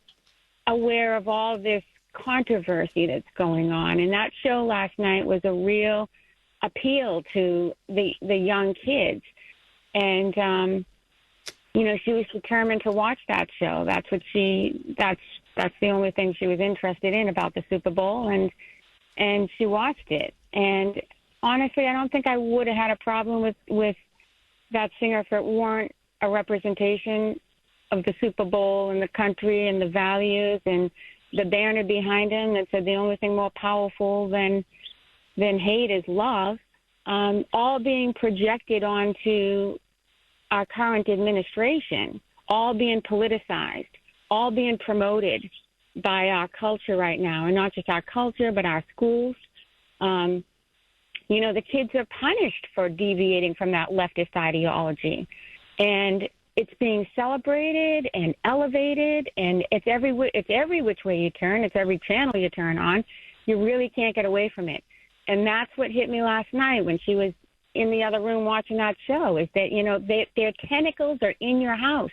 aware of all this controversy that's going on. And that show last night was a real appeal to the young kids. And, she was determined to watch that show. That's the only thing she was interested in about the Super Bowl. And she watched it. And honestly, I don't think I would have had a problem with that singer if it weren't a representation of the Super Bowl and the country and the values and the banner behind him that said the only thing more powerful than hate is love, all being projected onto our current administration, all being politicized, all being promoted by our culture right now, and not just our culture, but our schools. the kids are punished for deviating from that leftist ideology. And it's being celebrated and elevated, and it's every which way you turn. It's every channel you turn on. You really can't get away from it. And that's what hit me last night when she was in the other room watching that show, is that, their tentacles are in your house.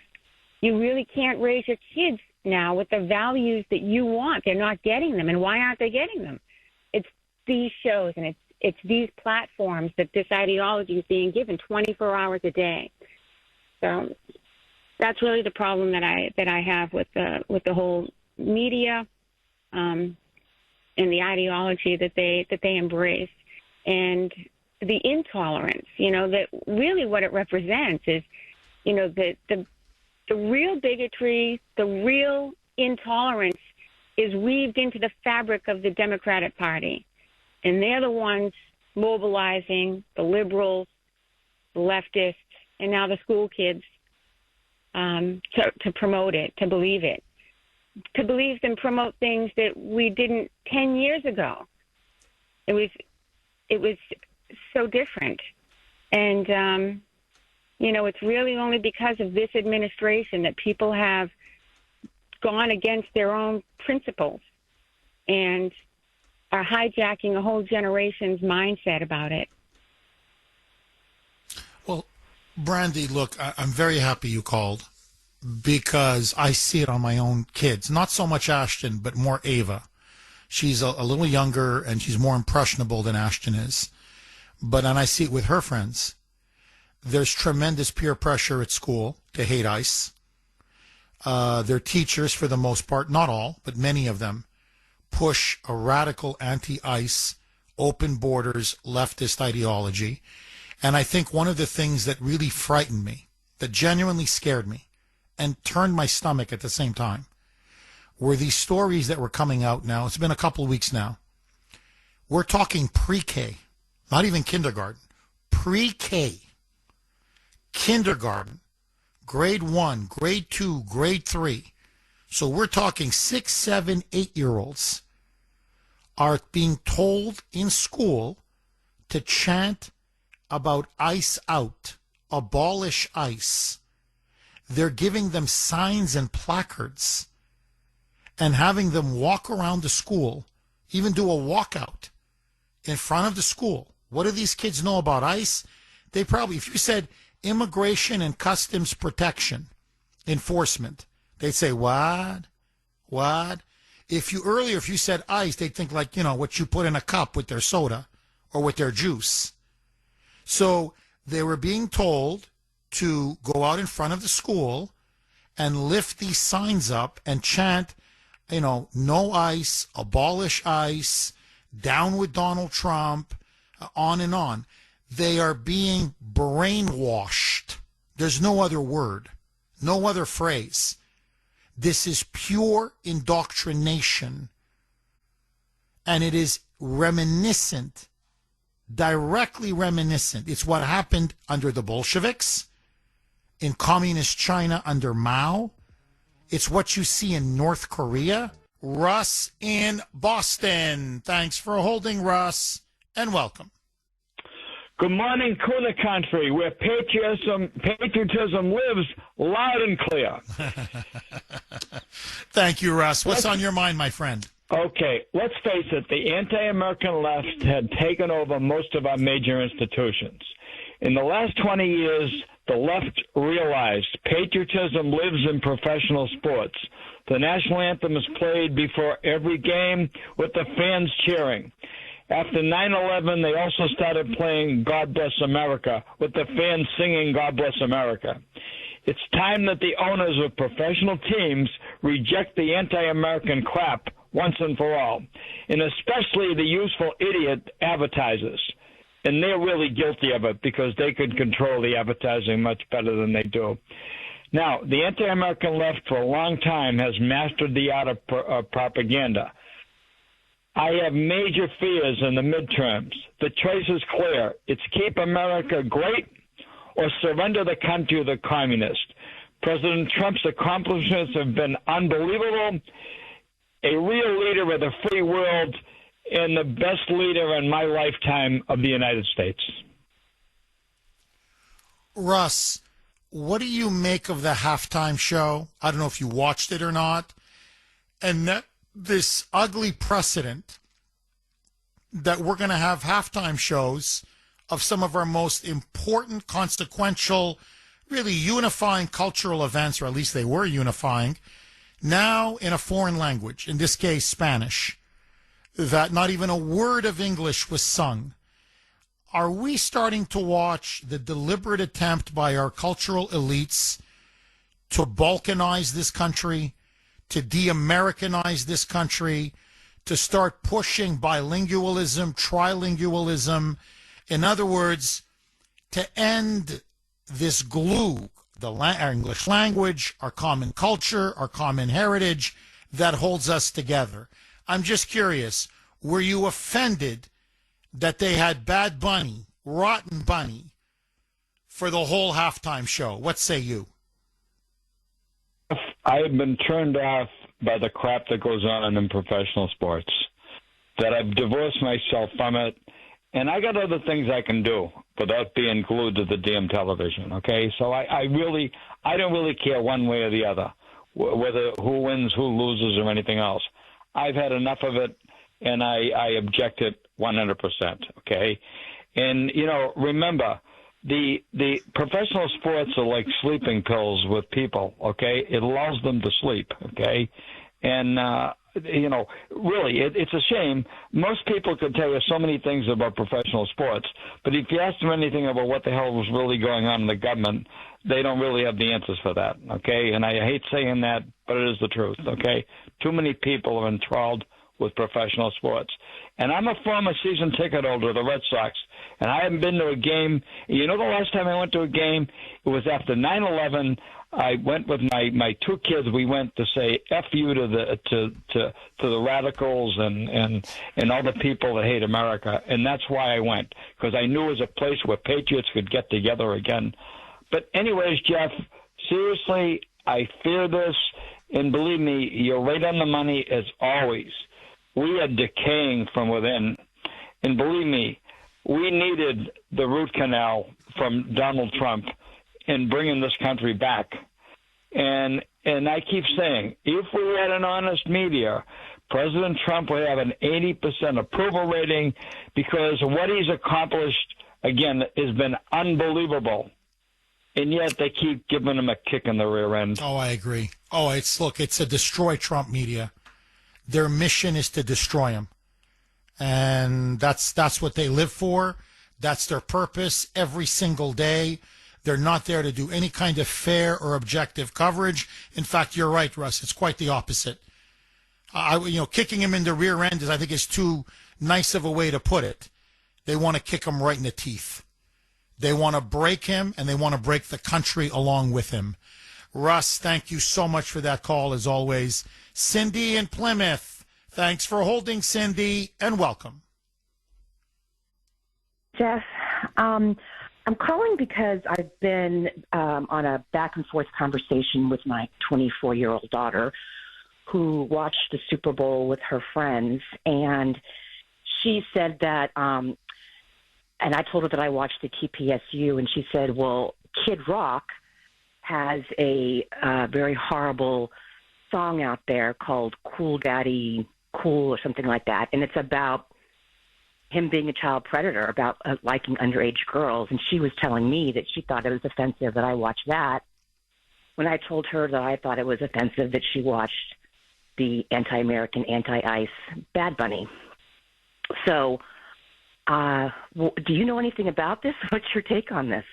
You really can't raise your kids now with the values that you want. They're not getting them. And why aren't they getting them? It's these shows and it's these platforms that this ideology is being given 24 hours a day. So that's really the problem that I have with the whole media and the ideology that they embrace, and the intolerance. That really what it represents is, the real bigotry, the real intolerance is weaved into the fabric of the Democratic Party, and they're the ones mobilizing the liberals, the leftists, and now the school kids to promote it, to believe it, to believe and promote things that we didn't 10 years ago. It was so different. And, it's really only because of this administration that people have gone against their own principles and are hijacking a whole generation's mindset about it. Well, Brandy, look, I'm very happy you called, because I see it on my own kids. Not so much Ashton, but more Ava. She's a little younger and she's more impressionable than Ashton is. And I see it with her friends. There's tremendous peer pressure at school to hate ICE. Their teachers, for the most part, not all, but many of them, push a radical anti-ICE, open borders, leftist ideology. And I think one of the things that really frightened me, that genuinely scared me, and turned my stomach at the same time, were these stories that were coming out now. It's been a couple of weeks now. We're talking pre-K, not even kindergarten, pre-K, kindergarten, grade 1, grade 2, grade 3. So we're talking 6, 7, 8-year-olds are being told in school to chant about ICE out, abolish ICE. They're giving them signs and placards and having them walk around the school, even do a walkout in front of the school. What do these kids know about ICE? They probably, if you said Immigration and Customs Protection Enforcement, they'd say, what? What? If you said ICE, they'd think like, what you put in a cup with their soda or with their juice. So they were being told to go out in front of the school and lift these signs up and chant, no ICE, abolish ICE, down with Donald Trump, on and on. They are being brainwashed. There's no other word, no other phrase. This is pure indoctrination. And it is reminiscent, directly reminiscent. It's what happened under the Bolsheviks, in communist China under Mao. It's what you see in North Korea. Russ in Boston. Thanks for holding, Russ, and welcome. Good morning, Kuhner country, where patriotism lives loud and clear. Thank you, Russ. What's on your mind, my friend? Okay, let's face it. The anti-American left had taken over most of our major institutions. In the last 20 years, the left realized patriotism lives in professional sports. The national anthem is played before every game with the fans cheering. After 9/11, they also started playing God Bless America with the fans singing God Bless America. It's time that the owners of professional teams reject the anti-American crap once and for all, and especially the useful idiot advertisers. And they're really guilty of it because they could control the advertising much better than they do. Now, the anti-American left for a long time has mastered the art of propaganda. I have major fears in the midterms. The choice is clear. It's keep America great or surrender the country to the communists. President Trump's accomplishments have been unbelievable. A real leader of the free world and the best leader in my lifetime of the United States. Russ, what do you make of the halftime show? I don't know if you watched it or not. And this ugly precedent that we're going to have halftime shows of some of our most important, consequential, really unifying cultural events, or at least they were unifying, now in a foreign language, in this case Spanish, that not even a word of English was sung. Are we starting to watch the deliberate attempt by our cultural elites to balkanize this country, to de-Americanize this country, to start pushing bilingualism, trilingualism, in other words, to end this glue, our English language, our common culture, our common heritage that holds us together? I'm just curious, were you offended that they had Bad Bunny, Rotten Bunny, for the whole halftime show? What say you? I have been turned off by the crap that goes on in professional sports, that I've divorced myself from it, and I got other things I can do without being glued to the damn television, okay? So I don't really care one way or the other, whether who wins, who loses, or anything else. I've had enough of it, and I object it 100%, okay? And, remember, the professional sports are like sleeping pills with people, okay? It allows them to sleep, okay? And, really, it's a shame. Most people could tell you so many things about professional sports, but if you ask them anything about what the hell was really going on in the government, they don't really have the answers for that, okay? And I hate saying that, but it is the truth, okay? Too many people are enthralled with professional sports. And I'm a former season ticket holder of the Red Sox, and I haven't been to a game. The last time I went to a game, it was after 9/11. I went with my two kids. We went to say "F you" to the radicals and all the people that hate America, and that's why I went, because I knew it was a place where patriots could get together again. But anyways, Jeff, seriously, I fear this, and believe me, you're right on the money as always. We are decaying from within, and believe me, we needed the root canal from Donald Trump in bringing this country back. And I keep saying, if we had an honest media, President Trump would have an 80% approval rating, because what he's accomplished, again, has been unbelievable. And yet they keep giving him a kick in the rear end. Oh, I agree. Oh, it's a destroy Trump media. Their mission is to destroy him. And that's what they live for. That's their purpose every single day. They're not there to do any kind of fair or objective coverage. In fact, you're right, Russ. It's quite the opposite. Kicking him in the rear end I think is too nice of a way to put it. They want to kick him right in the teeth. They want to break him, and they want to break the country along with him. Russ, thank you so much for that call, as always. Cindy in Plymouth, thanks for holding, Cindy, and welcome. Jeff, I'm calling because I've been on a back-and-forth conversation with my 24-year-old daughter, who watched the Super Bowl with her friends, and she said that, and I told her that I watched the TPSU, and she said, well, Kid Rock has a very horrible song out there called Cool Daddy Cool or something like that, and it's about him being a child predator, about liking underage girls. And she was telling me that she thought it was offensive that I watched that, when I told her that I thought it was offensive that she watched the anti-American, anti-ICE Bad Bunny. So do you know anything about this? What's your take on this?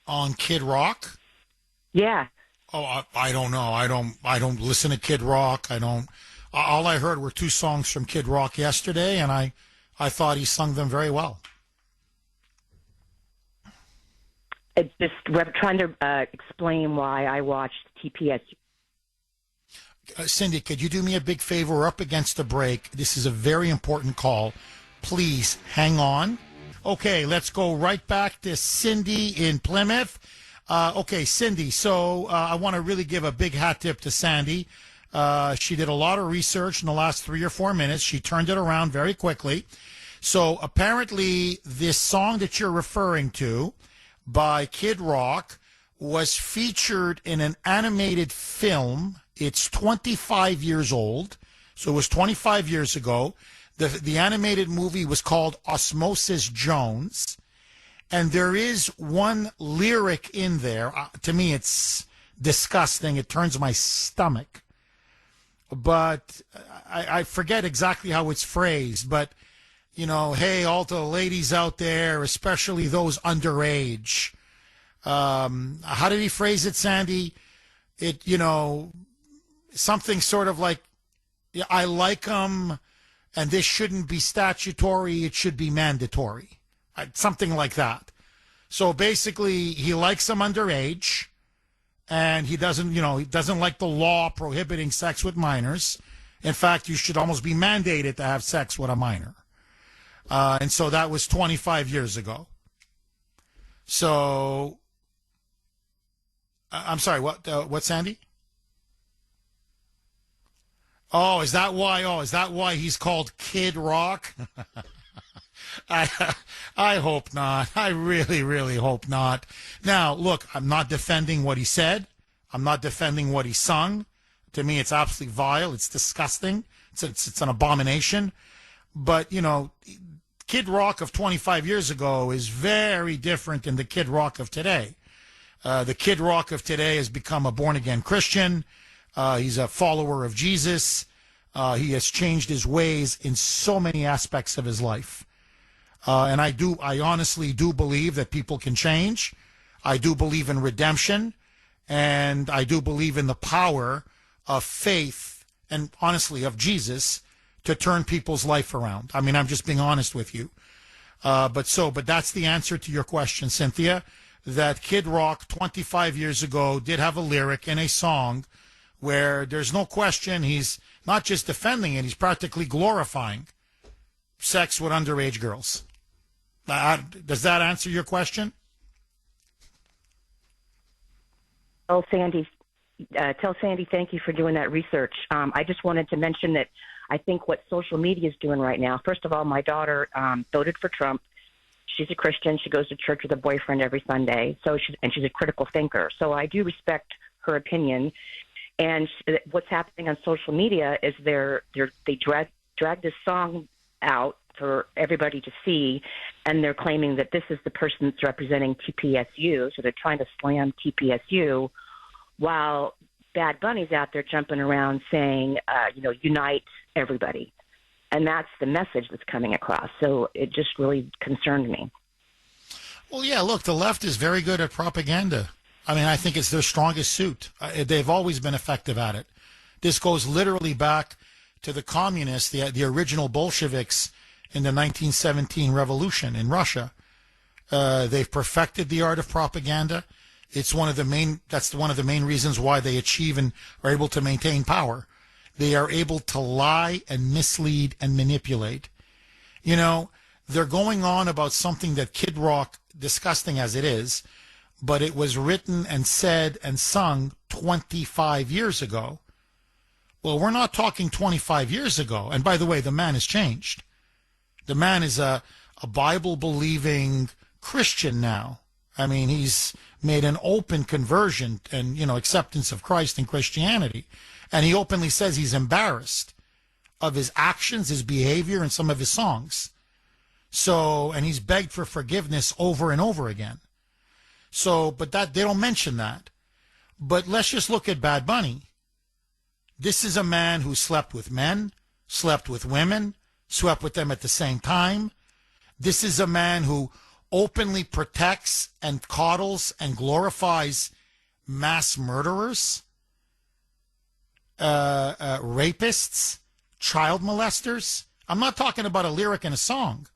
On Kid Rock? Yeah. Oh, I don't know. I don't listen to Kid Rock. All I heard were two songs from Kid Rock yesterday, and I thought he sung them very well. We're trying to explain why I watched TPS. Cindy, could you do me a big favor? We're up against the break. This is a very important call. Please hang on. Okay, let's go right back to Cindy in Plymouth. Okay, Cindy, so I want to really give a big hat tip to Sandy. She did a lot of research in the last 3 or 4 minutes. She turned it around very quickly. So apparently this song that you're referring to by Kid Rock was featured in an animated film. It's 25 years old. So it was 25 years ago. The animated movie was called Osmosis Jones. And there is one lyric in there. To me, it's disgusting. It turns my stomach. But I forget exactly how it's phrased. But, you know, hey, all the ladies out there, especially those underage. How did he phrase it, Sandy? It, you know, something sort of like, I like them, and this shouldn't be statutory. It should be mandatory. Something like that. So basically, he likes them underage, and he doesn't, you know, he doesn't like the law prohibiting sex with minors. In fact, you should almost be mandated to have sex with a minor. And so that was 25 years ago. So, I'm sorry, what, Sandy? Oh, is that why? Oh, is that why he's called Kid Rock? I hope not. I really, really hope not. Now, look, I'm not defending what he said. I'm not defending what he sung. To me, it's absolutely vile. It's disgusting. It's an abomination. But, you know, Kid Rock of 25 years ago is very different than the Kid Rock of today. The Kid Rock of today has become a born-again Christian. He's a follower of Jesus. He has changed his ways in so many aspects of his life. And I honestly do believe that people can change. I do believe in redemption. And I do believe in the power of faith and, honestly, of Jesus to turn people's life around. I mean, I'm just being honest with you. But that's the answer to your question, Cynthia, that Kid Rock 25 years ago did have a lyric in a song where there's no question he's not just defending it, he's practically glorifying sex with underage girls. Does that answer your question? Oh, Sandy, tell Sandy thank you for doing that research. I just wanted to mention that I think what social media is doing right now, first of all, my daughter voted for Trump. She's a Christian. She goes to church with a boyfriend every Sunday. And she's a critical thinker. So I do respect her opinion. And what's happening on social media is they drag this song out for everybody to see, and they're claiming that this is the person that's representing TPSU. So they're trying to slam TPSU, while Bad Bunny's out there jumping around saying, unite everybody. And that's the message that's coming across. So it just really concerned me. Well, yeah, look, the left is very good at propaganda. I mean, I think it's their strongest suit. They've always been effective at it. This goes literally back to the communists, the original Bolsheviks in the 1917 revolution in Russia. They've perfected the art of propaganda. That's one of the main reasons why they achieve and are able to maintain power. They are able to lie and mislead and manipulate. You know, they're going on about something that Kid Rock, disgusting as it is, but it was written and said and sung 25 years ago. Well, we're not talking 25 years ago. And by the way, the man has changed. The man is a Bible-believing Christian now. I mean, he's made an open conversion and, acceptance of Christ and Christianity. And he openly says he's embarrassed of his actions, his behavior, and some of his songs. And he's begged for forgiveness over and over again. But they don't mention that. But let's just look at Bad Bunny. This is a man who slept with men, slept with women, slept with them at the same time. This is a man who openly protects and coddles and glorifies mass murderers, rapists, child molesters. I'm not talking about a lyric in a song.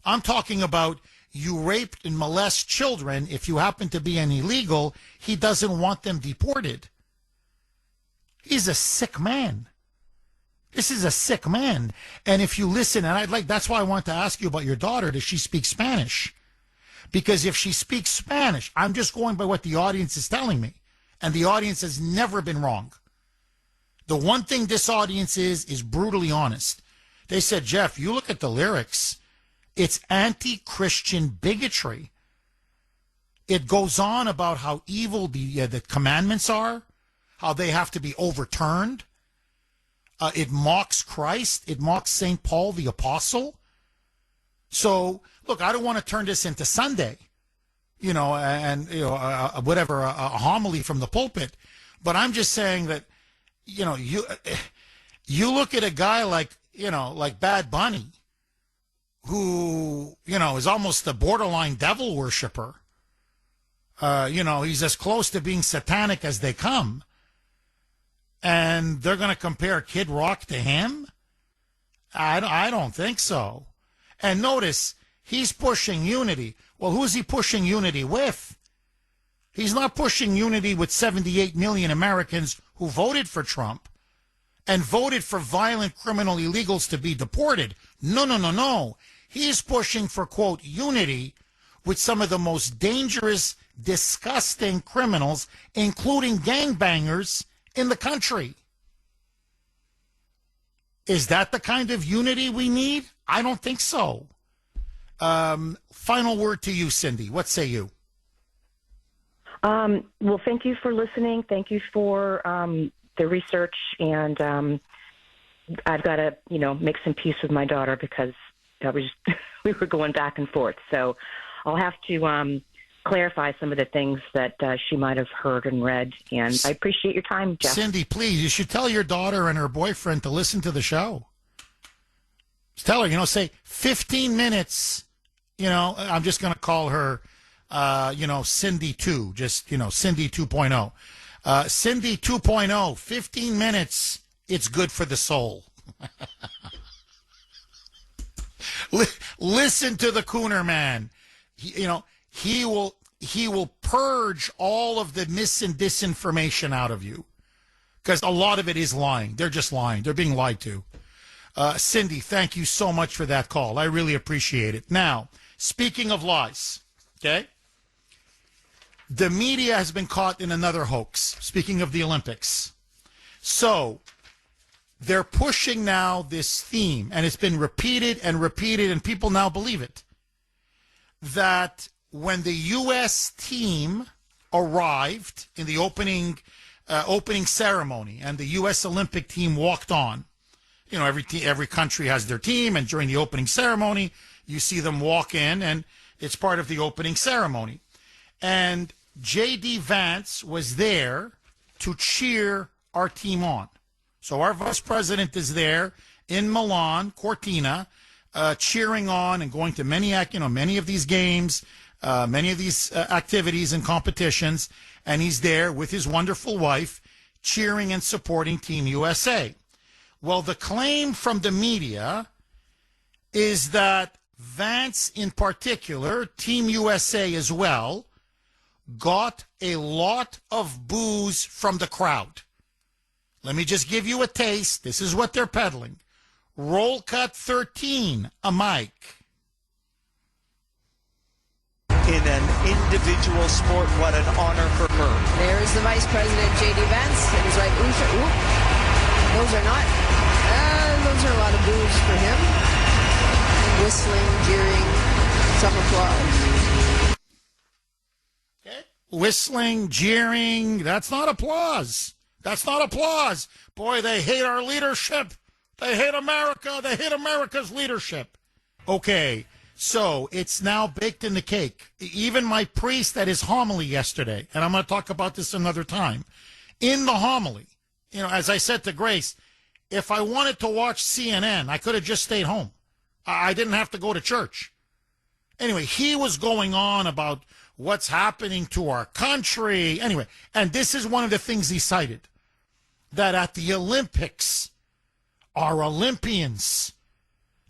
I'm talking about you rape and molest children. If you happen to be an illegal, he doesn't want them deported. He's a sick man. This is a sick man. And if you listen, and that's why I want to ask you about your daughter. Does she speak Spanish? Because if she speaks Spanish, I'm just going by what the audience is telling me. And the audience has never been wrong. The one thing this audience is brutally honest. They said, Jeff, you look at the lyrics, it's anti-Christian bigotry. It goes on about how evil the commandments are, how they have to be overturned. It mocks Christ. It mocks St. Paul the Apostle. So, look, I don't want to turn this into Sunday, whatever, a homily from the pulpit. But I'm just saying that, you look at a guy like Bad Bunny, who, is almost a borderline devil worshiper. He's as close to being satanic as they come. And they're going to compare Kid Rock to him? I don't think so. And notice, he's pushing unity. Well, who's he pushing unity with? He's not pushing unity with 78 million Americans who voted for Trump and voted for violent criminal illegals to be deported. No. He's pushing for, quote, unity with some of the most dangerous, disgusting criminals, including gangbangers in the country. Is that the kind of unity we need? I don't think so. Final word to you, Cindy. What say you? Well, thank you for listening. Thank you for the research. And I've got to, make some peace with my daughter because we were going back and forth. So I'll have to clarify some of the things that she might have heard and read. And I appreciate your time, Jeff. Cindy, please, you should tell your daughter and her boyfriend to listen to the show. Just tell her, say 15 minutes, I'm just going to call her, Cindy 2, just, Cindy 2.0. Cindy 2.0, 15 minutes, it's good for the soul. Listen to the Kuhner man. He will purge all of the mis and disinformation out of you because a lot of it is lying. They're just lying. They're being lied to. Cindy, thank you so much for that call. I really appreciate it. Now, speaking of lies, okay, the media has been caught in another hoax, speaking of the Olympics. So they're pushing now this theme, and it's been repeated, and people now believe it, that when the U.S. team arrived in the opening ceremony and the U.S. Olympic team walked on, every country has their team, and during the opening ceremony, you see them walk in, and it's part of the opening ceremony. And J.D. Vance was there to cheer our team on. So our vice president is there in Milan, Cortina, cheering on and going to many of these games, many of these activities and competitions, and he's there with his wonderful wife cheering and supporting Team USA. Well, the claim from the media is that Vance in particular, Team USA as well, got a lot of booze from the crowd. Let me just give you a taste. This is what they're peddling. Roll cut 13, a mic. In an individual sport, what an honor for her. There's the Vice President, J.D. Vance, and his wife, Usha. Those are a lot of boos for him. Whistling, jeering, some applause. Okay. Whistling, jeering, that's not applause. That's not applause. Boy, they hate our leadership. They hate America. They hate America's leadership. Okay, so it's now baked in the cake. Even my priest at his homily yesterday, and I'm going to talk about this another time, in the homily, as I said to Grace, if I wanted to watch CNN, I could have just stayed home. I didn't have to go to church. Anyway, he was going on about what's happening to our country. Anyway, and this is one of the things he cited, that at the Olympics, our Olympians,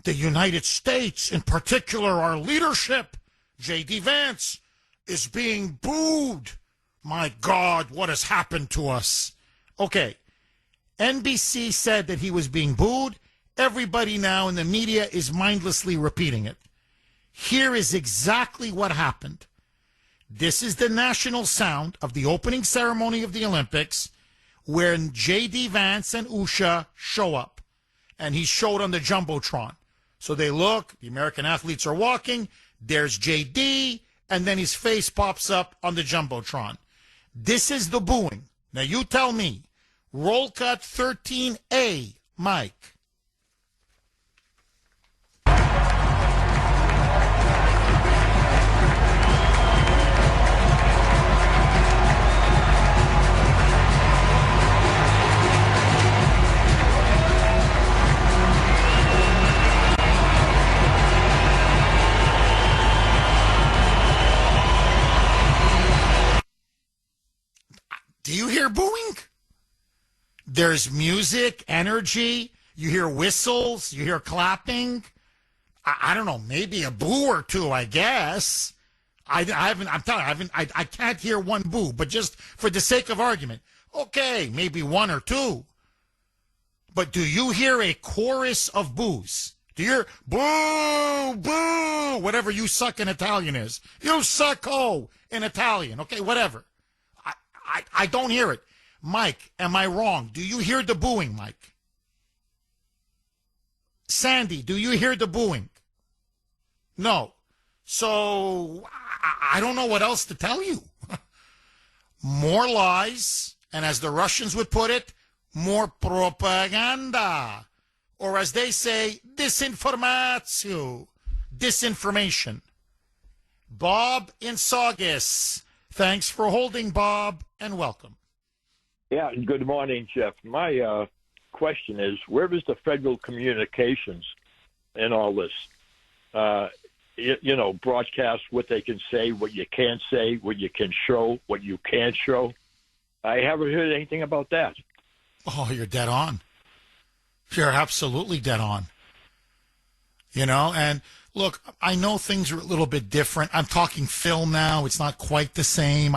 the United States, in particular our leadership, J.D. Vance, is being booed. My God, what has happened to us? Okay, NBC said that he was being booed. Everybody now in the media is mindlessly repeating it. Here is exactly what happened. This is the national sound of the opening ceremony of the Olympics when J.D. Vance and Usha show up, and he showed on the Jumbotron. So they look, the American athletes are walking, there's J.D., and then his face pops up on the Jumbotron. This is the booing. Now you tell me, roll cut 13A, Mike. Do you hear booing? There's music, energy. You hear whistles. You hear clapping. I don't know, maybe a boo or two, I guess. I haven't. I'm telling you, I can't hear one boo. But just for the sake of argument, okay, maybe one or two. But do you hear a chorus of boos? Do you hear boo, boo, whatever you suck in Italian is? You sucko in Italian. Okay, whatever. I don't hear it. Mike, am I wrong? Do you hear the booing, Mike? Sandy, do you hear the booing? No. So, I don't know what else to tell you. More lies, and as the Russians would put it, more propaganda. Or as they say, disinformation. Bob in Saugus. Thanks for holding, Bob, and welcome. Yeah, good morning, Jeff. My question is, where is the federal communications in all this? Broadcast what they can say, what you can't say, what you can show, what you can't show. I haven't heard anything about that. Oh, you're dead on. You're absolutely dead on. And look, I know things are a little bit different. I'm talking film now. It's not quite the same.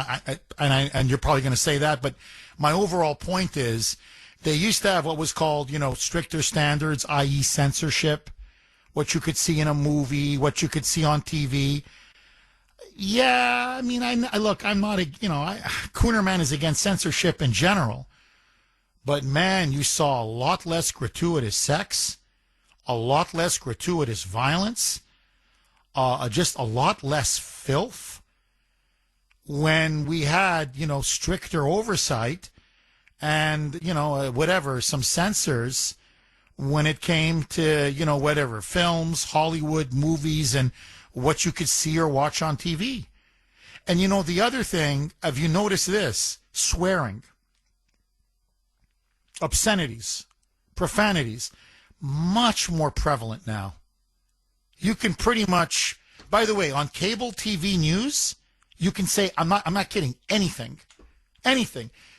And you're probably going to say that, but my overall point is they used to have what was called, stricter standards, i.e. censorship, what you could see in a movie, what you could see on TV. Yeah, I mean, look, I'm not, Kuhner man is against censorship in general. But man, you saw a lot less gratuitous sex, a lot less gratuitous violence, just a lot less filth when we had, stricter oversight and, some censors when it came to, films, Hollywood movies, and what you could see or watch on TV. And, the other thing, have you noticed this? Swearing, obscenities, profanities, much more prevalent now. You can pretty much, by the way, on cable TV news, you can say, I'm not kidding, anything.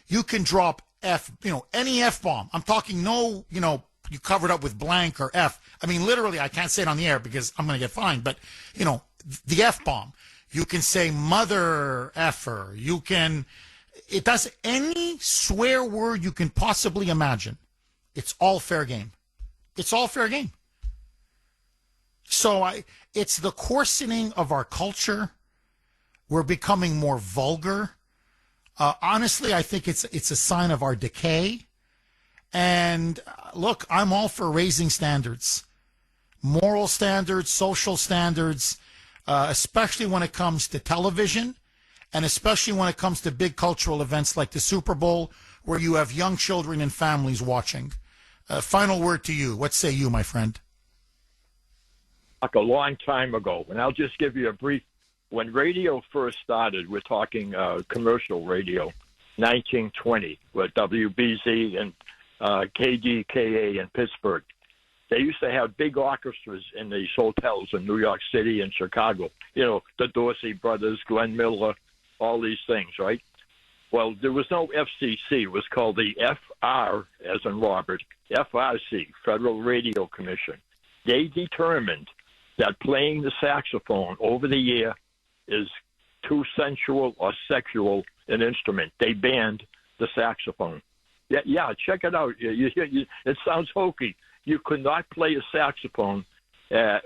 You can drop any F-bomb. I'm talking you covered up with blank or F. I mean, literally, I can't say it on the air because I'm going to get fined, but, the F-bomb. You can say mother effer. It does any swear word you can possibly imagine. It's all fair game. It's all fair game. So it's the coarsening of our culture. We're becoming more vulgar. Honestly, I think it's a sign of our decay. And look, I'm all for raising standards, moral standards, social standards, especially when it comes to television, and especially when it comes to big cultural events like the Super Bowl, where you have young children and families watching. Final word to you. What say you, my friend? Like a long time ago, and I'll just give you a brief. When radio first started, we're talking commercial radio, 1920, with WBZ and KDKA in Pittsburgh. They used to have big orchestras in these hotels in New York City and Chicago. The Dorsey brothers, Glenn Miller, all these things, right? Well, there was no FCC. It was called the FR, as in Robert, FRC, Federal Radio Commission. They determined that playing the saxophone over the air is too sensual or sexual an instrument. They banned the saxophone. Yeah, check it out. It sounds hokey. You could not play a saxophone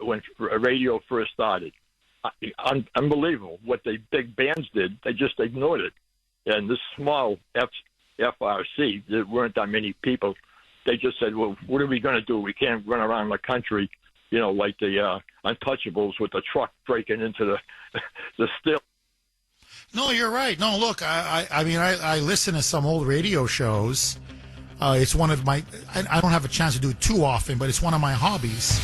when radio first started. Unbelievable. What the big bands did, they just ignored it. And this small FRC, there weren't that many people. They just said, well, what are we going to do? We can't run around the country, like the Untouchables with the truck breaking into the still. No, you're right. No, look, I mean, I listen to some old radio shows. It's one of my, I don't have a chance to do it too often, but it's one of my hobbies.